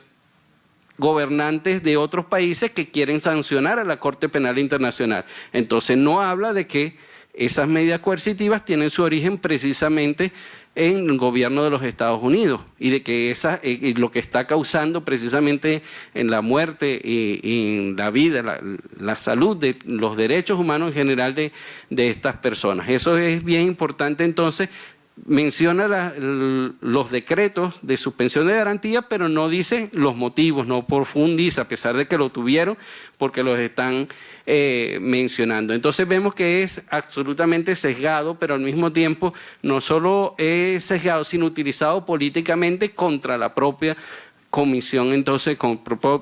gobernantes de otros países que quieren sancionar a la Corte Penal Internacional. Entonces no habla de que esas medidas coercitivas tienen su origen precisamente en el gobierno de los Estados Unidos y de que lo que está causando precisamente en la muerte y en la vida, la salud, de los derechos humanos en general de estas personas. Eso es bien importante. Entonces menciona los decretos de suspensión de garantía, pero no dice los motivos, no profundiza, a pesar de que lo tuvieron, porque los están mencionando. Entonces vemos que es absolutamente sesgado, pero al mismo tiempo no solo es sesgado, sino utilizado políticamente contra la propia comisión, entonces con el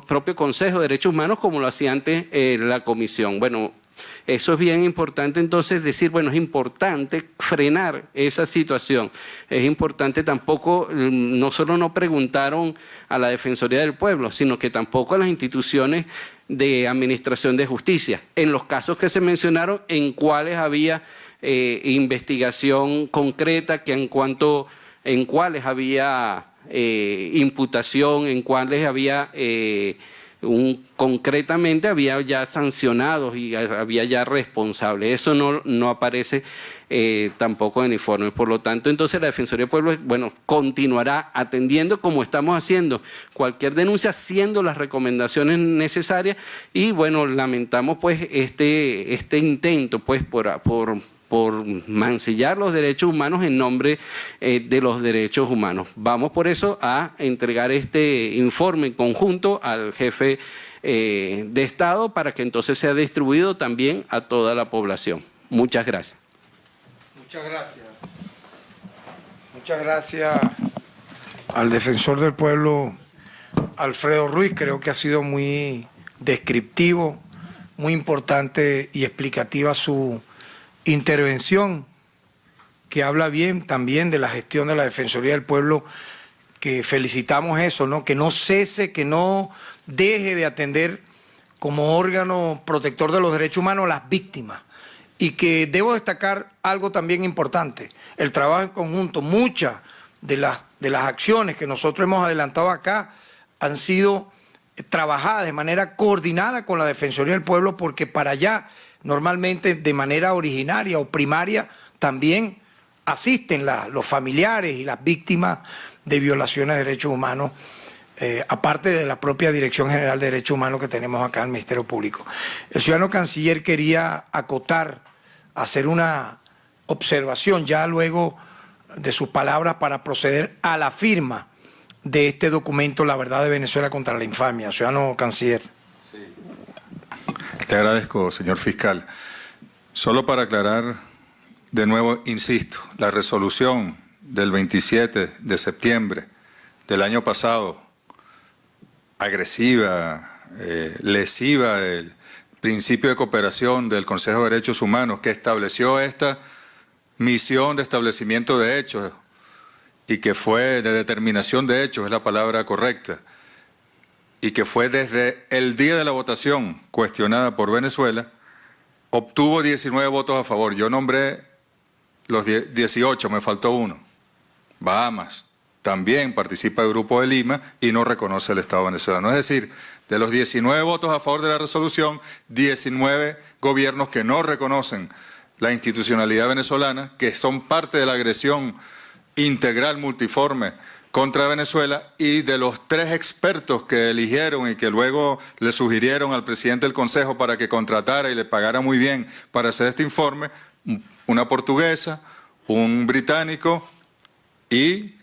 propio Consejo de Derechos Humanos, como lo hacía antes la comisión. Bueno, Eso es bien importante, entonces decir, bueno, es importante frenar esa situación. Es importante tampoco, no solo no preguntaron a la Defensoría del Pueblo, sino que tampoco a las instituciones de administración de justicia. En los casos que se mencionaron, en cuáles había investigación concreta, que en cuáles había imputación, en cuáles había concretamente había ya sancionados y había ya responsables. Eso no aparece tampoco en el informe. Por lo tanto, entonces la Defensoría del Pueblo, bueno, continuará atendiendo como estamos haciendo cualquier denuncia, haciendo las recomendaciones necesarias y, bueno, lamentamos pues este intento pues por mancillar los derechos humanos en nombre de los derechos humanos. Vamos por eso a entregar este informe en conjunto al jefe de Estado para que entonces sea distribuido también a toda la población. Muchas gracias. Muchas gracias. Muchas gracias al defensor del pueblo, Alfredo Ruiz. Creo que ha sido muy descriptivo, muy importante y explicativa su intervención, que habla bien también de la gestión de la Defensoría del Pueblo, que felicitamos eso, ¿no? Que no cese, que no deje de atender como órgano protector de los derechos humanos a las víctimas. Y que debo destacar algo también importante, el trabajo en conjunto. Muchas de las acciones que nosotros hemos adelantado acá han sido trabajadas de manera coordinada con la Defensoría del Pueblo, porque para allá normalmente de manera originaria o primaria también asisten los familiares y las víctimas de violaciones de derechos humanos, aparte de la propia Dirección General de Derechos Humanos que tenemos acá en el Ministerio Público. El ciudadano canciller quería acotar, hacer una observación ya luego de sus palabras para proceder a la firma de este documento, La Verdad de Venezuela contra la Infamia. Ciudadano canciller. Le agradezco, señor fiscal. Solo para aclarar, de nuevo, insisto, la resolución del 27 de septiembre del año pasado, agresiva, lesiva del principio de cooperación del Consejo de Derechos Humanos, que estableció esta misión de establecimiento de hechos y que fue de determinación de hechos, es la palabra correcta, y que fue desde el día de la votación cuestionada por Venezuela, obtuvo 19 votos a favor. Yo nombré los 18, me faltó uno. Bahamas también participa del Grupo de Lima y no reconoce el Estado venezolano. Es decir, de los 19 votos a favor de la resolución, 19 gobiernos que no reconocen la institucionalidad venezolana, que son parte de la agresión integral multiforme contra Venezuela, y de los 3 expertos que eligieron y que luego le sugirieron al presidente del Consejo para que contratara y le pagara muy bien para hacer este informe, una portuguesa, un británico y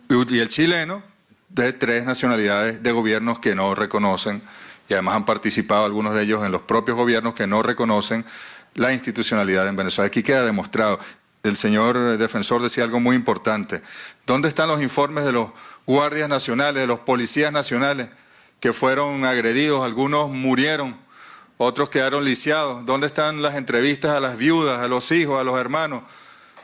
el chileno, de 3 nacionalidades de gobiernos que no reconocen, y además han participado algunos de ellos en los propios gobiernos que no reconocen la institucionalidad en Venezuela. Aquí queda demostrado. El señor defensor decía algo muy importante. ¿Dónde están los informes de los guardias nacionales, de los policías nacionales que fueron agredidos? Algunos murieron, otros quedaron lisiados. ¿Dónde están las entrevistas a las viudas, a los hijos, a los hermanos?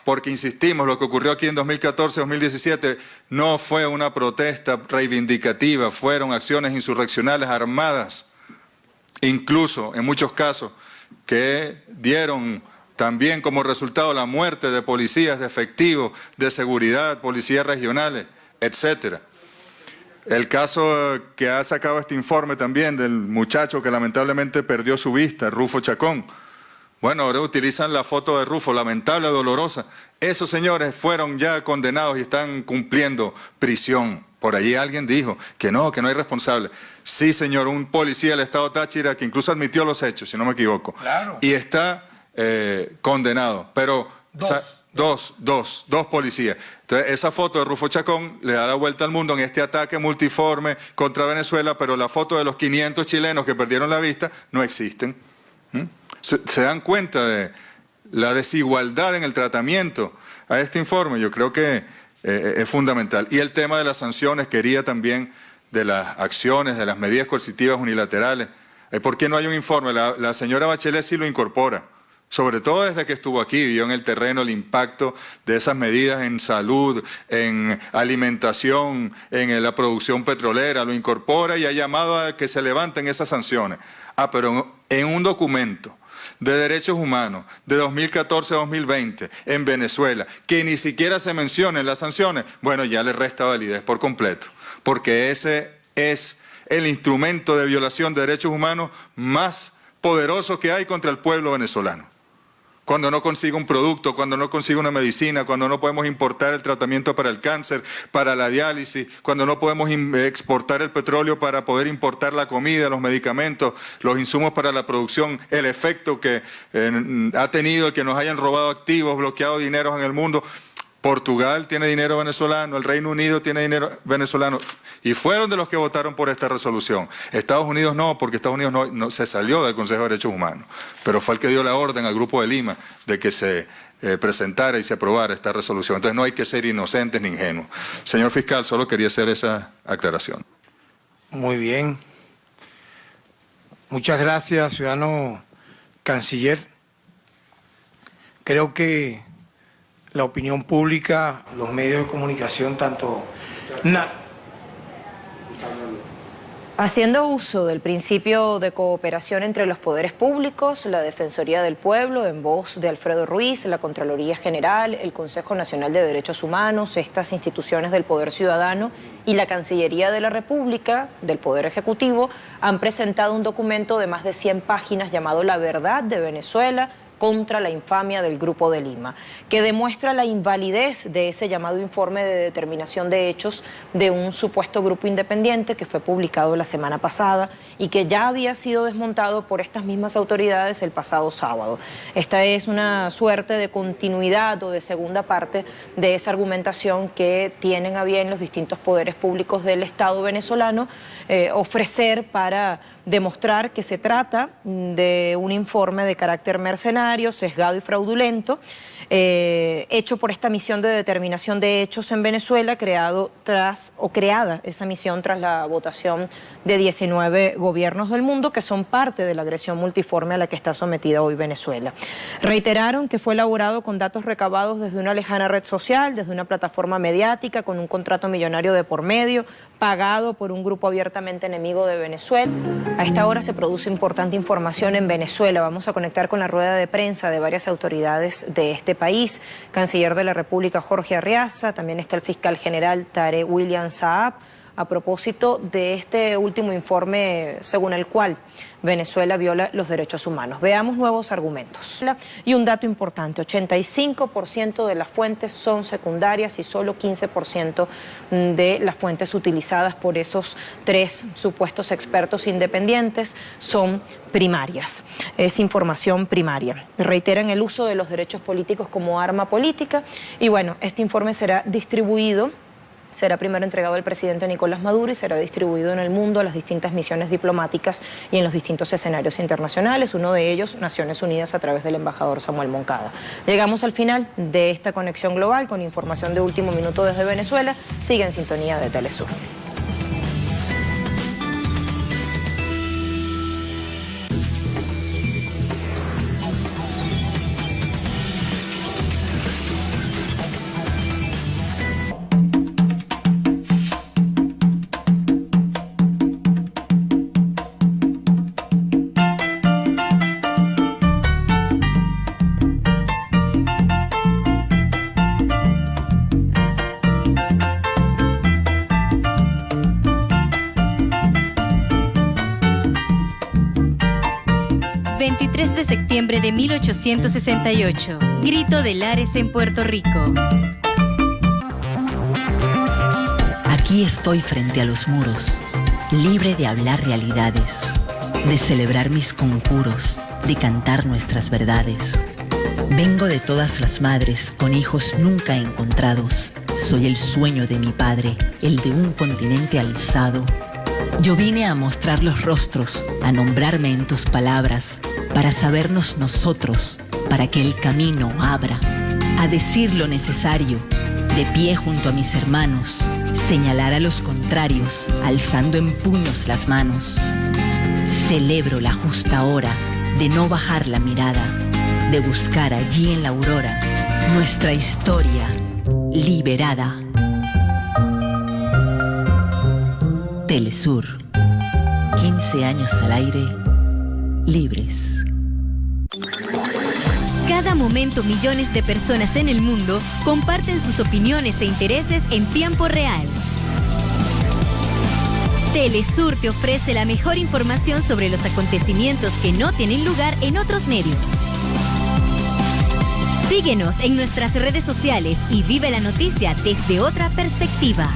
Porque insistimos, lo que ocurrió aquí en 2014-2017 no fue una protesta reivindicativa, fueron acciones insurreccionales armadas, incluso en muchos casos que dieron también como resultado la muerte de policías, de efectivos, de seguridad, policías regionales, etcétera. El caso que ha sacado este informe también del muchacho que lamentablemente perdió su vista, Rufo Chacón. Bueno, ahora utilizan la foto de Rufo, lamentable, dolorosa. Esos señores fueron ya condenados y están cumpliendo prisión. Por allí alguien dijo que no hay responsable. Sí, señor, un policía del Estado Táchira que incluso admitió los hechos, si no me equivoco. Claro. Y está condenado, pero dos policías. Entonces, esa foto de Rufo Chacón le da la vuelta al mundo en este ataque multiforme contra Venezuela, pero la foto de los 500 chilenos que perdieron la vista no existen. ¿Se dan cuenta de la desigualdad en el tratamiento a este informe? Yo creo que es fundamental. Y el tema de las sanciones, quería también de las acciones, de las medidas coercitivas unilaterales. ¿Por qué no hay un informe? La señora Bachelet sí lo incorpora, sobre todo desde que estuvo aquí, vio en el terreno el impacto de esas medidas en salud, en alimentación, en la producción petrolera, lo incorpora y ha llamado a que se levanten esas sanciones. Pero en un documento de derechos humanos de 2014 a 2020 en Venezuela, que ni siquiera se mencionen las sanciones, bueno, ya le resta validez por completo, porque ese es el instrumento de violación de derechos humanos más poderoso que hay contra el pueblo venezolano. Cuando no consigue un producto, cuando no consigue una medicina, cuando no podemos importar el tratamiento para el cáncer, para la diálisis, cuando no podemos exportar el petróleo para poder importar la comida, los medicamentos, los insumos para la producción, el efecto que ha tenido el que nos hayan robado activos, bloqueado dineros en el mundo. Portugal tiene dinero venezolano, el Reino Unido tiene dinero venezolano y fueron de los que votaron por esta resolución. Estados Unidos no, porque Estados Unidos no se salió del Consejo de Derechos Humanos, pero fue el que dio la orden al Grupo de Lima de que se presentara y se aprobara esta resolución. Entonces no hay que ser inocentes ni ingenuos. Señor fiscal, solo quería hacer esa aclaración. Muy bien. Muchas gracias, ciudadano canciller. Creo que la opinión pública, los medios de comunicación, tanto... Haciendo uso del principio de cooperación entre los poderes públicos, la Defensoría del Pueblo, en voz de Alfredo Ruiz, la Contraloría General, el Consejo Nacional de Derechos Humanos, estas instituciones del Poder Ciudadano y la Cancillería de la República, del Poder Ejecutivo, han presentado un documento de más de 100 páginas llamado La Verdad de Venezuela contra la infamia del Grupo de Lima, que demuestra la invalidez de ese llamado informe de determinación de hechos de un supuesto grupo independiente que fue publicado la semana pasada y que ya había sido desmontado por estas mismas autoridades el pasado sábado. Esta es una suerte de continuidad o de segunda parte de esa argumentación que tienen a bien los distintos poderes públicos del Estado venezolano ofrecer para demostrar que se trata de un informe de carácter mercenario, sesgado y fraudulento, hecho por esta misión de determinación de hechos en Venezuela, creada esa misión tras la votación de 19 gobiernos del mundo que son parte de la agresión multiforme a la que está sometida hoy Venezuela. Reiteraron que fue elaborado con datos recabados desde una lejana red social, desde una plataforma mediática, con un contrato millonario de por medio, pagado por un grupo abiertamente enemigo de Venezuela. A esta hora se produce importante información en Venezuela. Vamos a conectar con la rueda de prensa de varias autoridades de este país. Canciller de la República Jorge Arriaza, también está el fiscal general Tarek William Saab, a propósito de este último informe según el cual Venezuela viola los derechos humanos. Veamos nuevos argumentos. Y un dato importante, 85% de las fuentes son secundarias y solo 15% de las fuentes utilizadas por esos 3 supuestos expertos independientes son primarias. Es información primaria. Reiteran el uso de los derechos políticos como arma política y bueno, este informe será distribuido. Será primero entregado al presidente Nicolás Maduro y será distribuido en el mundo a las distintas misiones diplomáticas y en los distintos escenarios internacionales, uno de ellos Naciones Unidas a través del embajador Samuel Moncada. Llegamos al final de esta conexión global con información de último minuto desde Venezuela. Sigue en sintonía de Telesur. De septiembre de 1868, Grito de Lares en Puerto Rico. Aquí estoy frente a los muros, libre de hablar realidades, de celebrar mis conjuros, de cantar nuestras verdades. Vengo de todas las madres con hijos nunca encontrados. Soy el sueño de mi padre, el de un continente alzado. Yo vine a mostrar los rostros, a nombrarme en tus palabras, para sabernos nosotros, para que el camino abra, a decir lo necesario, de pie junto a mis hermanos, señalar a los contrarios, alzando en puños las manos. Celebro la justa hora de no bajar la mirada, de buscar allí en la aurora nuestra historia liberada. Telesur, 15 años al aire, libres. Cada momento millones de personas en el mundo comparten sus opiniones e intereses en tiempo real. Telesur te ofrece la mejor información sobre los acontecimientos que no tienen lugar en otros medios. Síguenos en nuestras redes sociales y vive la noticia desde otra perspectiva.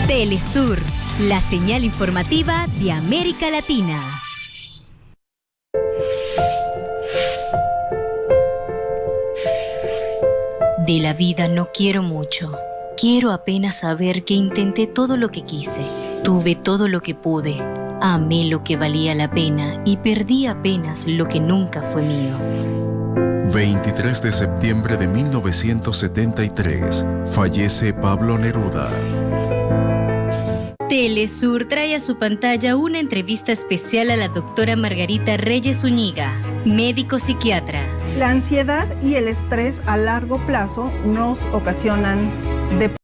Telesur, la señal informativa de América Latina. De la vida no quiero mucho. Quiero apenas saber que intenté todo lo que quise, tuve todo lo que pude, amé lo que valía la pena y perdí apenas lo que nunca fue mío. 23 de septiembre de 1973, fallece Pablo Neruda. Telesur trae a su pantalla una entrevista especial a la doctora Margarita Reyes Zúñiga, médico psiquiatra. La ansiedad y el estrés a largo plazo nos ocasionan depresión.